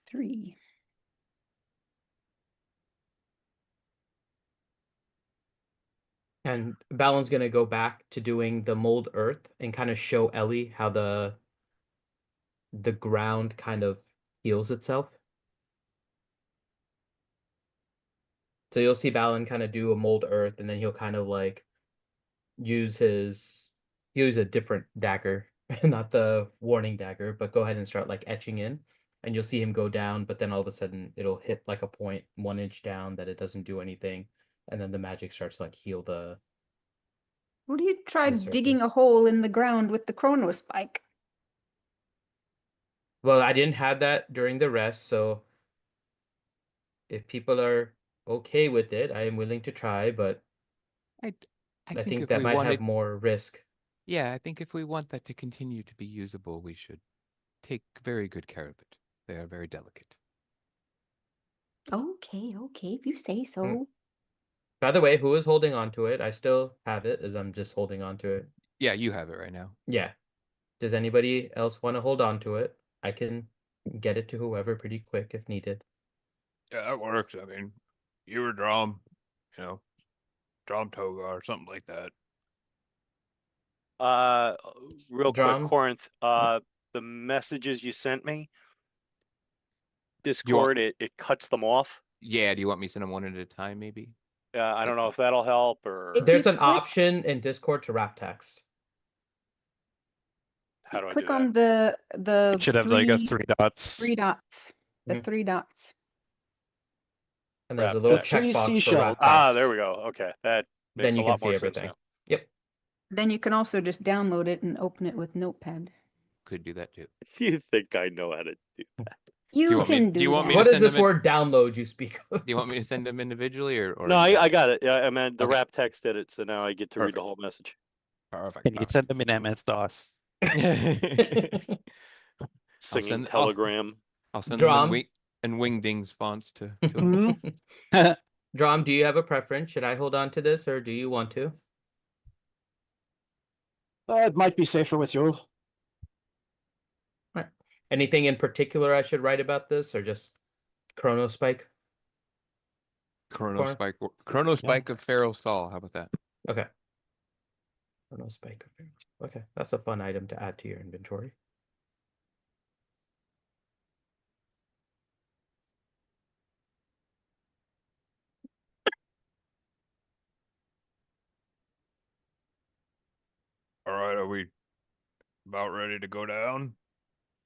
Three. And Balin's gonna go back to doing the mold earth and kind of show Ellie how the ground kind of heals itself. So you'll see Balin kind of do a mold earth, and then he'll kind of like use a different dagger, not the warning dagger, but go ahead and start like etching in, and you'll see him go down, but then all of a sudden it'll hit like a point 1 inch down that it doesn't do anything, and then the magic starts to like heal the. What do you try The digging surface. a hole in the ground with the chronospike? Well, I didn't have that during the rest, so if people are okay with it, I am willing to try, but I I think think if that we might wanted, have more risk. yeah, I think if we want that to continue to be usable, we should take very good care of it. They are very delicate. Okay, if you say so. By the way, who is holding on to it? I still have it, as I'm just holding on to it. Yeah, you have it right now. Yeah. Does anybody else want to hold on to it? I can get it to whoever pretty quick if needed. Yeah, that works. I mean, you were Drum, Drum Toga or something like that. Real quick, Drum? Corinth, the messages you sent me, You Discord, it cuts them off. Yeah, do you want me to send them one at a time, maybe? I don't know if that'll help or If There's you an click- option in Discord to wrap text. how do I Click do that? on the It should have like a 3 dots. three dots. The Mhm. 3 dots. And there's Wrap a little text. Three checkbox for seashells. wrap text. Ah, there we go. Okay, that Then makes you a can lot see more sense everything. now. Yep. Then you can also just download it and open it with Notepad. Could do that too. You think I know how to do that? You want me- can do you want me that. to What is send this them in- word download you speak of? Do you want me to send them individually or No, you got I it? got it. Yeah, I meant the Okay. wrap text did it, so now I get to read the Perfect. whole message. Perfect. Can you send them in MS-DOS? Singing I'll- telegram. I'll send Drum. them in Wingdings fonts to Mhm. Drum, do you have a preference? Should I hold on to this or do you want to? It might be safer with you. Anything in particular I should write about this or just Chronospike? Chronospike of Feral Saul. How about that? Okay. Chronospike. Okay, that's a fun item to add to your inventory. All right, are we about ready to go down?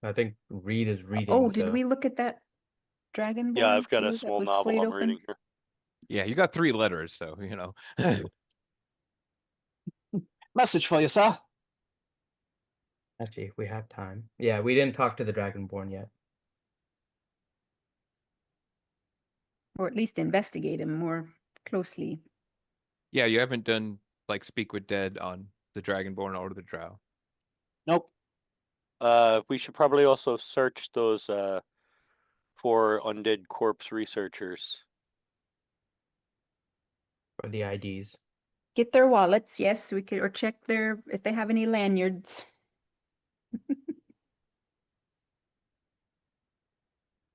I think Reed is reading. Oh, did so- we look at that dragon? Yeah, I've got too, a that small was novel flayed I'm open? reading here. Yeah, you got 3 letters, so Message for you, sir. Actually, we have time. Yeah, we didn't talk to the Dragonborn yet. Or at least investigate him more closely. Yeah, you haven't done like Speak with Dead on the Dragonborn or the Drow. Nope. We should probably also search those for undead corpse researchers. For the IDs. Get their wallets, yes, we could, or check their if they have any lanyards.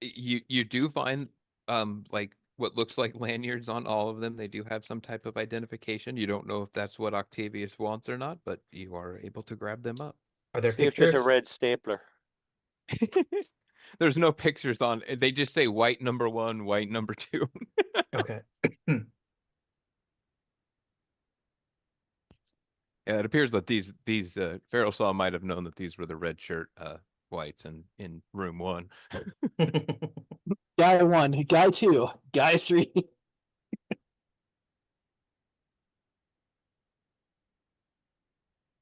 You do find like what looks like lanyards on all of them. They do have some type of identification. You don't know if that's what Octavius wants or not, but you are able to grab them up. Are there See if pictures? there's a red stapler. There's no pictures on. They just say white number 1, white number 2. Okay. Yeah, it appears that these Feral Saw might have known that these were the red shirt whites in room 1. Guy 1, guy 2, guy 3.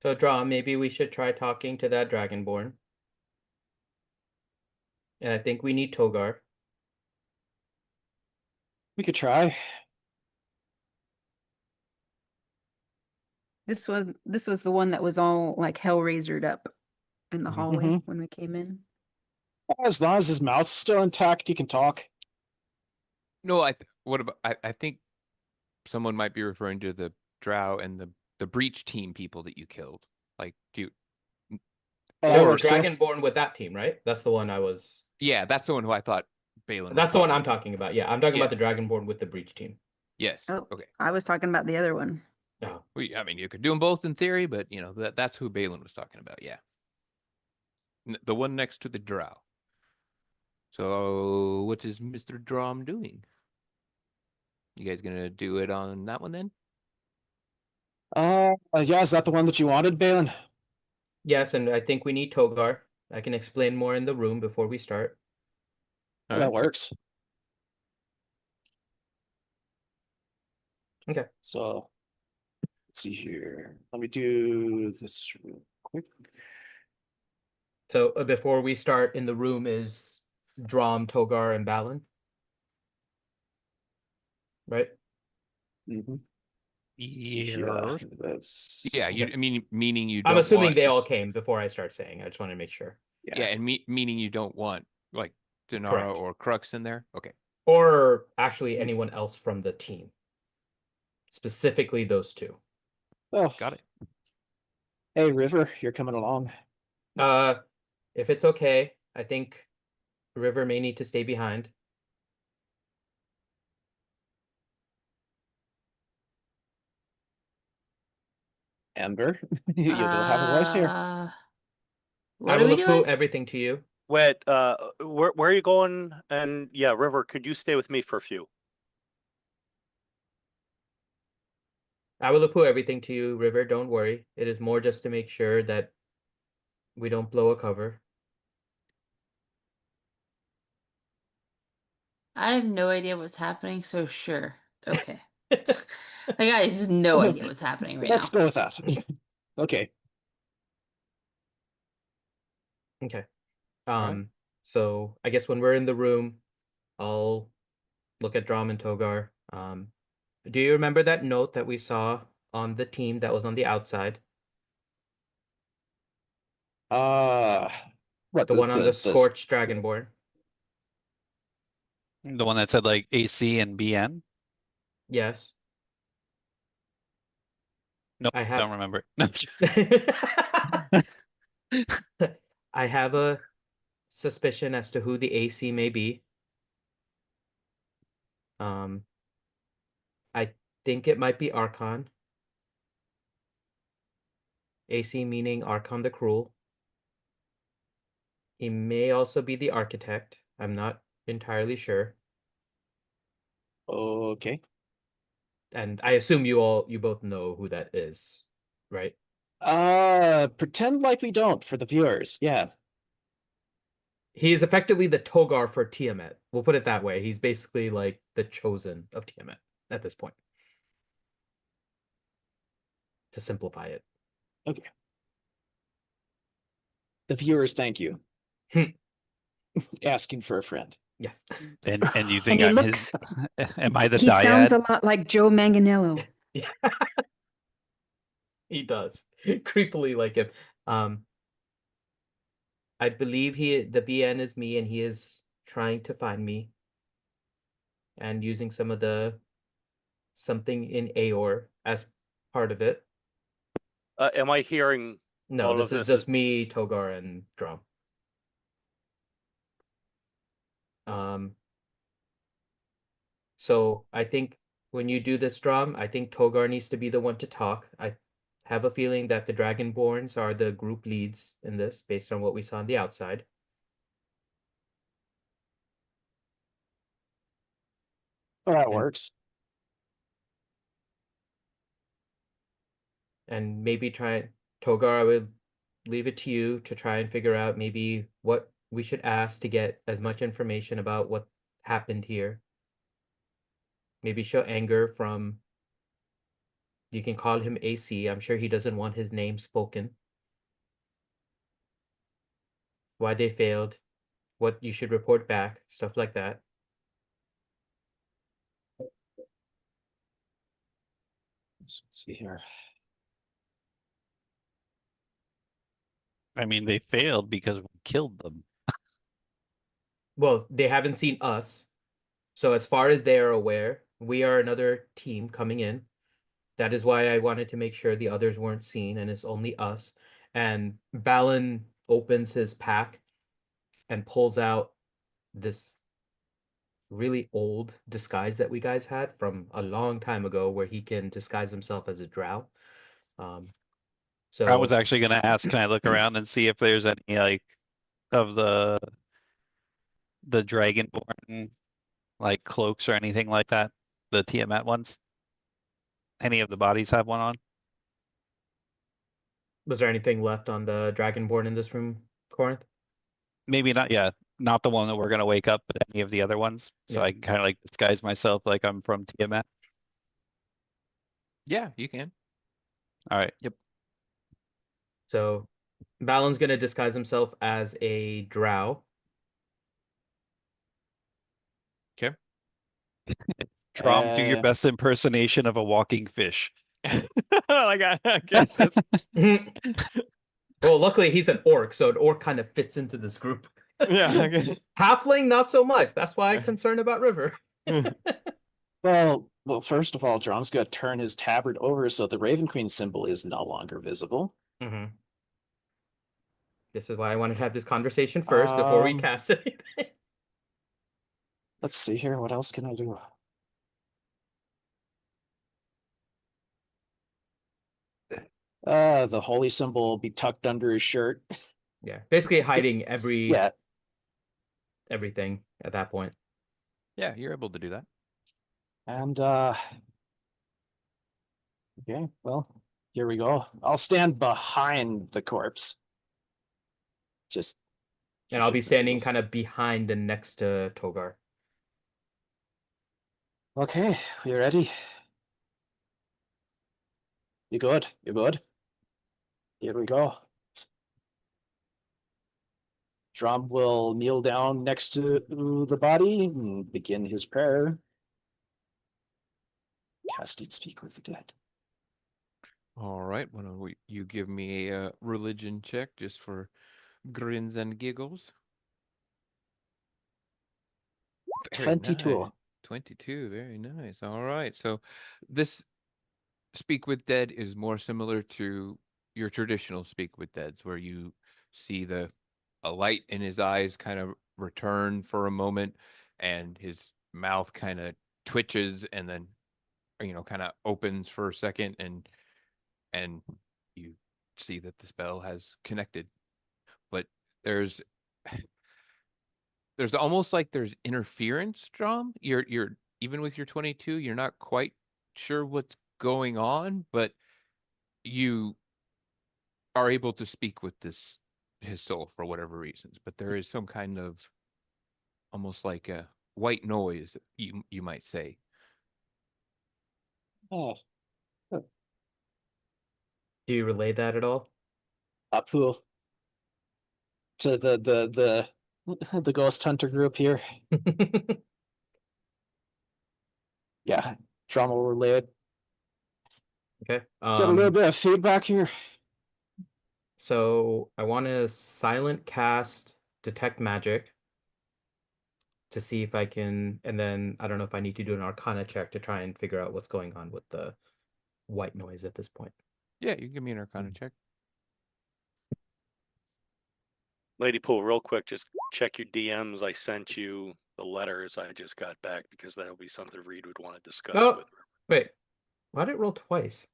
So, Draw, maybe we should try talking to that Dragonborn. And I think we need Togar. We could try. This was the one that was all like hellraisered up in the hallway Mhm. when we came in. As long as his mouth's still intact, he can talk. No, what about I think someone might be referring to the Drow and the Breach team people that you killed. Like, do you? Oh, There that was a works too. Dragonborn with that team, right? That's the one I was. Yeah, that's the one who I thought Balin. That's was the one I'm about. talking about. Yeah, I'm talking Yeah. about the Dragonborn with the Breach team. Yes. Oh. Okay. I was talking about the other one. Oh. I mean, you could do them both in theory, but that's who Balin was talking about. Yeah. The one next to the Drow. So, what is Mr. Drom doing? You guys gonna do it on that one then? Yeah, is that the one that you wanted, Balin? Yes, and I think we need Togar. I can explain more in the room before we start. All That right. works. Okay. So let's see here. Let me do this real quick. So before we start in the room is Drom, Togar, and Balin. Right? Mm-hmm. Yeah. That's Yeah, you. I mean, meaning you I'm don't assuming want. they all came before I start saying. I just want to make sure. Yeah, and meaning you don't want like Denara Correct. or Crux in there. Okay. Or actually anyone else from the team. Specifically those two. Oh, Got it. hey, River, you're coming along. If it's okay, I think River may need to stay behind. Amber, you don't have a voice here. What I are will we approve doing? everything to you. Wait, where are you going? And yeah, River, could you stay with me for a few? I will approve everything to you, River. Don't worry. It is more just to make sure that we don't blow a cover. I have no idea what's happening, so sure. Okay. Like I just no idea what's happening right Let's now. go with that. Okay. Okay. right. So I guess when we're in the room, I'll look at Drom and Togar. Do you remember that note that we saw on the team that was on the outside? What The one on the Scorched Dragonborn? The one that said like AC and BN? Yes. No, I have don't remember. No. I have a suspicion as to who the AC may be. I think it might be Archon. AC meaning Archon the Cruel. He may also be the Architect. I'm not entirely sure. Okay. And I assume you both know who that is, right? Pretend like we don't for the viewers. Yeah. He is effectively the Togar for Tiamat. We'll put it that way. He's basically like the chosen of Tiamat at this point. To simplify it. Okay. The viewers, thank you. Asking for a friend. Yes. And you And think he I'm looks, his? Am I the he sounds dyad? a lot like Joe Manganiello. Yeah. He does. Creepily like him. I believe the BN is me and he is trying to find me. And using some of the something in Aor as part of it. Am I hearing No, all this of is this? just me, Togar, and Drum. So I think when you do this, Drum, I think Togar needs to be the one to talk. I have a feeling that the Dragonborns are the group leads in this, based on what we saw on the outside. Oh, that works. And maybe Togar, I would leave it to you to try and figure out maybe what we should ask to get as much information about what happened here. Maybe show anger from, you can call him AC. I'm sure he doesn't want his name spoken. Why they failed, what you should report back, stuff like that. Let's see here. I mean, they failed because we killed them. Well, they haven't seen us. So as far as they are aware, we are another team coming in. That is why I wanted to make sure the others weren't seen and it's only us. And Balin opens his pack and pulls out this really old disguise that we guys had from a long time ago where he can disguise himself as a drow. So I was actually going to ask, can I look around and see if there's any like of the Dragonborn like cloaks or anything like that? the Tiamat ones? Any of the bodies have one on? Was there anything left on the Dragonborn in this room, Corinth? Maybe not. Yeah, not the one that we're gonna wake up, but any of the other ones. So Yeah. I can kind of like disguise myself like I'm from Tiamat. Yeah, you can. All right. Yep. So Balon's gonna disguise himself as a drow. Okay. Drom, do your Uh, best impersonation of a walking fish. Like I guess that's Well, luckily he's an orc, so an orc kind of fits into this group. yeah. Okay. Halfling, not so much. That's why I'm concerned about River. well, first of all, Drom's gonna turn his tabard over so the Raven Queen symbol is no longer visible. Mm-hmm. This is why I wanted to have this conversation first before we cast anything. Let's see here. What else can I do? The holy symbol will be tucked under his shirt. Yeah, basically hiding everything at that point. Yeah, you're able to do that. And okay, well, here we go. I'll stand behind the corpse. Just And I'll be standing kind of behind and next to Togar. Okay, you ready? You good? You good? Here we go. Drum will kneel down next to the body and begin his prayer. Cast it, speak with the dead. All right. Why don't you give me a religion check just for grins and giggles? Very 22. nice. 22. Very nice. All right. So this Speak with Dead is more similar to your traditional Speak with Deads, where you see a light in his eyes kind of return for a moment, and his mouth kind of twitches, and then kind of opens for a second, and you see that the spell has connected. But there's almost like there's interference, Drum. You're even with your 22, you're not quite sure what's going on, but you are able to speak with his soul for whatever reasons. But there is some kind of almost like a white noise, you might say. Oh, Do you relay that at all? Apu. To the ghost hunter group here. Yeah, Drum will relay it. Okay. Get a little bit of feedback here. So I want to silent cast Detect Magic to see if I can, and then I don't know if I need to do an Arcana check to try and figure out what's going on with the white noise at this point. Yeah, you can give me an Arcana check. Lady Pool, real quick, just check your DMs. I sent you the letters I just got back because that'll be something Reed would want to discuss with her. Wait, why did it roll twice?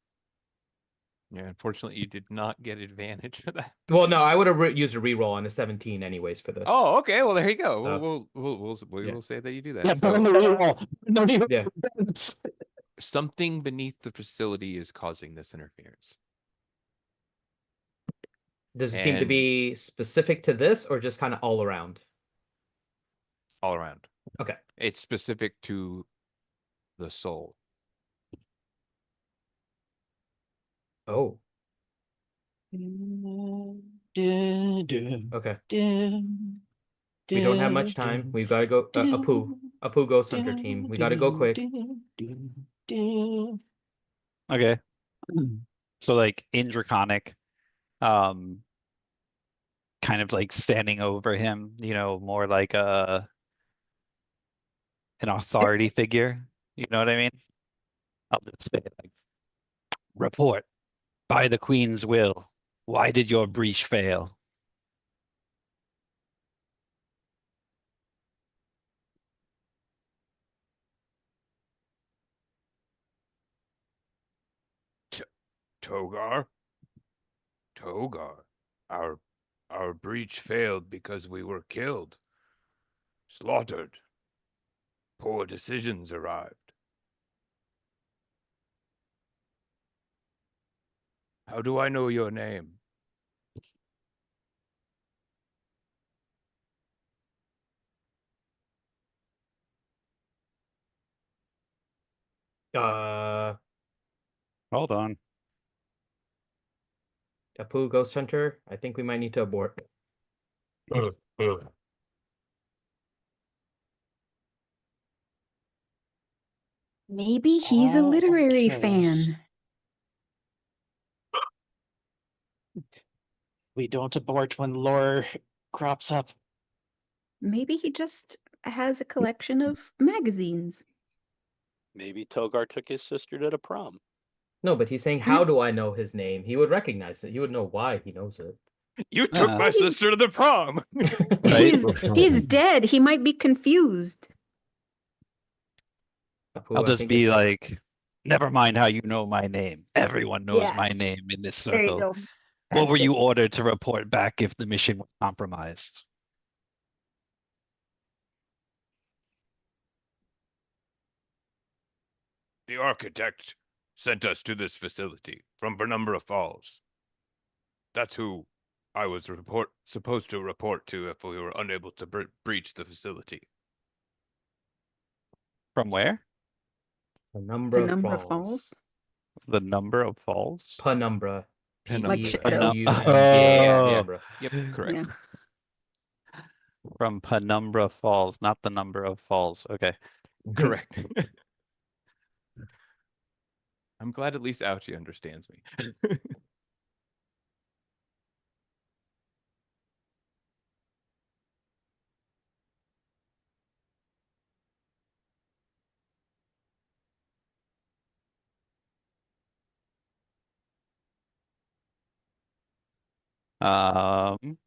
Yeah, unfortunately, you did not get advantage for that. Well, no, I would have used a reroll on a 17 anyways for this. Oh, okay. Well, there you go. Yeah. We'll say that you do that. Yeah, burn the reroll. No need. Yeah. Something beneath the facility is causing this interference. Does it seem to be specific to this or just kind of all around? All around. Okay. It's specific to the soul. Oh. Okay. We don't have much time. We've got to go. Apu Ghost Hunter team. We got to go quick. Okay. So like in Draconic, kind of like standing over him, more like an authority figure. You know what I mean? I'll just say like, report by the Queen's will. Why did your breach fail? Togar? Togar, our breach failed because we were killed. Slaughtered. Poor decisions arrived. How do I know your name? Hold on. Apu Ghost Hunter, I think we might need to abort. Maybe he's a literary Okay. fan. We don't abort when lore crops up. Maybe he just has a collection of magazines. Maybe Togar took his sister to the prom. No, but he's saying, how do I know his name? He would recognize it. He would know why he knows it. You took my He's- sister to the prom. Right? He's dead. He might be confused. Apu, I'll I just think be it's- like, never mind how you know my name. Everyone knows Yeah. my name in this There you circle. go. What That's were good. you ordered to report back if the mission was compromised? The architect sent us to this facility from Penumbra Falls. That's who I was supposed to report to if we were unable to breach the facility. From where? Penumbra Penumbra Falls. Falls? The number of falls? Penumbra. Like P-E-N-U-M. Oh. Penumbra. Yep, correct. Yeah. From Penumbra Falls, not the number of falls. Okay. Correct. I'm glad at least Ouchie understands me. Um,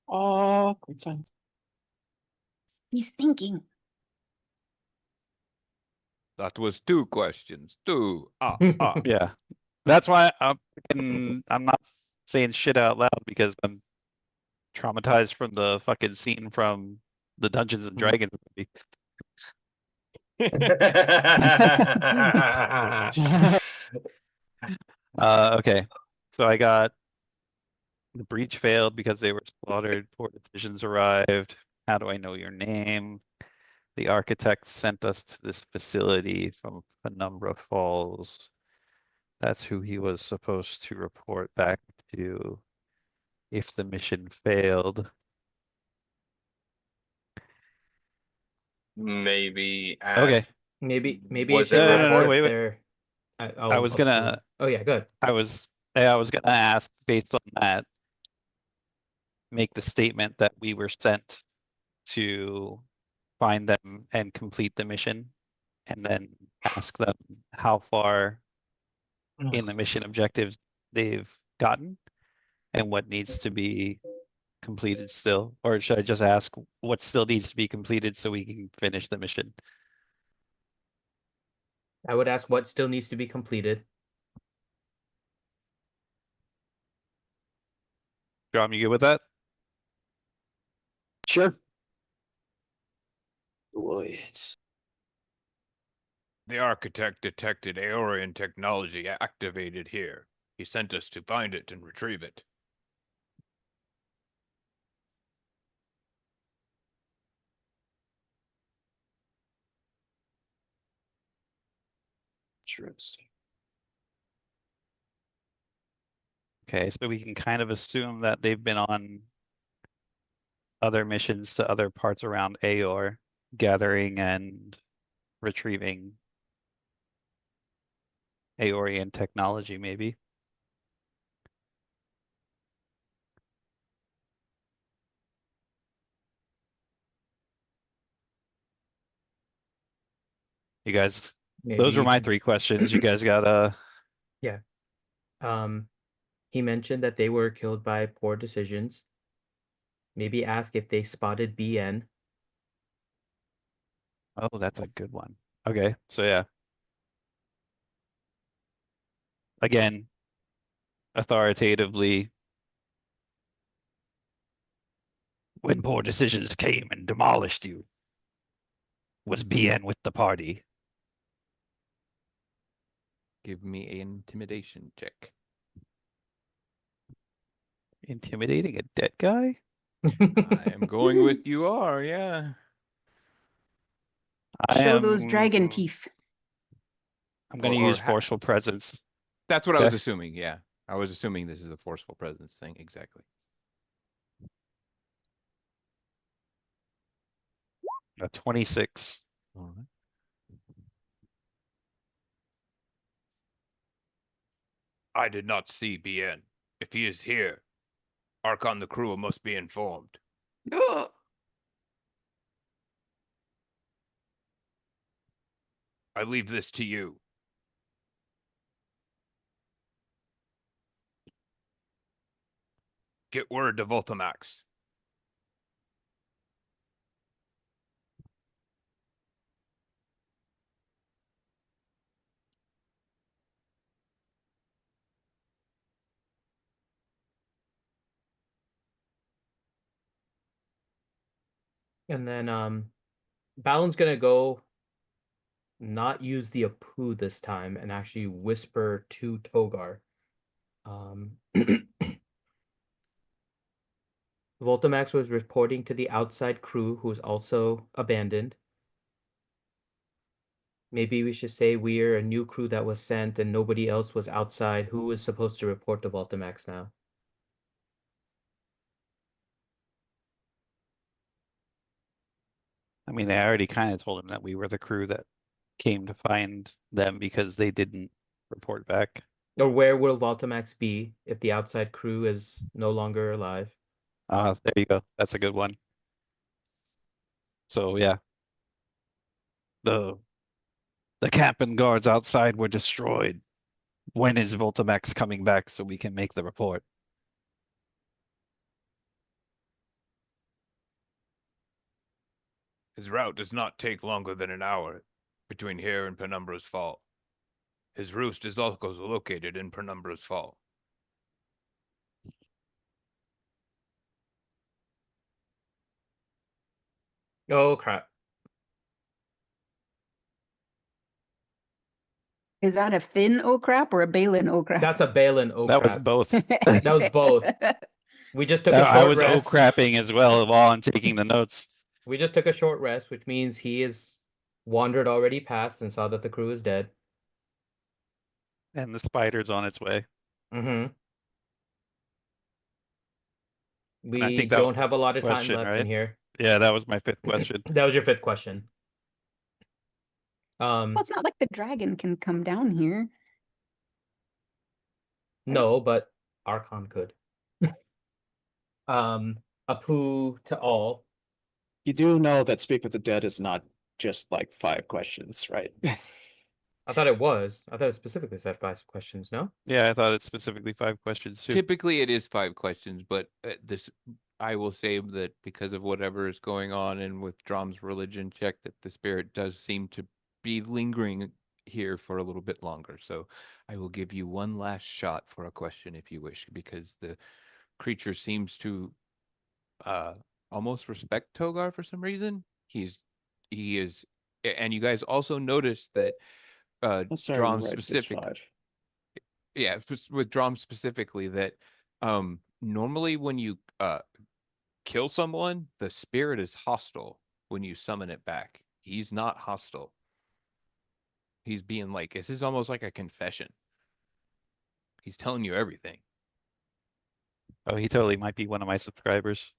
Oh, great sign. He's thinking. That was 2 questions. 2. yeah. That's why I'm not saying shit out loud because I'm traumatized from the fucking scene from the Dungeons and Dragons movie. Okay. So I got the breach failed because they were slaughtered. Poor decisions arrived. How do I know your name? The architect sent us to this facility from Penumbra Falls. That's who he was supposed to report back to if the mission failed. Maybe Okay. ask. Maybe Was you it should ask No, if wait. they're... I was gonna. Oh yeah, good. I was gonna ask based on that, make the statement that we were sent to find them and complete the mission, and then ask them how far in the mission objectives they've gotten and what needs to be completed still. Or should I just ask what still needs to be completed so we can finish the mission? I would ask what still needs to be completed. John, you good with that? Sure. Wait. The architect detected Aeorian technology activated here. He sent us to find it and retrieve it. Interesting. Okay, so we can kind of assume that they've been on other missions to other parts around Aeor, gathering and retrieving Aeorian technology, maybe. You guys, Maybe those were you my can- 3 questions. You guys got Yeah. He mentioned that they were killed by poor decisions. Maybe ask if they spotted BN. Oh, that's a good one. Okay, so yeah. Again, authoritatively, when poor decisions came and demolished you, was BN with the party? Give me an intimidation check. Intimidating a dead guy? I am going with you are, yeah. I Show those am. dragon teeth. I'm going to Or use forceful presence. That's what I was Okay. assuming, yeah. I was assuming this is a forceful presence thing, exactly. A 26. All right. I did not see Bien. If he is here, Archon the crew must be informed. I leave this to you. Get word to Voltamax. And then Balon's gonna go not use the Apu this time and actually whisper to Togar. Voltamax was reporting to the outside crew, who was also abandoned. Maybe we should say we're a new crew that was sent and nobody else was outside. Who is supposed to report to Voltamax now? I mean, I already kind of told him that we were the crew that came to find them because they didn't report back. Or where will Voltamax be if the outside crew is no longer alive? There you go. That's a good one. So yeah. The camp and guards outside were destroyed. When is Voltamax coming back so we can make the report? His route does not take longer than an hour between here and Penumbra's Fall. His roost is also located in Penumbra's Fall. Oh crap. Is that a Finn oh crap or a Balin oh crap? That's a Balin oh That was crap. both. That was both. We just took a I short was rest. crapping as well while I'm taking the notes. We just took a short rest, which means he is wandered already past and saw that the crew is dead. And the spider's on its way. Mm-hmm. And I We think that was don't have a lot of time question, left right? in here. Yeah, that was my fifth question. That was your fifth question. Well, it's not like the dragon can come down here. No, but Archon could. Apu to all. You do know that Speak with the Dead is not just like 5 questions, right? I thought it was. I thought it specifically said 5 questions, no? Yeah, I thought it's specifically 5 questions too. Typically it is 5 questions, but this I will say that because of whatever is going on and with Drom's religion check, that the spirit does seem to be lingering here for a little bit longer. So I will give you one last shot for a question if you wish, because the creature seems to almost respect Togar for some reason. He is, and you guys also notice that Sorry, Drom right, it's specific. 5. Yeah, with Drom specifically, that normally when you kill someone, the spirit is hostile when you summon it back. He's not hostile. He's being like, this is almost like a confession. He's telling you everything. Oh, he totally might be one of my subscribers.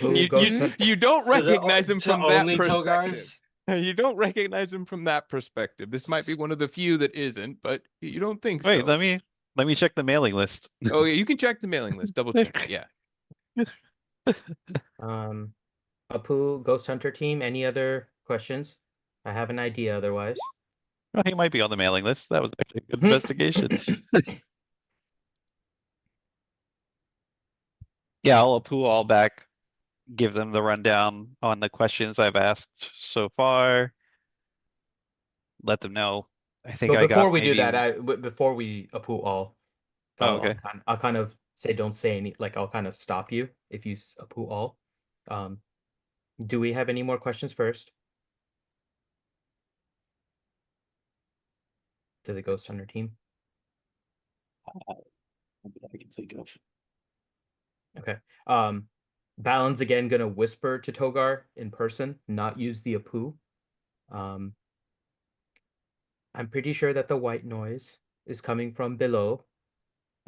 You don't recognize him from that only perspective. Togars? You don't recognize him from that perspective. This might be one of the few that isn't, but you don't think Wait, so. let me check the mailing list. Oh yeah, you can check the mailing list. Double check it. Yeah. Apu, Ghost Hunter team, any other questions? I have an idea otherwise. Well, he might be on the mailing list. That was actually a good investigation. Yeah, I'll pull all back, give them the rundown on the questions I've asked so far. Let them know. I think But I before got we do maybe. that, before we Apu all, Oh, okay. I'll kind of say don't say any, like I'll kind of stop you if you Apu all. Do we have any more questions first? to the Ghost Hunter team? I can think of. Okay. Balin's again gonna whisper to Togar in person, not use the Apu. I'm pretty sure that the white noise is coming from below,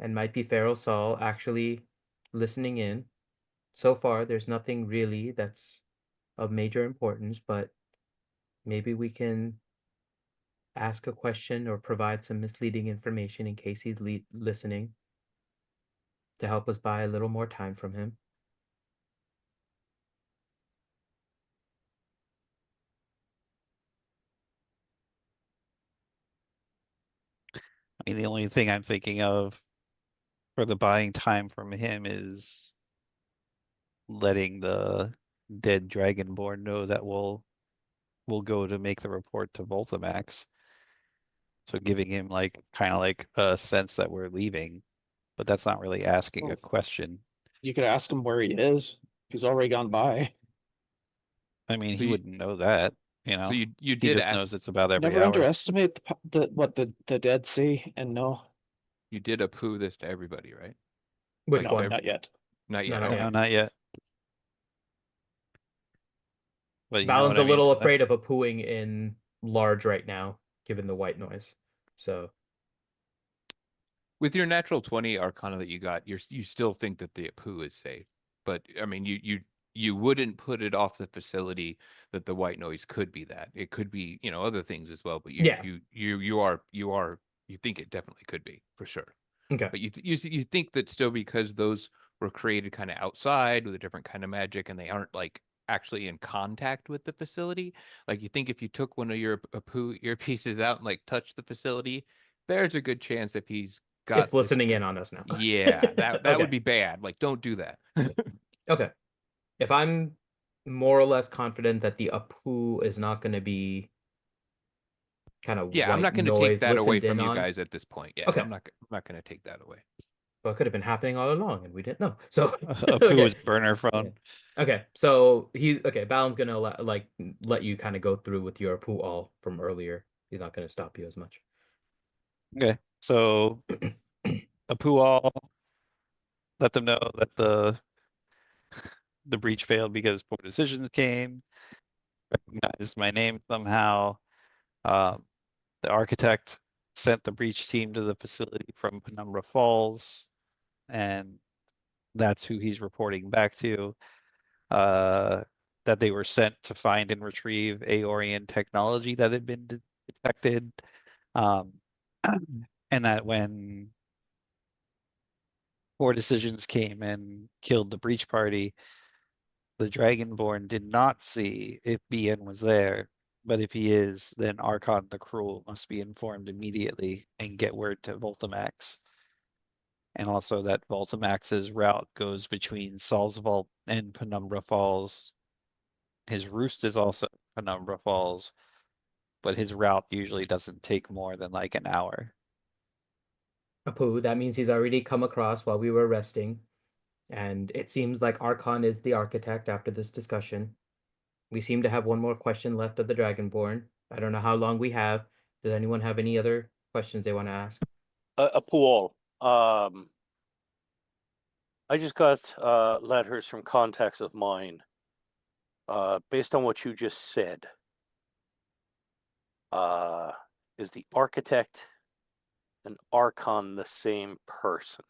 and might be Feral Saul actually listening in. So far, there's nothing really that's of major importance, but maybe we can ask a question or provide some misleading information in case he's listening to help us buy a little more time from him. I mean, the only thing I'm thinking of for the buying time from him is letting the dead Dragonborn know that we'll go to make the report to Voltamax. So giving him like kind of like a sense that we're leaving, but that's not really asking a question. You could ask him where he is. He's already gone by. I mean, So he you- wouldn't know that, you know. So you He did just ask knows it's about every Never hour. underestimate what the dead see and know. you did Apu this to everybody, right? Which Like No, one? not yet. Not yet. No, Okay. No, not yet. But you know Balin's what a I mean? little afraid of Apuing in large right now, given the white noise. So With your natural 20 Arcana that you got, you still think that the Apu is safe. But I mean, you wouldn't put it off the facility that the white noise could be that. It could be, other things as well. But Yeah. you think it definitely could be for sure. okay. But you think that still because those were created kind of outside with a different kind of magic and they aren't like actually in contact with the facility. Like you think if you took one of your Apu earpieces out and like touched the facility, there's a good chance if he's got It's listening in on us now. Yeah, that Okay. would be bad. Like don't do that. Okay. If I'm more or less confident that the Apu is not going to be kind of Yeah, I'm white not going to take noise that away listened in from you on, guys at this point. Yeah, Okay. I'm not going to take that away. well, it could have been happening all along and we didn't know. So Apu okay. is burner phone. Okay, so Balin's gonna let you kind of go through with your Apu all from earlier. He's not gonna stop you as much. Okay, so Apu all let them know that the breach failed because poor decisions came. Recognized my name somehow. The architect sent the breach team to the facility from Penumbra Falls, and that's who he's reporting back to. That they were sent to find and retrieve Aorian technology that had been detected. And that when poor decisions came and killed the breach party, the Dragonborn did not see if Bien was there. But if he is, then Archon the Cruel must be informed immediately and get word to Voltamax. And also that Voltamax's route goes between Salzvault and Penumbra Falls. His roost is also Penumbra Falls, but his route usually doesn't take more than like an hour. Apu, that means he's already come across while we were resting, and it seems like Archon is the architect after this discussion. We seem to have one more question left of the Dragonborn. I don't know how long we have. Does anyone have any other questions they want to ask? Apu, I just got letters from contacts of mine. Based on what you just said, is the architect and Archon the same person?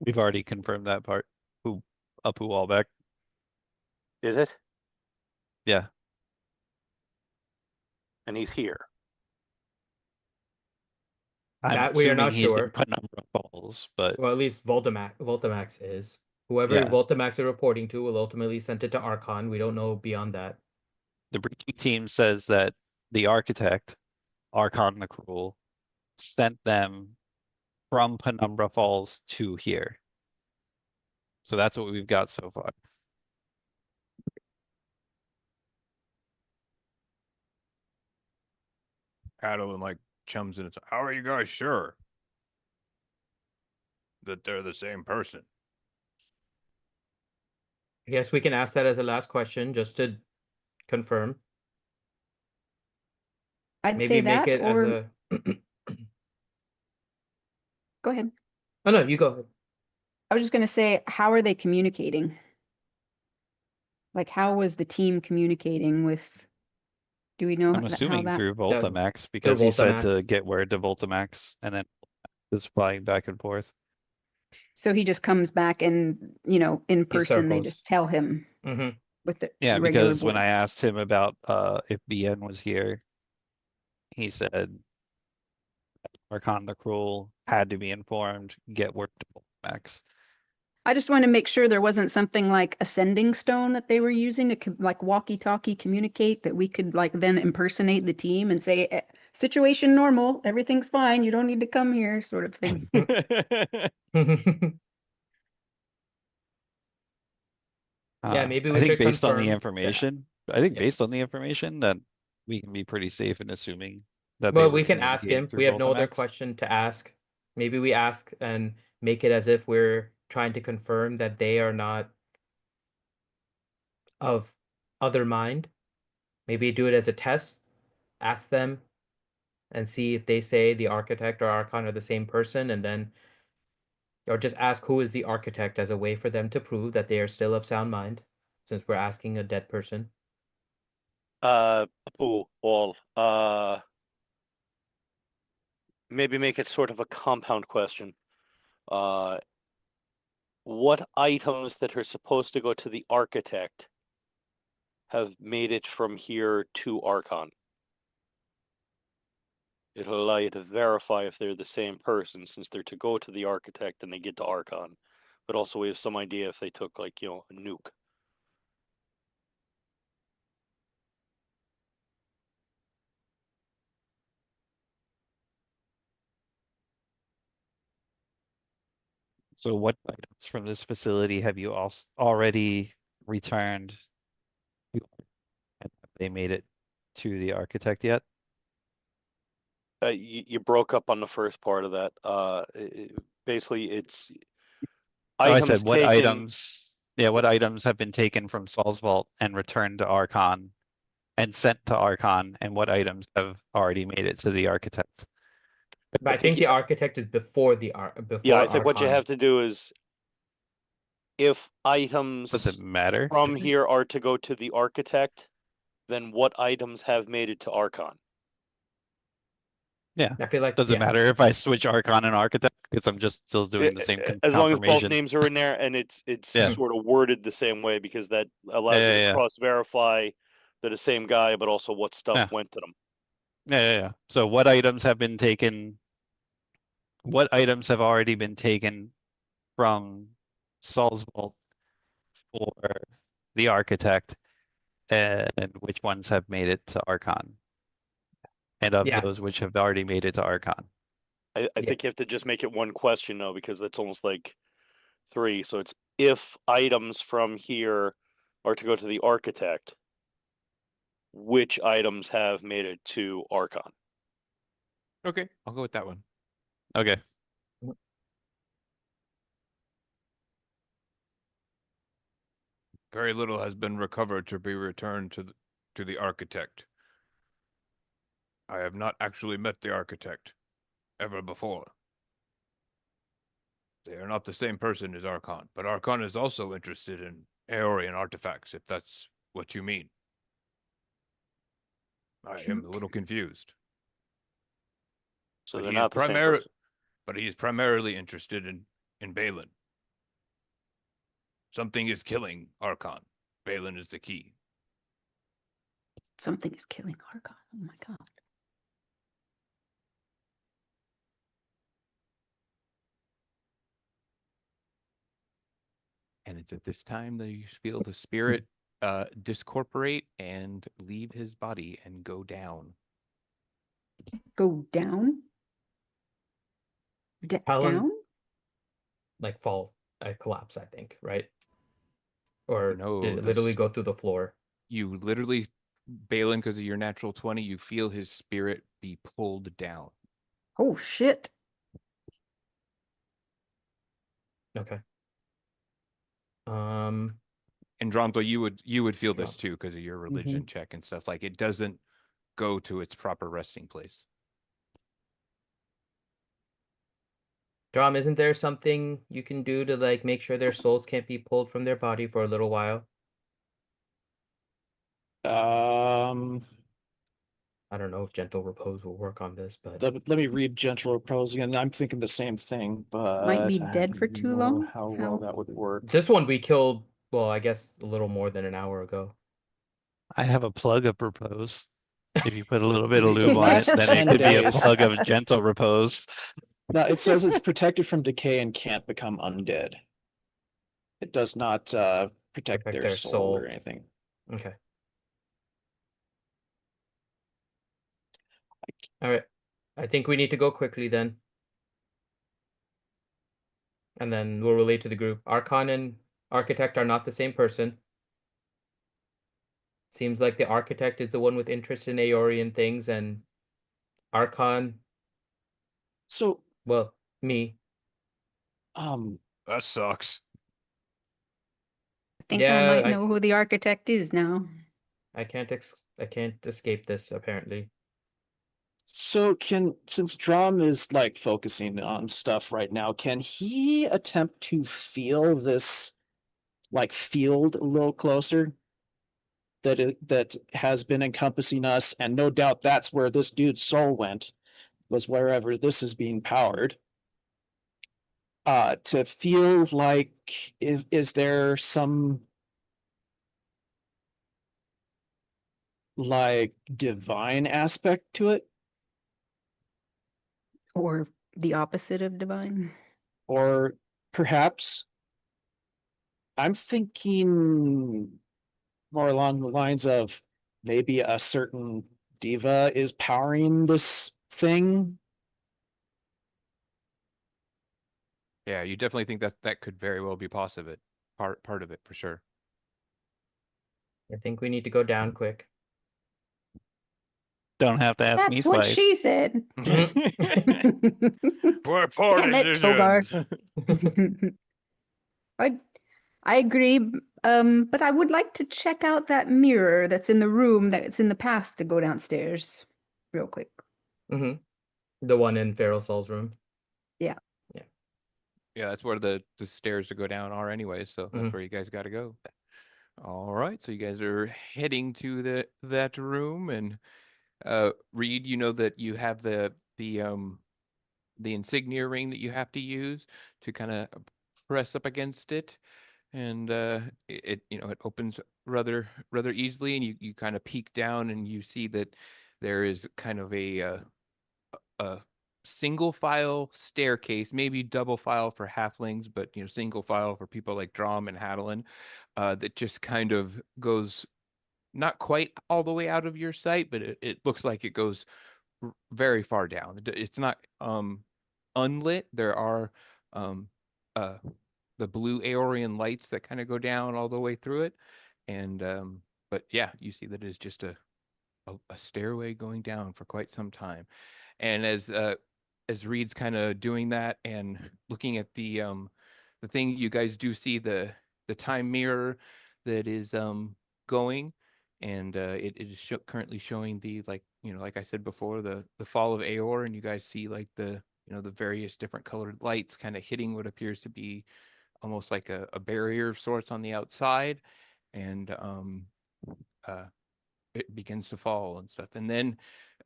We've already confirmed that part. Apu Allbeck. Is it? Yeah. And he's here. I'm That we are assuming not he's in sure. Penumbra Falls, but Well, at least Voltamax is. Whoever Yeah. Voltamax is reporting to will ultimately send it to Archon. We don't know beyond that. the breaching team says that the architect, Archon the Cruel, sent them from Penumbra Falls to here. So that's what we've got so far. Adolin like chums in. How are you guys sure that they're the same person? I guess we can ask that as a last question just to confirm. I'd Maybe say make that, it as or a. go ahead. Oh no, you go ahead. I was just going to say, how are they communicating? Like, how was the team communicating with? Do we know I'm how assuming that? through Voltamax Through because he said to Voltamax. get word to Voltamax and then is flying back and forth. So he just comes back and, in He person, they circles. just tell him Mm-hmm. with the Yeah, regular because when voice. I asked him about if BN was here, he said Archon the Cruel had to be informed, get word to Voltamax. I just want to make sure there wasn't something like a sending stone that they were using to like walkie-talkie communicate that we could like then impersonate the team and say, situation normal, everything's fine, you don't need to come here, sort of thing. Yeah, maybe I we think should based on the confirm that. information, I think Yeah. based on the information that we can be pretty safe in assuming that they Well, were we can ask communicating him. through We have no other Voltamax. question to ask. Maybe we ask and make it as if we're trying to confirm that they are not of other mind. Maybe do it as a test. Ask them and see if they say the architect or archon are the same person, and then or just ask who is the architect as a way for them to prove that they are still of sound mind, since we're asking a dead person. Maybe make it sort of a compound question. What items that are supposed to go to the architect have made it from here to Archon? It'll allow you to verify if they're the same person, since they're to go to the architect and they get to Archon. But also we have some idea if they took like, a nuke. So what items from this facility have you already returned? Have they made it to the architect yet? You broke up on the first part of that. Basically it's Oh, I items said what taken. items, yeah, what items have been taken from Saul's vault and returned to Archon and sent to Archon, and what items have already made it to the architect? But I think the architect is before the Yeah, I before think what you Archon. have to do is if items Does it matter? from here are to go to the architect, then what items have made it to Archon? Yeah. I feel like Does it matter if I switch Archon and Architect? Because I'm just still doing the same As long as both confirmation. names are in there and it's Yeah. sort of worded the same way, because that allows you to Yeah. cross verify they're the same guy, but also what stuff went to them. Yeah. So what items have been taken? What items have already been taken from Saul's vault for the architect, and which ones have made it to Archon? And of Yeah. those which have already made it to Archon. I think you have to just make it one question though, because that's almost like three. So it's if items from here are to go to the architect, which items have made it to Archon? Okay, I'll go with that one. Okay. Very little has been recovered to be returned to the architect. I have not actually met the architect ever before. They are not the same person as Archon, but Archon is also interested in Aeorian artifacts, if that's what you mean. I am a little confused. So But they're he is not the same person. But he is primarily interested in Balin. Something is killing Archon. Balin is the key. Something is killing Archon. Oh my god. And it's at this time that you feel the spirit discorporate and leave his body and go down. Go down? Helen, Down? like fall, collapse, I think, right? Or No, did it literally go through the floor? You literally, Balin, because of your natural 20, you feel his spirit be pulled down. Oh shit. Okay. And Dronto, you would feel this Drop. too because of your religion check and stuff. Like it doesn't go to its proper resting place. Drom, isn't there something you can do to like make sure their souls can't be pulled from their body for a little while? I don't know if gentle repose will work on this, but let me read gentle repose again. I'm thinking the same thing, but Might be I dead for don't too know long. how well that would work. this one we killed, well, I guess a little more than an hour ago. I have a plug of repose. If you put a little bit of lube on it, Lasts then 10 it could be a days. plug of gentle repose. No, it says it's protected from decay and can't become undead. It does not protect Affect their their soul soul. or anything. Okay. All right. I think we need to go quickly then. And then we'll relate to the group. Archon and Architect are not the same person. Seems like the Architect is the one with interest in Aeorian things, and Archon, So, well, me. That sucks. I think I Yeah, might know who the architect is now. I can't escape this apparently. So since Drum is like focusing on stuff right now, can he attempt to feel this like field a little closer that has been encompassing us? And no doubt that's where this dude's soul went, was wherever this is being powered. To feel like is there some like divine aspect to it? Or the opposite of divine. Or perhaps I'm thinking more along the lines of maybe a certain diva is powering this thing. Yeah, you definitely think that that could very well be possible. Part of it for sure. I think we need to go down quick. Don't have to ask me That's what twice. she said. Poor Damn it, Togar. I agree, but I would like to check out that mirror that's in the room that's in the path to go downstairs real quick. The one in Feral Soul's room. Yeah. Yeah, that's where the stairs to go down are anyway, so that's where you guys got to go. All right, so you guys are heading to that room, and Reed, you know that you have the insignia ring that you have to use to kind of press up against it, and it opens rather easily, and you kind of peek down and you see that there is kind of a single file staircase, maybe double file for halflings, but single file for people like Drom and Hadelin, that just kind of goes not quite all the way out of your sight, but it looks like it goes very far down. It's not unlit. There are the blue Aeorian lights that kind of go down all the way through it, and but yeah, you see that it's just a stairway going down for quite some time. And as Reed's kind of doing that and looking at the thing, you guys do see the time mirror that is going, and it is currently showing the like I said before, the fall of Aeor, and you guys see like the the various different colored lights kind of hitting what appears to be almost like a barrier of sorts on the outside, and it begins to fall and stuff. And then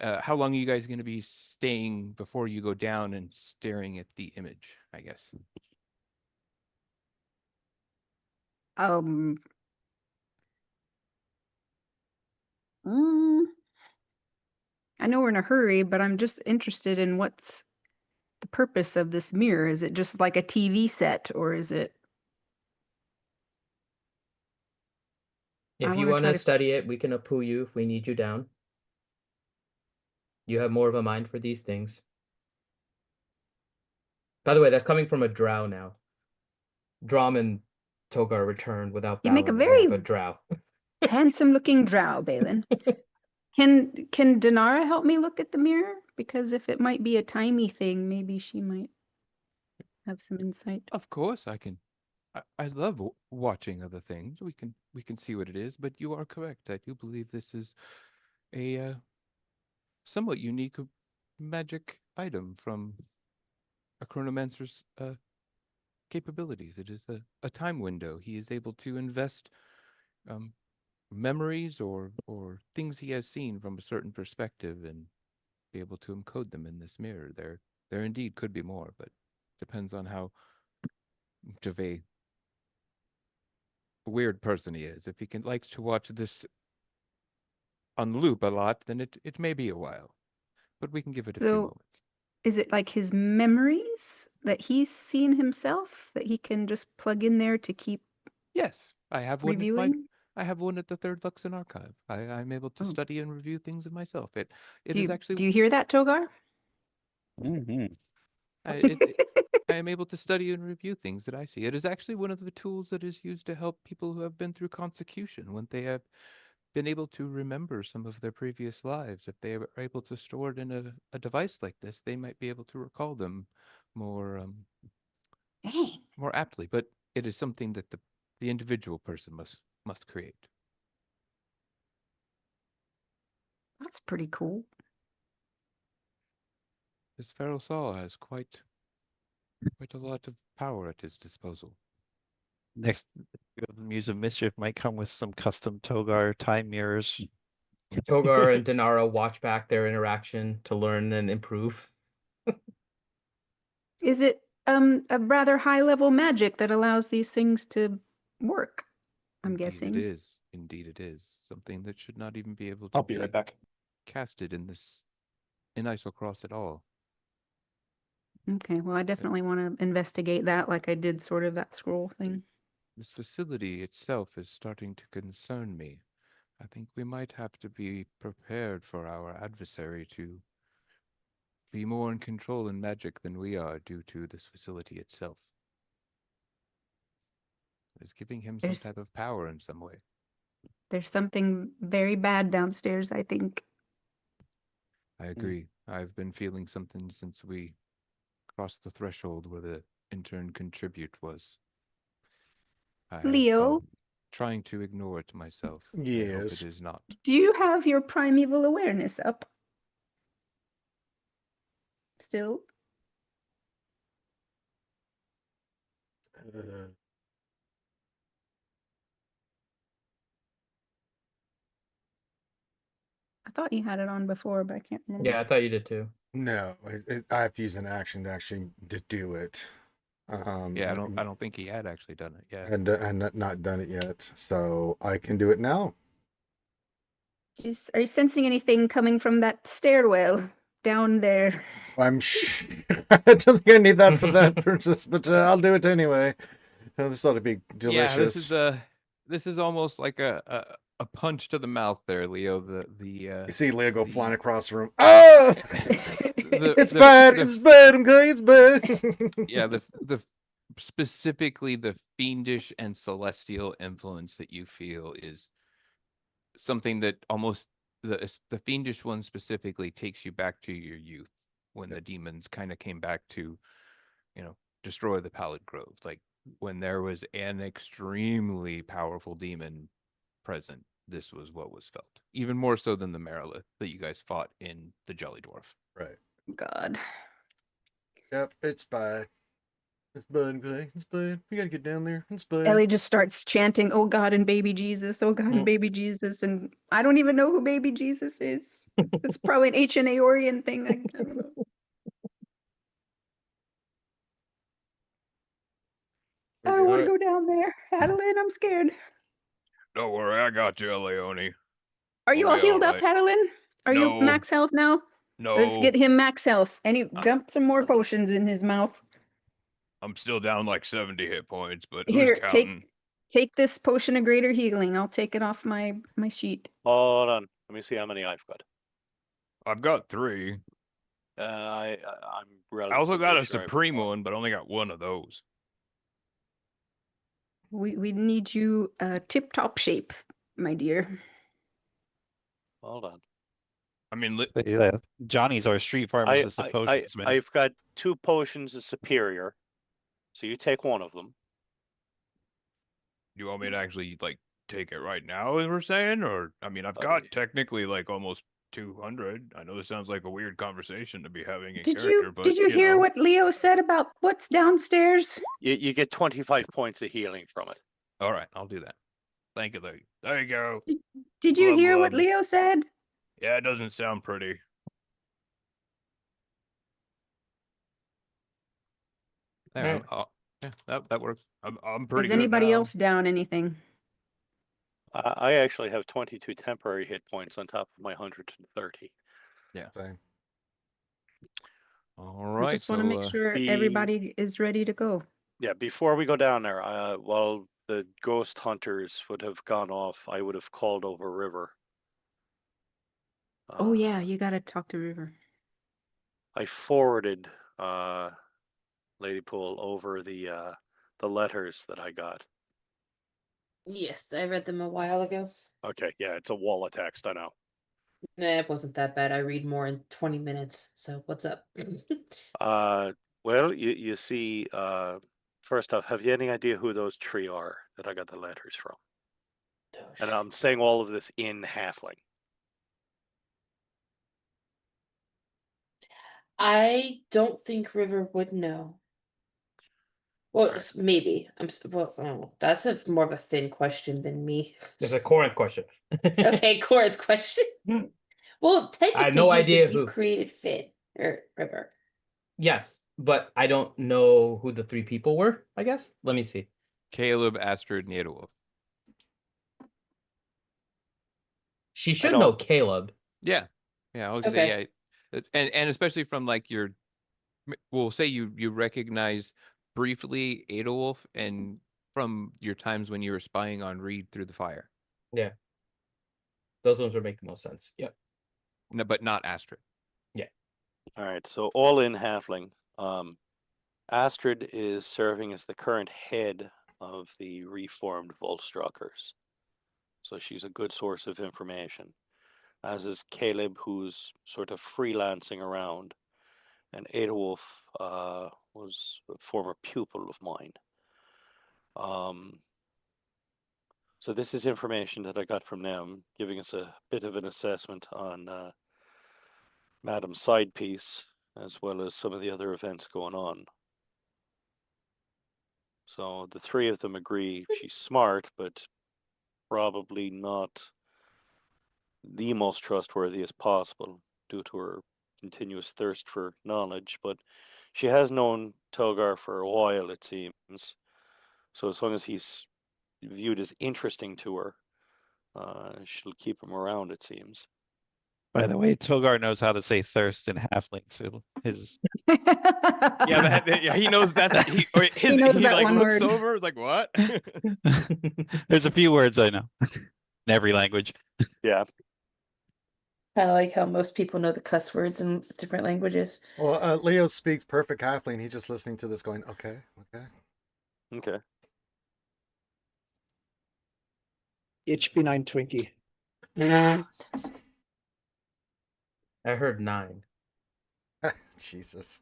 how long are you guys going to be staying before you go down and staring at the image, I guess? I know we're in a hurry, but I'm just interested in what's the purpose of this mirror. Is it just like a TV set, or is it? If you want to study it, we can appoo you if we need you down. You have more of a mind for these things. By the way, that's coming from a drow now. Drom and Togar returned without You make a bowing. very We have a drow. handsome-looking drow, Balin. Can Dinara help me look at the mirror? Because if it might be a timey thing, maybe she might have some insight. Of course, I can. I love watching other things. We can see what it is, but you are correct. I do believe this is a somewhat unique magic item from a chronomancer's capabilities. It is a time window. He is able to invest memories or things he has seen from a certain perspective and be able to encode them in this mirror. There indeed could be more, but depends on how much of a weird person he is. If he likes to watch this on loop a lot, then it may be a while. But we can give it a few So moments. is it like his memories that he's seen himself that he can just plug in there to keep Yes, I have one reviewing? I have one at the Third Luxon Archive. I'm able to Oh. study and review things of myself. It Do is you, actually do you hear that, Togar? I am able to study and review things that I see. It is actually one of the tools that is used to help people who have been through consecution when they have been able to remember some of their previous lives. If they are able to store it in a device like this, they might be able to recall them more Dang, more aptly. But it is something that the individual person must create. that's pretty cool. This feral saw has quite a lot of power at his disposal. Next, Muse of Mischief might come with some custom Togar time mirrors. Togar and Denara watch back their interaction to learn and improve. Is it a rather high level magic that allows these things to work? I'm Indeed guessing. it is. Indeed it is. Something that should not even be able to I'll be right back. casted in Isocross at all. Okay, well, I definitely want to investigate that like I did sort of that scroll thing. This facility itself is starting to concern me. I think we might have to be prepared for our adversary to be more in control in magic than we are due to this facility itself. It's giving him some There's type of power in some way. there's something very bad downstairs, I think. I agree. I've been feeling something since we crossed the threshold where the intern contribute was. I have Leo, been trying to ignore it myself. I hope Yes. it is not. do you have your primeval awareness up? Still? I thought you had it on before, but I can't remember. Yeah, I thought you did too. No, I have to use an action to actually to do it. Yeah, I don't think he had actually done it yet. And not done it yet, so I can do it now. Are you sensing anything coming from that stairwell down there? I don't think I need that for that, princess, but I'll do it anyway. This ought to be delicious. Yeah, this is almost like a punch to the mouth there, Leo. You see Leo go flying across the room. Ah! It's bad. It's bad. Okay, it's bad. Yeah, the specifically the fiendish and celestial influence that you feel is something that almost the fiendish one specifically takes you back to your youth when the demons kind of came back to, destroy the Pallid Grove. Like when there was an extremely powerful demon present, this was what was felt. Even more so than the Marilith that you guys fought in the Jolly Dwarf. Right. God. Yep, it's bad. It's bad, okay? It's bad. We gotta get down there. It's bad. Ellie just starts chanting, "Oh God and baby Jesus, oh God and baby Jesus," and I don't even know who baby Jesus is. It's probably an HNA Orient thing. I don't know. I don't want to go down there. Adeline, I'm scared. Don't worry, I got you, Leone. Are you We'll all be healed all up, right. Adeline? Are you No. max health now? Let's No, get him max health. And he dumped some more potions in his mouth. I'm still down like 70 hit points, but who's Here, counting? take this potion of greater healing. I'll take it off my sheet. Hold on. Let me see how many I've got. I've got 3. I'm I also got a sure Supreme one, but only got 1 of those. We need you tip-top shape, my dear. Hold on. I mean, Yeah, Johnny's our street pharmacist of potions, man. I've got 2 potions of superior, so you take one of them. you want me to actually like take it right now, as we're saying, or I mean, I've got technically like almost 200. I know this sounds like a weird conversation to be having in Did character, you but did you hear know. what Leo said about what's downstairs? You get 25 points of healing from it. All right, I'll do that. Thank you, Lee. There you go. Did you Glub, hear what glub. Leo said? Yeah, it doesn't sound pretty. There, Alright. yeah, that works. I'm pretty Is good anybody now. else down anything? I actually have 22 temporary hit points on top of my 130. Same. All I right, just want to make sure the- everybody is ready to go. Yeah, before we go down there, while the ghost hunters would have gone off, I would have called over River. Oh yeah, you got to talk to River. I forwarded Lady Pool over the letters that I got. Yes, I read them a while ago. Okay, yeah, it's a wall of text, I know. Nah, it wasn't that bad. I read more in 20 minutes. So what's up? Well, you see, first off, have you any idea who those three are that I got the letters from? Oh, And shit. I'm saying all of this in halfling. I don't think River would know. Well, Alright. maybe. Well, oh, that's more of a Finn question than me. It's a Corinth question. Okay, Corinth question. Well, technically, I have no idea you who. created Finn or River. Yes, but I don't know who the three people were, I guess. Let me see. Caleb, Astrid, and Yedawolf. She should know don't- Caleb. Yeah, I was gonna Okay. say yeah, and especially from like your, we'll say you recognize briefly Adolf and from your times when you were spying on Reed through the fire. Yeah. Those ones would make the most sense. Yep. No, but not Astrid. Alright, so all in halfling. Astrid is serving as the current head of the reformed Volstruckers. So she's a good source of information. As is Caleb, who's sort of freelancing around. And Adolf was a former pupil of mine. So this is information that I got from them, giving us a bit of an assessment on Madam's side piece, as well as some of the other events going on. So the three of them agree she's smart, but probably not the most trustworthy as possible due to her continuous thirst for knowledge. But she has known Togar for a while, it seems. So as long as he's viewed as interesting to her, she'll keep him around, it seems. By the way, Togar knows how to say thirst in halfling, so his Yeah, he knows that. He knows that like one looks word. over like what? there's a few words I know in every language. Yeah. Kind of like how most people know the cuss words in different languages. Well, Leo speaks perfect halfling. He's just listening to this going, okay. Okay. HB9 Twinkie. I heard 9. Jesus.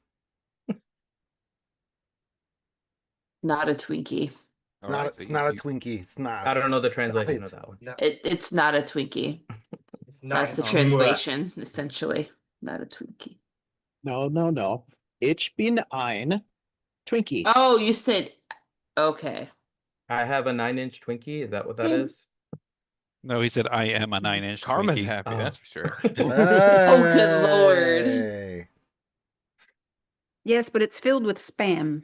Not a Twinkie. All Not, right, it's so not a you- Twinkie. It's not. I don't know the translation of Right. that one. No, It's not a Twinkie. That's the not- translation, essentially. Not a Twinkie. No. HB9 Twinkie. Oh, you said okay. I have a 9-inch Twinkie. Is that what that Hmm. is? No, he said I am a 9-inch Karma's Twinkie. happy, Oh. that's for sure. Oh, good lord. Hey. Yes, but it's filled with spam.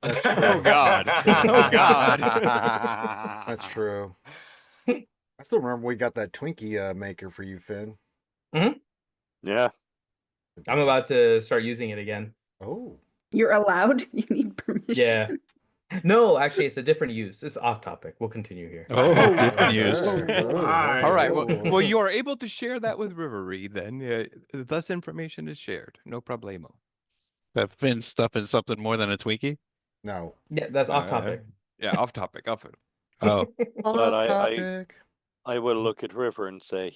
That's true. Oh God. That's true. Oh God. That's true. I still remember we got that Twinkie maker for you, Finn. Yeah. I'm about to start using it again. Oh. You're allowed? You need permission. Yeah. No, actually, it's a different use. It's off topic. We'll continue here. Oh, different use. All right. Well, you are able to share that with River Reed then. Thus information is shared. No problemo. That Finn's stuffing something more than a Twinkie? No. Yeah, that's off topic. Yeah, off topic. Oh, But Off topic. I will look at River and say,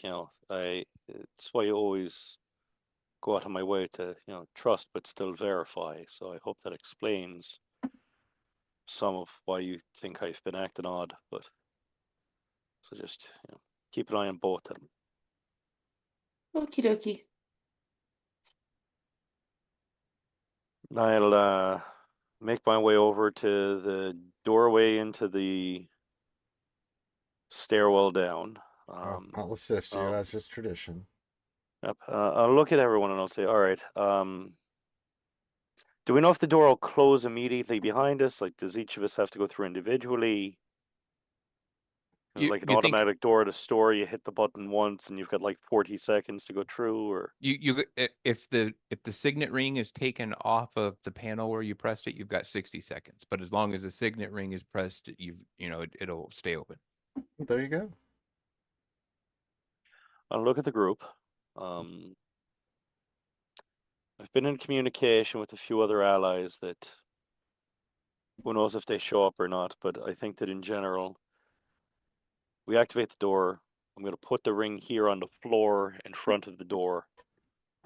it's why you always go out of my way to, trust but still verify. So I hope that explains some of why you think I've been acting odd. But so just keep an eye on both of them. Okie dokie. I'll make my way over to the doorway into the stairwell down. I'll assist you um, as is tradition. Yep. I'll look at everyone and I'll say, all right, do we know if the door will close immediately behind us? Like, does each of us have to go through individually? Is it like an You think automatic door at a store, you hit the button once and you've got like 40 seconds to go through, or if the signet ring is taken off of the panel where you pressed it, you've got 60 seconds. But as long as the signet ring is pressed, it'll stay open. There you go. I'll look at the group. I've been in communication with a few other allies that who knows if they show up or not, but I think that in general, we activate the door. I'm going to put the ring here on the floor in front of the door.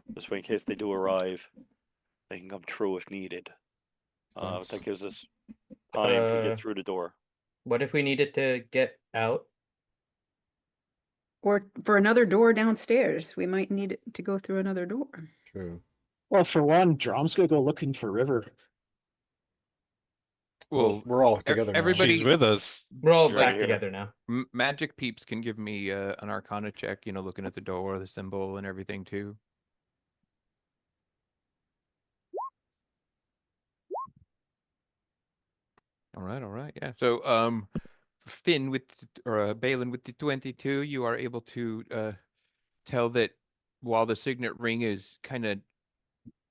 This way, in case they do arrive, they can come through if needed. That gives us time to get through the door. What if we needed to get out? Or for another door downstairs, we might need to go through another door. True. Well, for one, Drom's gonna go looking for River. Well, we're all together now. Everybody She's with us. We're all Right back here. together now. Magic peeps can give me an Arcana check. Looking at the door, the symbol, and everything too. All right, yeah. So, Finn Balin with the 22, you are able to tell that while the signet ring is kind of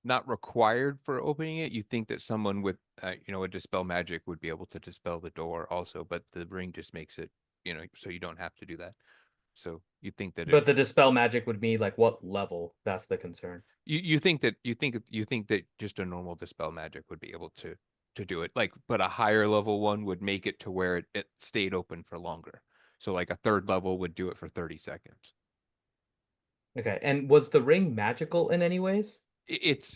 not required for opening it, you think that someone with a dispel magic would be able to dispel the door also, but the ring just makes it, so you don't have to do that. So you think that But the dispel magic would be like what level? That's the concern. you think that just a normal dispel magic would be able to do it, but a higher level one would make it to where it stayed open for longer. So like a third level would do it for 30 seconds. Okay, and was the ring magical in any ways? It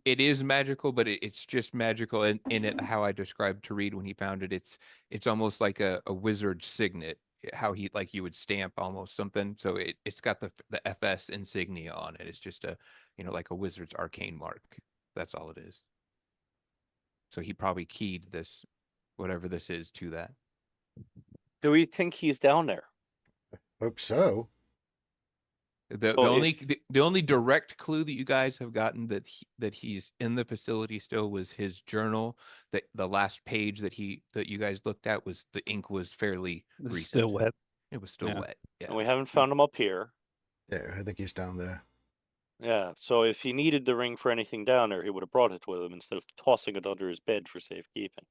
is magical, but it's just magical in it how I described to Reed when he found it. It's almost like a wizard signet, how he like you would stamp almost something. So it's got the FS insignia on it. It's just like a wizard's arcane mark. That's all it is. So he probably keyed this, whatever this is, to that. Do we think he's down there? Hope so. The only direct clue that you guys have gotten that he's in the facility still was his journal. That the last page that you guys looked at was the ink was fairly recent. Still wet. It was still Yeah. wet. Yeah. And we haven't found him up here. Yeah, I think he's down there. Yeah, so if he needed the ring for anything down there, he would have brought it with him instead of tossing it under his bed for safekeeping.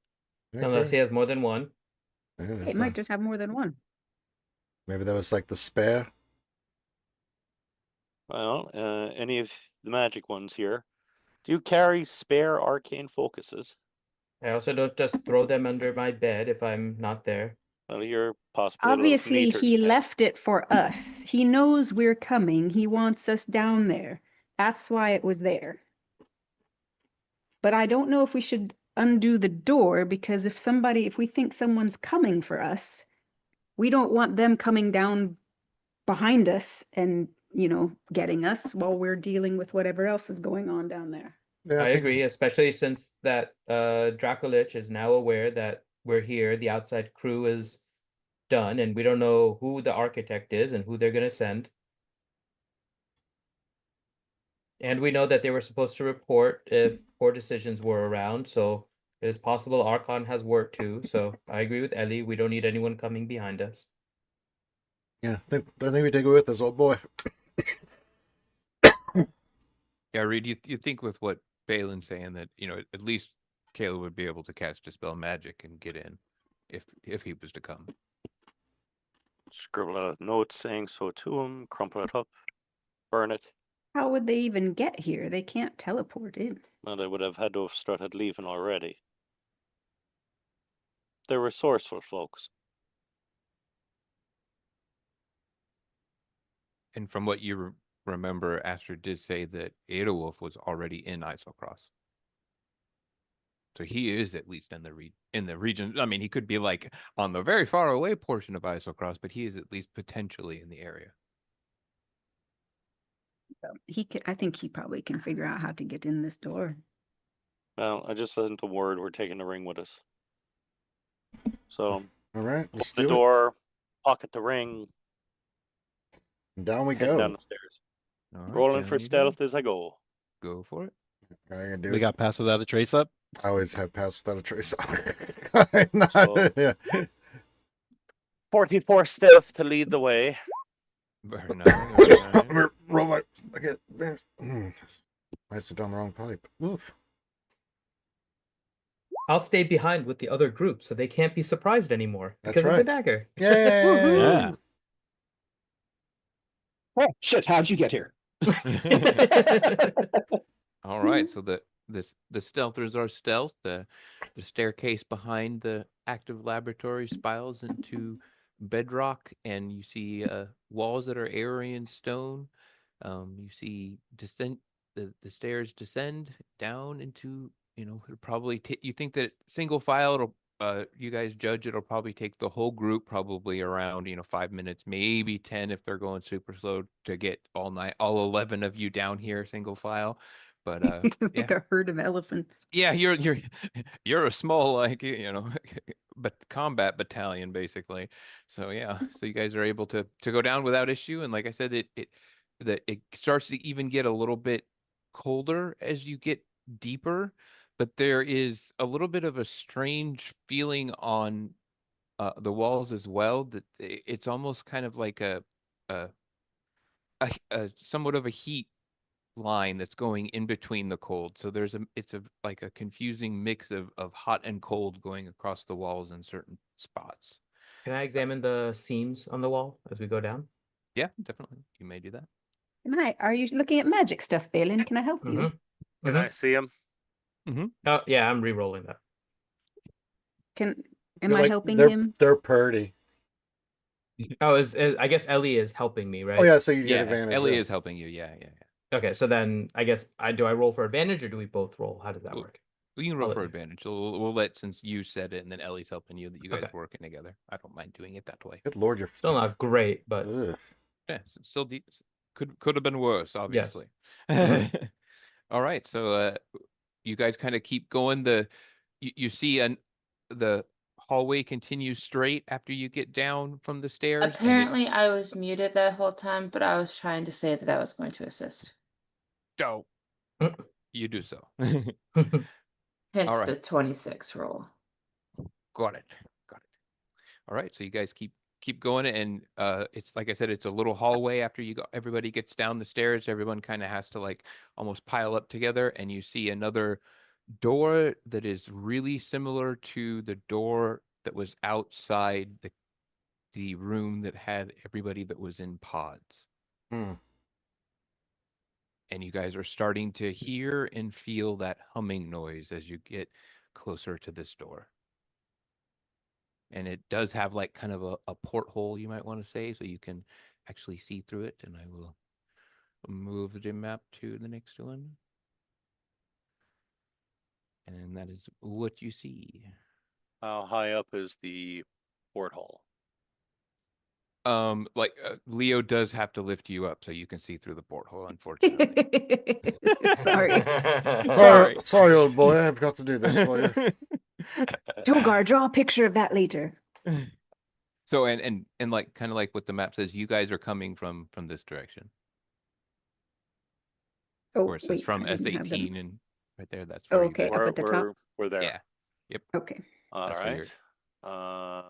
Unless he has more than one. Yeah, It might just have more than one. maybe that was like the spare. Well, any of the magic ones here. Do you carry spare arcane focuses? I also don't just throw them under my bed if I'm not there. Well, you're possibly Obviously, he left it for us. He knows we're coming. He wants us down there. That's why it was there. But I don't know if we should undo the door, because if we think someone's coming for us, we don't want them coming down behind us and, getting us while we're dealing with whatever else is going on down there. Yeah, I agree, especially since that Dracolich is now aware that we're here, the outside crew is done, and we don't know who the architect is and who they're going to send. And we know that they were supposed to report if poor decisions were around, so it is possible Archon has work too. So I agree with Ellie, we don't need anyone coming behind us. Yeah, I think we take it with us, old boy. Yeah, Reed, you think with what Balin's saying that at least Caleb would be able to cast Dispel Magic and get in if he was to come. Scribble out a note saying so to him, crumple it up, burn it. How would they even get here? They can't teleport in. Well, they would have had to have started leaving already. They're resourceful folks. And from what you remember, Astrid did say that Aethelwulf was already in Isocross. So he is at least in the region. I mean, he could be like on the very far away portion of Isocross, but he is at least potentially in the area. I think he probably can figure out how to get in this door. Well, I just sent a word. We're taking the ring with us. So, All right, open let's the do door, pocket the ring, it. Down we head down go. the stairs. All right, Rolling down for you go. stealth as I go. Go for it. I gotta do We it. got pass without a trace up. I always have pass without a trace. So- Yeah. 44 stealth to lead the way. Very nice. Very nice. Roll my. Okay. I sit down the wrong pipe. Oof. I'll stay behind with the other group so they can't be surprised anymore That's because of the right. dagger. Yay! Yeah. Oh, shit, how'd you get here? All right, so the stealthers are stealth. The staircase behind the active laboratory spirals into bedrock, and you see walls that are Aryan stone. You see the stairs descend down into, it'll probably you think that single file, it'll you guys judge it'll probably take the whole group probably around 5 minutes, maybe 10 if they're going super slow, to get all 11 of you down here single file. But Like a herd of elephants. yeah, you're a small but combat battalion basically. So yeah, so you guys are able to go down without issue, and like I said, it starts to even get a little bit colder as you get deeper, but there is a little bit of a strange feeling on the walls as well, that it's almost kind of like a, a somewhat of a heat line that's going in between the cold. So it's like a confusing mix of hot and cold going across the walls in certain spots. Can I examine the seams on the wall as we go down? Yeah, definitely. You may do that. Are you looking at magic stuff, Balin? Can I help you? Mm-hmm. Can I see him? Oh yeah, I'm re-rolling that. Am I helping him? They're purdy. Oh, I guess Ellie is helping me, right? Oh yeah, so you get Yeah, advantage. Ellie yeah. is helping you. Yeah. Okay, so then I guess do I roll for advantage or do we both roll? How does that work? We can roll I'll for let you. advantage. So we'll let, since you said it and then Ellie's helping you, that you guys Okay. are working together. I don't mind doing it that way. Good lord, you're Still not great, but Ugh. Yeah, still could have been worse, obviously. All right, so you guys kind of keep going. You see the hallway continues straight after you get down from the stairs. Apparently, I was muted that whole time, but I was trying to say that I was going to assist. So you do so. Hence All right. the 26 roll. Got it. All right, so you guys keep going, and it's like I said, it's a little hallway after everybody gets down the stairs. Everyone kind of has to like almost pile up together, and you see another door that is really similar to the door that was outside the room that had everybody that was in pods. And you guys are starting to hear and feel that humming noise as you get closer to this door. And it does have like kind of a porthole, you might want to say, so you can actually see through it. And I will move the map to the next one. And that is what you see. How high up is the porthole? Leo does have to lift you up so you can see through the porthole, unfortunately. Sorry. Sorry, old boy. I forgot to do this for you. Togar, draw a picture of that later. So and like kind of like what the map says, you guys are coming from this direction. Oh, Where it says wait, from I didn't have them. S18 and right there, that's where you Okay, guys up at the top. We're there. Yeah. Yep. Okay. All That's where you're- right.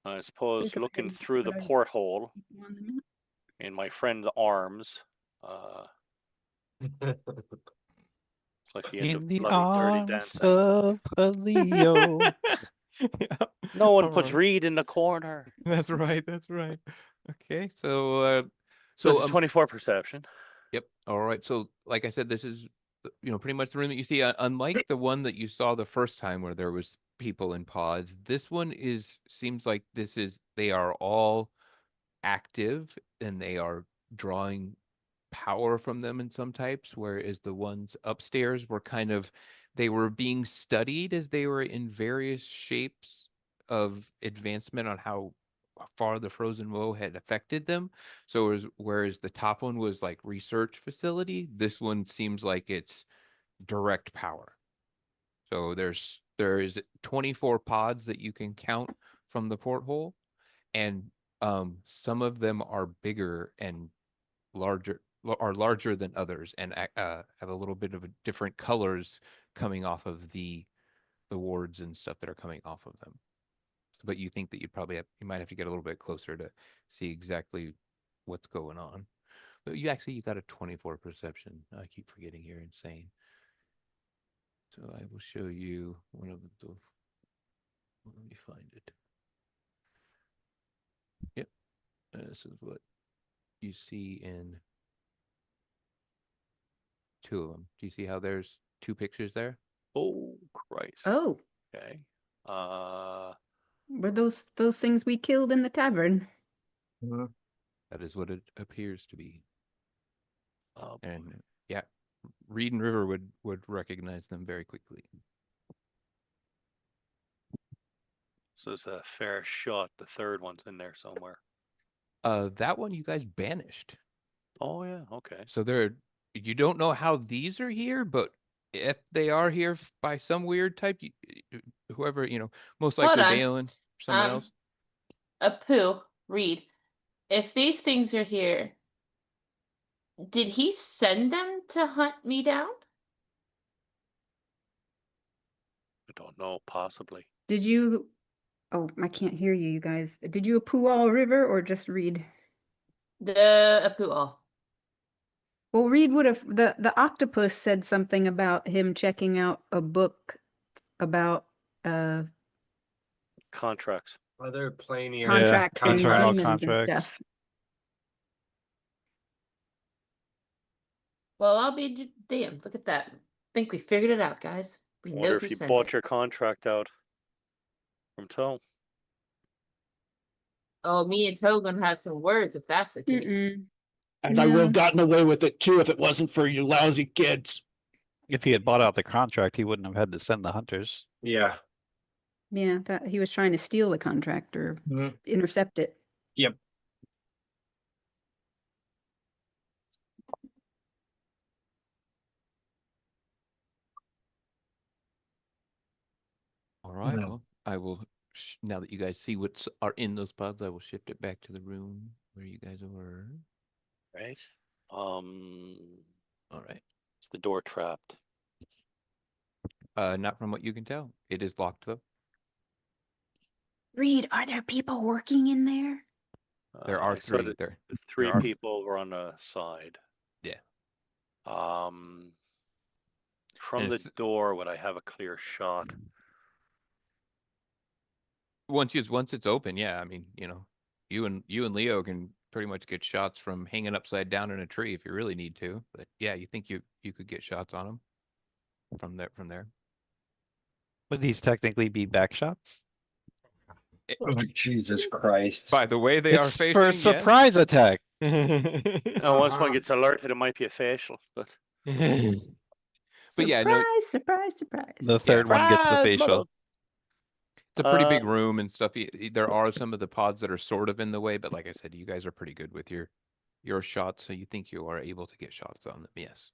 I suppose Think if I looking can through the put a- porthole on the map. in my friend's arms, it's like the end In of the bloody dirty arms dancing. of a Leo. No one All puts right. Reed in the corner. That's right. Okay, so So it's a 24 perception. Yep. All right. So like I said, this is pretty much the room that you see. Unlike the one that you saw the first time where there was people in pods, this one seems like they are all active and they are drawing power from them in some types, whereas the ones upstairs were they were being studied as they were in various shapes of advancement on how far the frozen woe had affected them. So whereas the top one was like research facility, this one seems like it's direct power. So there's 24 pods that you can count from the porthole, and some of them are bigger and larger than others, and have a little bit of a different colors coming off of the wards and stuff that are coming off of them. But you think that you might have to get a little bit closer to see exactly what's going on. But you got a 24 perception. I keep forgetting you're insane. So I will show you one of the. Let me find it. Yep, this is what you see in two of them. Do you see how there's two pictures there? Oh, Christ. Oh, Okay. were those things we killed in the tavern? That is what it appears to be. Oh, And yeah, Reed and River would recognize them very quickly. so it's a fair shot. The third one's in there somewhere. That one you guys banished. Oh yeah, okay. So you don't know how these are here, but if they are here by some weird type, whoever, most Hold likely on. Balin, someone else. Apu, Reed. If these things are here, did he send them to hunt me down? I don't know, possibly. Did you? Oh, I can't hear you, you guys. Did you Apu all River or just Reed? The Apu all. Well, Reed would have. The octopus said something about him checking out a book about Contracts. Other planier contracts and contracts. demons and stuff. Well, I'll be damned. Look at that. Think we figured it out, guys. We know Wonder who if you sent bought it. your contract out from Toe. Oh, me and Toe gonna have some words if that's the case. And I would have gotten away with it too if it wasn't for you lousy kids. If he had bought out the contract, he wouldn't have had to send the hunters. Yeah. Yeah, that he was trying to steal the contract or intercept it. Yep. All right. Well, I will. Now that you guys see what's are in those pods, I will shift it back to the room where you guys were. Right. All right. Is the door trapped? Not from what you can tell. It is locked though. Reed, are there people working in there? There are I saw three. that There. the three there are people were on the side. Yeah. From And the door, would I have a clear shot? once it's open, yeah. I mean, you and Leo can pretty much get shots from hanging upside down in a tree if you really need to. But yeah, you think you could get shots on them from there. Would these technically be back shots? Oh, Jesus Christ. By the way they are It's facing, for a surprise attack. Once one gets alerted, it might be a facial, but But yeah, no, Surprise! The third one gets the Surprise, facial. it's a pretty big room and stuff. There are some of the pods that are sort of in the way, but like I said, you guys are pretty good with your shots, so you think you are able to get shots on them. Yes,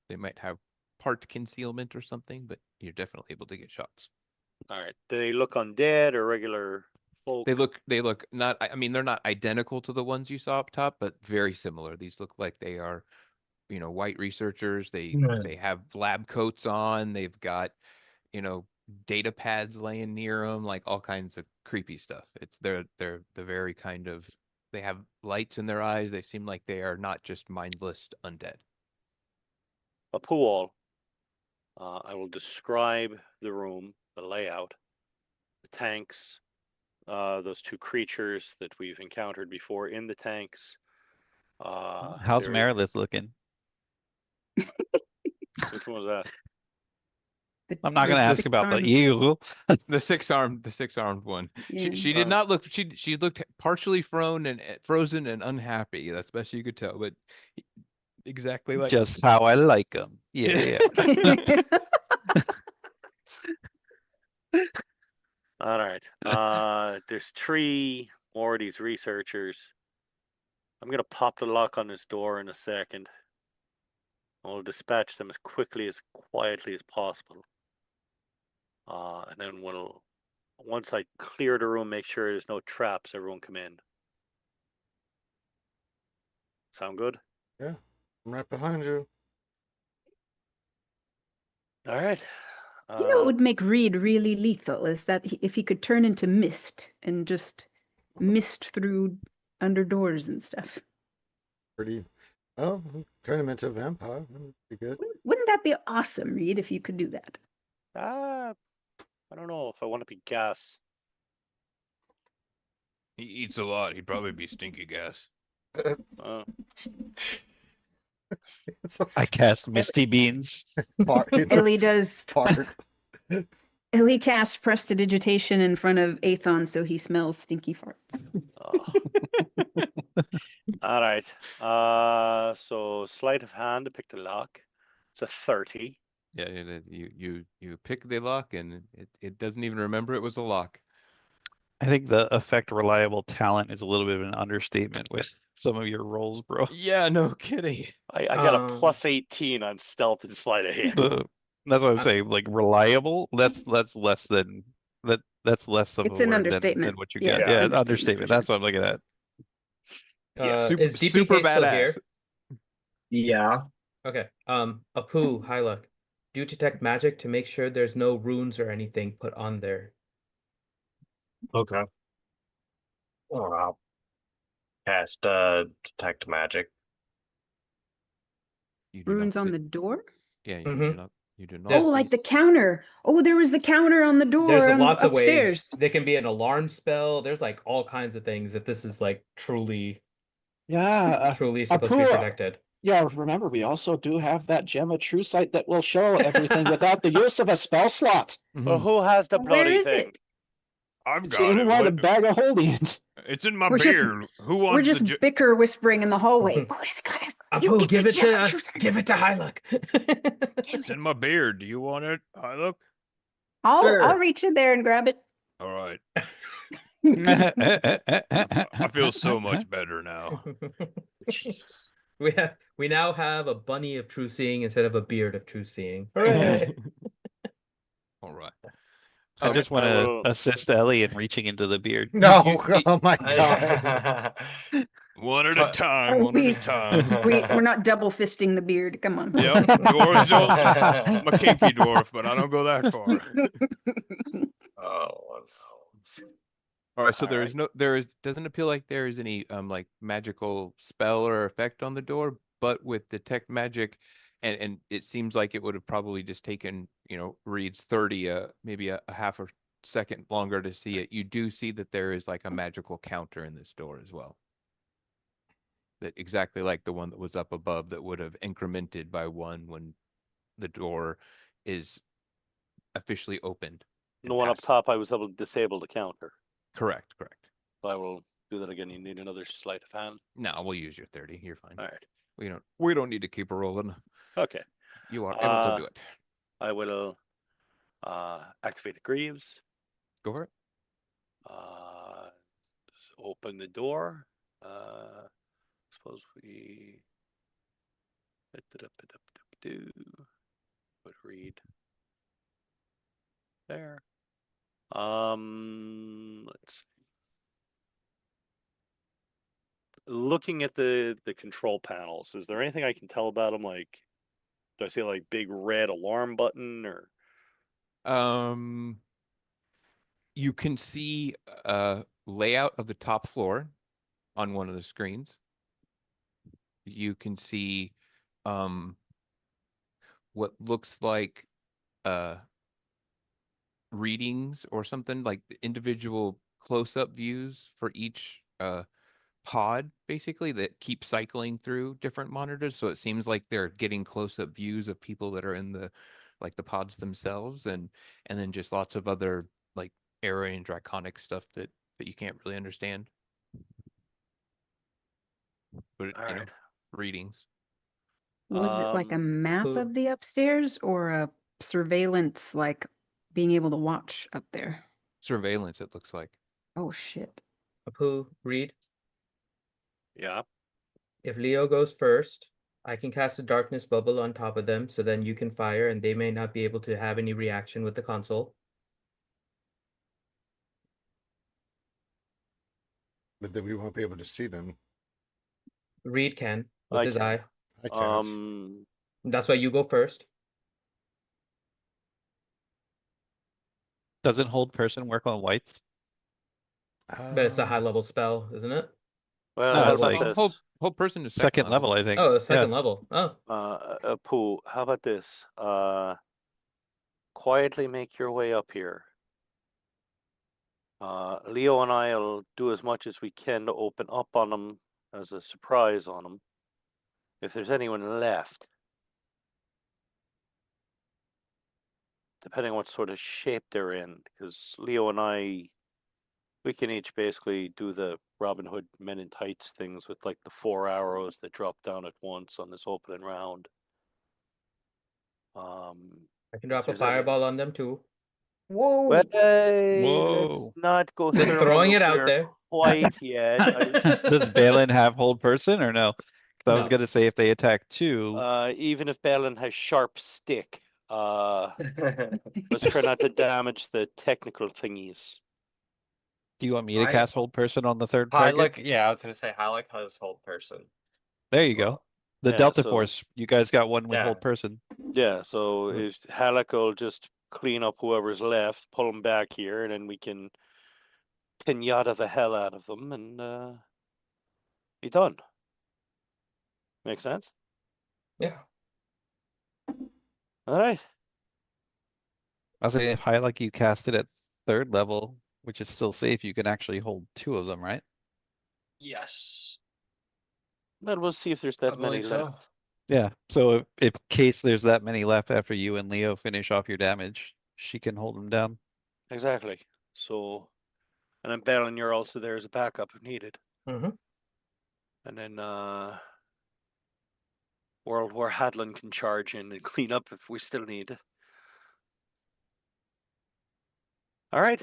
they might have part concealment or something, but you're definitely able to get shots. all right. Do they look undead or regular folk? They look not. I mean, they're not identical to the ones you saw up top, but very similar. These look like they are, white researchers. They have lab coats on. They've got, data pads laying near them, like all kinds of creepy stuff. They're the very kind of, they have lights in their eyes. They seem like they are not just mindless undead. A pool. I will describe the room, the layout, the tanks, those two creatures that we've encountered before in the tanks. How's there- Meredith looking? Which one was that? I'm not going to ask about the eagle. The six-armed one. Yeah. She did not look. She looked partially frozen and unhappy. That's best you could tell. But exactly like Just how I like them. Yeah. All right. There's three more of these researchers. I'm gonna pop the lock on this door in a second. I'll dispatch them as quietly as possible. And then once I clear the room, make sure there's no traps, everyone come in. Sound good? Yeah, I'm right behind you. All right. You know, it would make Reed really lethal is that if he could turn into mist and just mist through under doors and stuff. Pretty. Oh, turn him into a vampire. That'd be good. Wouldn't that be awesome, Reed, if you could do that? I don't know if I want to be gas. He eats a lot. He'd probably be stinky gas. I cast Misty Beans. Ellie does. Part. Ellie casts prestidigitation in front of Aethon so he smells stinky farts. All right. So sleight of hand to pick the lock. It's a 30. Yeah, you pick the lock and it doesn't even remember it was a lock. I think the effect reliable talent is a little bit of an understatement with some of your rolls, bro. Yeah, no kidding. I got a plus 18 on stealth and sleight of hand. That's what I'm saying. Like reliable, that's less than that's less of It's a an word understatement. than what you Yeah, get. yeah, Yeah, understatement, understatement. for That's what I'm looking at. Yeah, super, is DPK super still badass. here? Yeah. Okay. Apu, Hyluck, do detect magic to make sure there's no runes or anything put on there. Okay. Well, I'll cast detect magic. You do Runes not on see. the door? Yeah, you Mhm. do not. You do not. There's- Oh, like the counter. Oh, there was the counter on the door There's on lots of ways. upstairs. They can be an alarm spell. There's like all kinds of things if this is like truly Yeah, supposed to be Apu, protected. yeah, remember, we also do have that gem of true sight that will show everything without the use of a spell slot. Well, who has the Where bloody is thing? it? I've It's got in it. one of the What? bag of holdings. It's in my We're just- beard. Who We're wants just the? bicker whispering in the hallway. Oh, just got it. You Apu, get give the it gem of to true sight. give it to Hyluck. It's in my beard. Do you want it? I look. I'll reach in there and grab it. All right. I I feel so much better now. Jesus. We now have a bunny of true seeing instead of a beard of true seeing. Hooray! All right. I just want I to will- assist Ellie in reaching into the beard. No, You- oh my god. One at a time. Are One at we- a time. We're not double fisting the beard. Come on. Yep. Dwarves don't. I'm a kinky dwarf, but I don't go that far. Oh no. All right, so All doesn't appear like there is any like magical spell or effect on the door, but with detect magic, and it seems like it would have probably just taken, Reed's 30 maybe a half a second longer to see it. You do see that there is like a magical counter in this door as well. That exactly like the one that was up above that would have incremented by 1 when the door is officially opened. The one up top, I was able to disable the counter. Correct. So I will do that again. You need another sleight of hand. No, we'll use your 30. You're fine. All right. We don't need to keep rolling. Okay. You are able to do it. I will activate the greaves. Go for it. Just open the door. Suppose we would read there. Let's see. Looking at the control panels, is there anything I can tell about them? Like, do I see like big red alarm button or? You can see a layout of the top floor on one of the screens. You can see what looks like readings or something, like the individual close-up views for each pod, basically, that keep cycling through different monitors. So it seems like they're getting close-up views of people that are in the pods themselves, and then just lots of other like area and draconic stuff that you can't really understand. But All right. readings. Was it like a map who- of the upstairs or a surveillance, like being able to watch up there? Surveillance, it looks like. Oh shit. Apu, Reed. Yeah. If Leo goes first, I can cast a darkness bubble on top of them, so then you can fire, and they may not be able to have any reaction with the console. But then we won't be able to see them. Reed can with I his can. eye. I can't. That's why you go first. Doesn't hold person work on whites? But it's a high level spell, isn't it? Well, No, how it's about like this? Whole person is second level, I think. Oh, a Yeah. second level. Oh, Pooh, how about this? Quietly make your way up here. Leo and I'll do as much as we can to open up on them as a surprise on them. If there's anyone left, depending on what sort of shape they're in, because Leo and I, we can each basically do the Robin Hood Men in Tights things with like the 4 arrows that drop down at once on this opening round. I can drop a there's any- fireball on them too. Whoa. Well, let's Whoa. not go Just through throwing it out there. quite yet. Does Balin have hold person or no? 'Cause I was No. gonna say if they attack two, Even if Balin has sharp stick, let's try not to damage the technical thingies. do you want me to I- cast hold person on the third target? Yeah, I was gonna say Halleck has hold person. There as you go. well. The Yeah, Delta so- Force, you guys got one with Yeah. hold person. Yeah, so Mm. if Halleck will just clean up whoever's left, pull them back here, and then we can pinata the hell out of them and be done. Make sense? Yeah. All right. I'll say if like you cast it at third level, which is still safe, you can actually hold two of them, right? Yes. But we'll see if there's that many left. Yeah. So if case there's that many left after you and Leo finish off your damage, she can hold them down. Exactly. So, and then Balin, you're also there as a backup if needed. Mm-hmm. And then World War Hadlin can charge in and clean up if we still need. All right.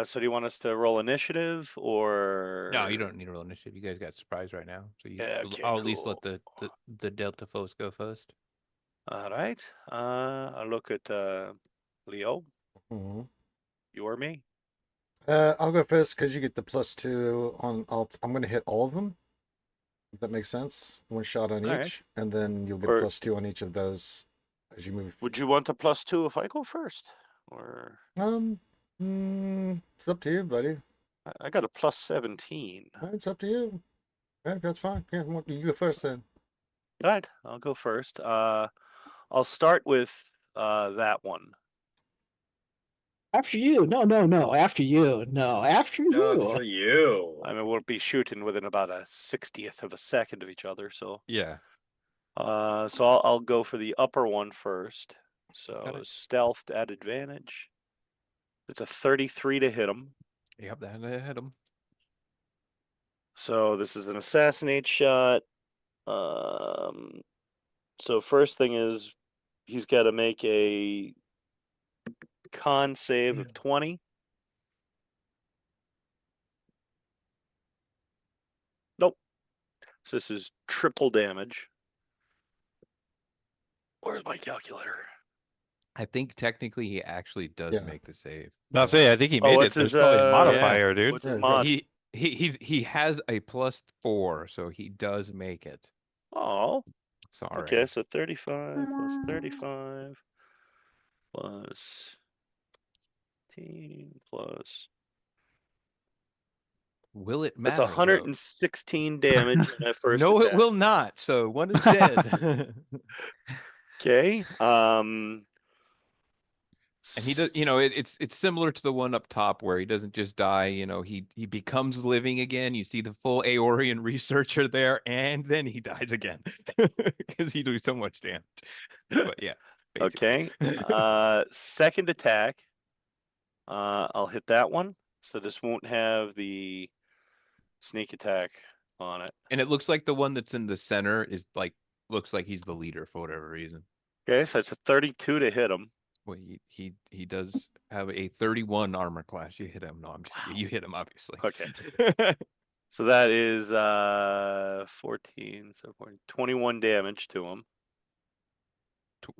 So do you want us to roll initiative or? No, you don't need a roll initiative. You guys got surprise right now, so Yeah, okay, I'll at least let cool. the Delta Force go first. All right. I'll look at Leo. Mhm. You or me? I'll go first because you get the +2 on alt. I'm going to hit all of them. If that makes sense. One shot on All each, right. and then you'll get Or- +2 on each of those as you move. Would you want a +2 if I go first? Or It's up to you, buddy. I got a +17. It's up to you. Yeah, that's fine. Yeah, you go first then. All right, I'll go first. I'll start with that one. After you. No. After you. No, after you. you. I mean, we'll be shooting within about a 60th of a second of each other, so. Yeah. So I'll go for the upper one first. Got So it. stealth at advantage. It's a 33 to hit him. Yep, that hit him. So this is an assassinate shot. So first thing is he's got to make a con save of 20. Nope. So this is triple damage. Where's my calculator? I think technically he actually does Yeah. make the save. I'll say I think he Oh, made it. what's There's his, probably a uh, modifier, dude. What's his Yeah, mod? He has a +4, so he does make it. Oh, Sorry. okay. So 35 plus 35 plus 10 plus. Will it That's matter? 116 damage in that first No, it attack. will not. So one is dead. Okay. And he does, it's similar to the one up top where he doesn't just die, he becomes living again. You see the full Aeorian researcher there, and then he dies again because he do so much damage. But yeah, basically. Okay. Second attack. I'll hit that one. So this won't have the sneak attack on it. And it looks like the one that's in the center looks like he's the leader for whatever reason. Okay, so it's a 32 to hit him. Well, he does have a 31 armor class. You hit him. No, I'm just Wow. you hit him obviously. Okay. So that is 14, so 21 damage to him.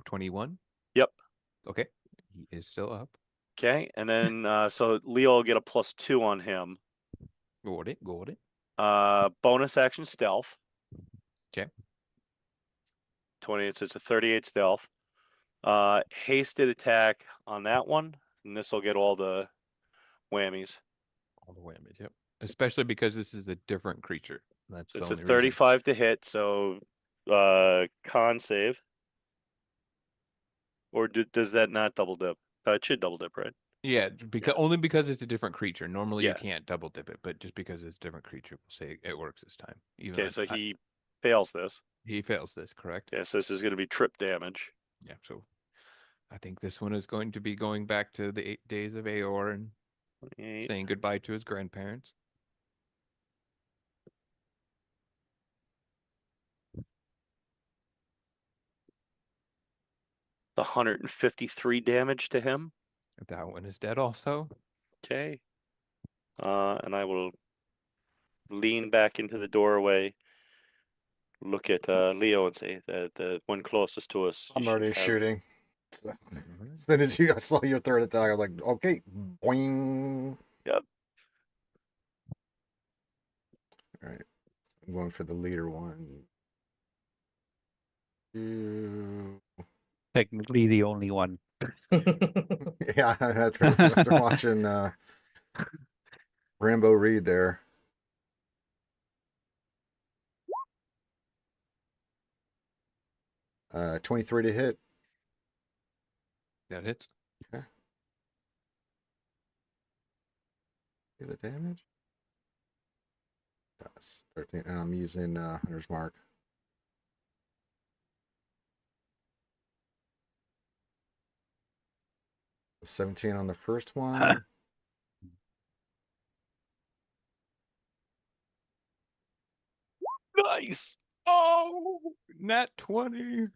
21. Yep. Okay, he is still up. Okay, and then so Leo will get a +2 on him. Got it. Got it. Bonus action stealth. Okay. 28, so it's a 38 stealth. Hasted attack on that one, and this will get all the whammies. All the whammies. Yep. Especially because this is a different creature. That's So the it's a only reason. 35 to hit. So con save. Or does that not double dip? It should double dip, right? Yeah, because only because it's a different creature. Normally you Yeah. can't double dip it, but just because it's a different creature, we'll say it works this time. Even Okay, though so he fails this. he fails this, correct? Yeah, so this is going to be trip damage. Yeah, so I think this one is going to be going back to the 8 days of Aor and 28. saying goodbye to his grandparents. The 153 damage to him. That one is dead also. Okay. And I will lean back into the doorway, look at Leo and say that the one closest to us. I'm already have... shooting. As soon as I saw your third attack, I was like, okay, boing. Yep. All right. So I'm going for the leader one. Two. Technically the only one. Yeah, after watching Rambo Reed there. Uh, 23 to hit. That hits. Okay. See the damage? That's 13. And I'm using Hunter's Mark. A 17 on the first one. Nice. Oh, nat 20.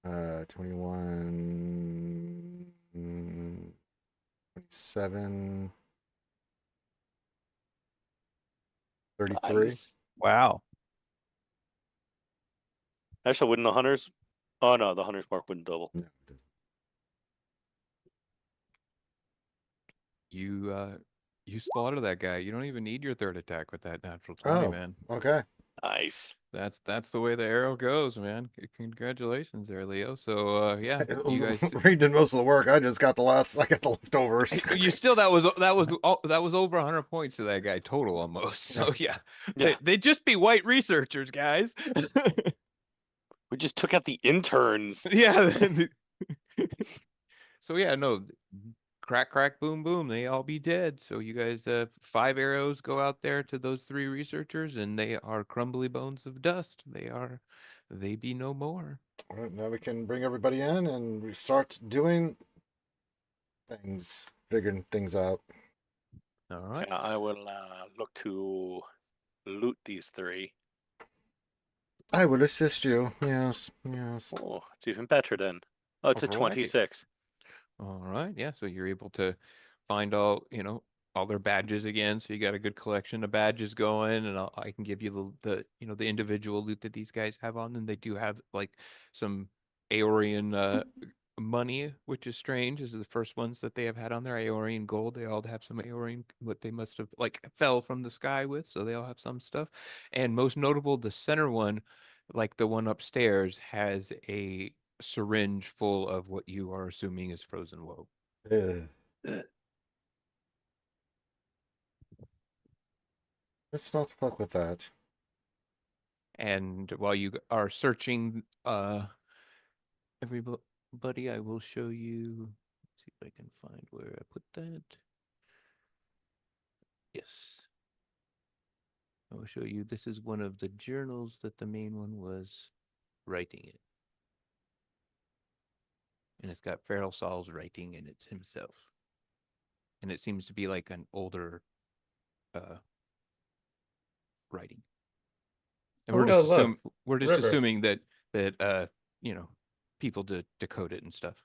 21, 27, 33. Nice. Wow. Actually, wouldn't the hunters? Oh no, the hunter's mark wouldn't double. No, it doesn't. You slaughter that guy. You don't even need your third attack with that natural 20, Oh, man. okay. Nice. That's the way the arrow goes, man. Congratulations there, Leo. So yeah, you guys Reed did most of the work. I just got the leftovers. you still that was over 100 points to that guy total almost. So yeah. They just be white researchers, guys. We just took out the interns. Yeah. So yeah, no, crack, crack, boom, boom. They all be dead. So you guys, 5 arrows go out there to those 3 researchers, and they are crumbly bones of dust. They be no more. All right, now we can bring everybody in and we start doing things, figuring things out. All right. I will look to loot these 3. I will assist you. Yes, yes. Oh, it's even better then. Oh, it's a Alrighty. 26. All right, yeah. So you're able to find all their badges again. So you got a good collection of badges going, and I can give you the individual loot that these guys have on them. They do have like some Aeorian money, which is strange. This is the first ones that they have had on their Aeorian gold. They all have some Aeorian, what they must have like fell from the sky with. So they all have some stuff. And most notable, the center one, like the one upstairs, has a syringe full of what you are assuming is frozen woe. Let's not fuck with that. And while you are searching, everybody, I will show you. Let's see if I can find where I put that. Yes. I will show you. This is one of the journals that the main one was writing in. And it's got Feral Saul's writing in it himself. And it seems to be like an older writing. And we're just assuming that people to decode it and stuff.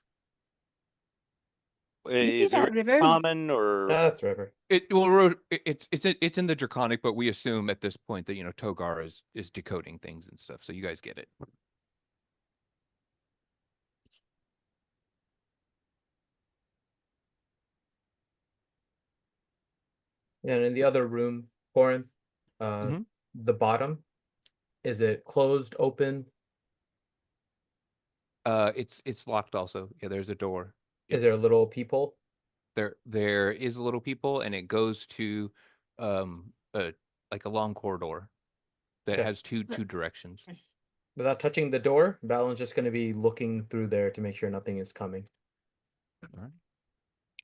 You see Is it that river? common or That's River. It's in the Draconic, but we assume at this point that Togar is decoding things and stuff. So you guys get it. And in the other room, Corin, Mhm. the bottom, is it closed, open? It's locked also. Yeah, there's a door. Is there a little peephole? There is a little people, and it goes to like a long corridor that Okay. has two directions. Without touching the door, Valen's just going to be looking through there to make sure nothing is coming. All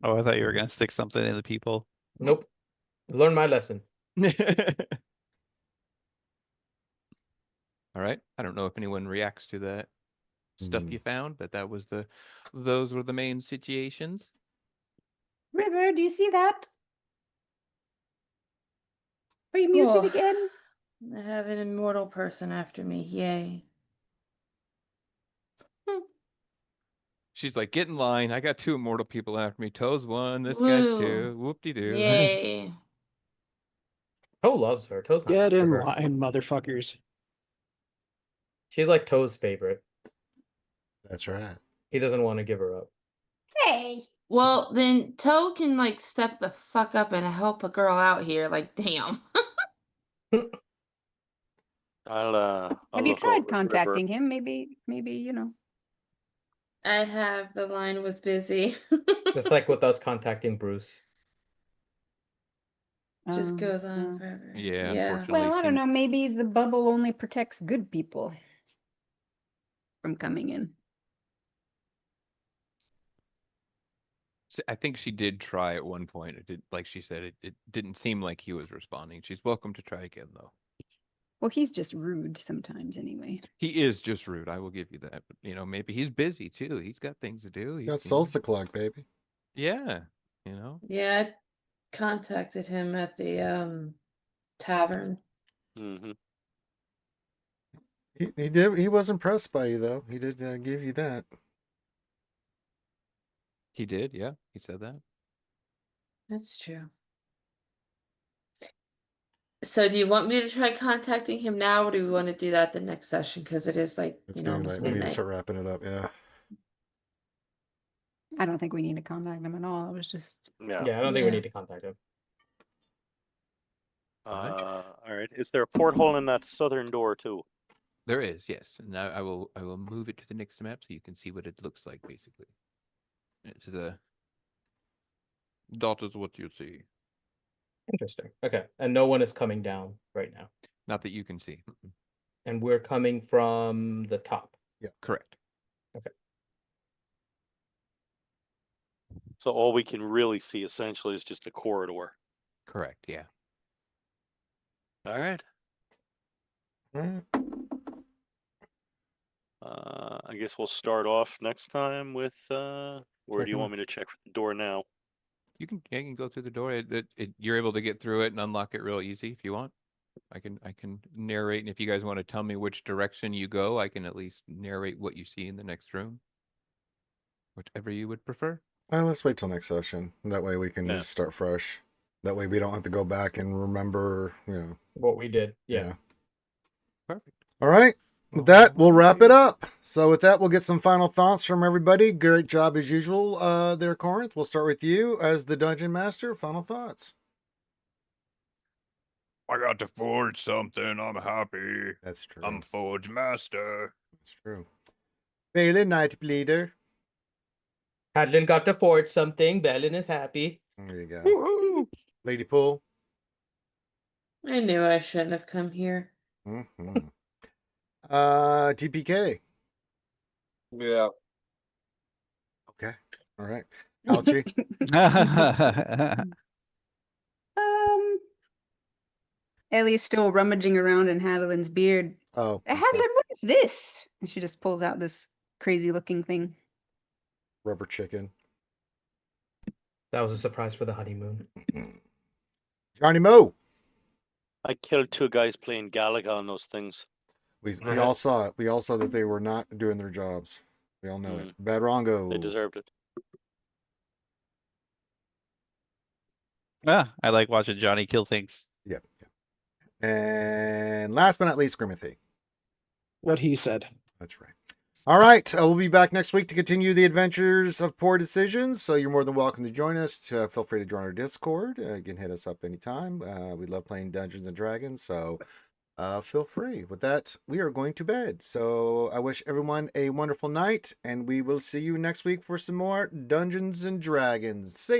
Oh, I thought you were gonna stick something in the people. Nope. Learn my lesson. right. All right. I don't know if anyone reacts to that stuff you found, but those were the main situations. River, do you see that? Are you muted Oh. again? I have an immortal person after me. Yay. She's like, get in line. I got 2 immortal people after me. Toe's 1. This guy's 2. Woo. Whoop-de-doo. Yay. Toe loves her. Toe's not Get after in her. line, motherfuckers. She's like Toe's favorite. That's right. He doesn't want to give her up. Hey. Well, then Toe can like step the fuck up and help a girl out here. Like, damn. I'll Have you look tried over at River. contacting him? Maybe, I have. The line was busy. It's like with us contacting Bruce. Just goes on no. forever. Yeah, Yeah. unfortunately. Well, I don't know. Maybe the bubble only protects good people from coming in. I think she did try at one point. It did, like she said, it didn't seem like he was responding. She's welcome to try again, though. Well, he's just rude sometimes anyway. He is just rude. I will give you that. But, maybe he's busy too. He's got things to do. Got souls to collect, baby. Yeah. Yeah, I contacted him at the tavern. Mm-hmm. He did. He was impressed by you, though. He did give you that. He did. Yeah. He said that. That's true. So do you want me to try contacting him now, or do we want to do that the next session? Because it is like, It's getting almost late. We need to midnight. start wrapping it up. Yeah. I don't think we need to contact him at all. I was just. Yeah. Yeah, I don't think we Yeah. need to contact him. All right. Is there a porthole in that southern door too? There is, yes. And I will move it to the next map so you can see what it looks like, basically. It's that is what you see. Interesting. Okay. And no one is coming down right now. Not that you can see. And we're coming from the top. Correct. So all we can really see essentially is just a corridor. Correct. Yeah. All right. Mm. I guess we'll start off next time with or do you want me to check for the door now? You can go through the door. You're able to get through it and unlock it real easy if you want. I can narrate, and if you guys want to tell me which direction you go, I can at least narrate what you see in the next room. Whichever you would prefer. Well, let's wait till next session. That way we can just start fresh. That way we don't have to go back and remember, What we did. Yeah. Perfect. All right. With that, we'll wrap it up. So with that, we'll get some final thoughts from everybody. Great job as usual there, Corinth. We'll start with you as the Dungeon Master. Final thoughts. I got to forge something. I'm happy. That's true. I'm Forge Master. That's true. Balin, Night Bleeder. Hadlin got to forge something. Balin is happy. There you go. Woohoo! Lady Pool. I knew I shouldn't have come here. Mm-hmm. TPK. Yeah. Okay. All right. Alchi. Ellie's still rummaging around in Hadelin's beard. Oh. Hadelin, what is this? And she just pulls out this crazy looking thing. Rubber chicken. That was a surprise for the honeymoon. Johnny Moe. I killed 2 guys playing Galaga on those things. We all saw it. We all saw that they were not doing their jobs. We all know Mm. it. Badrongo. They deserved it. Ah, I like watching Johnny kill things. Yep. And last but not least, Grimothy. What he said. That's right. All right. We'll be back next week to continue the adventures of Poor Decisions. So you're more than welcome to join us. Feel free to join our Discord. You can hit us up anytime. We love playing Dungeons and Dragons. So feel free. With that, we are going to bed. So I wish everyone a wonderful night. And we will see you next week for some more Dungeons and Dragons. See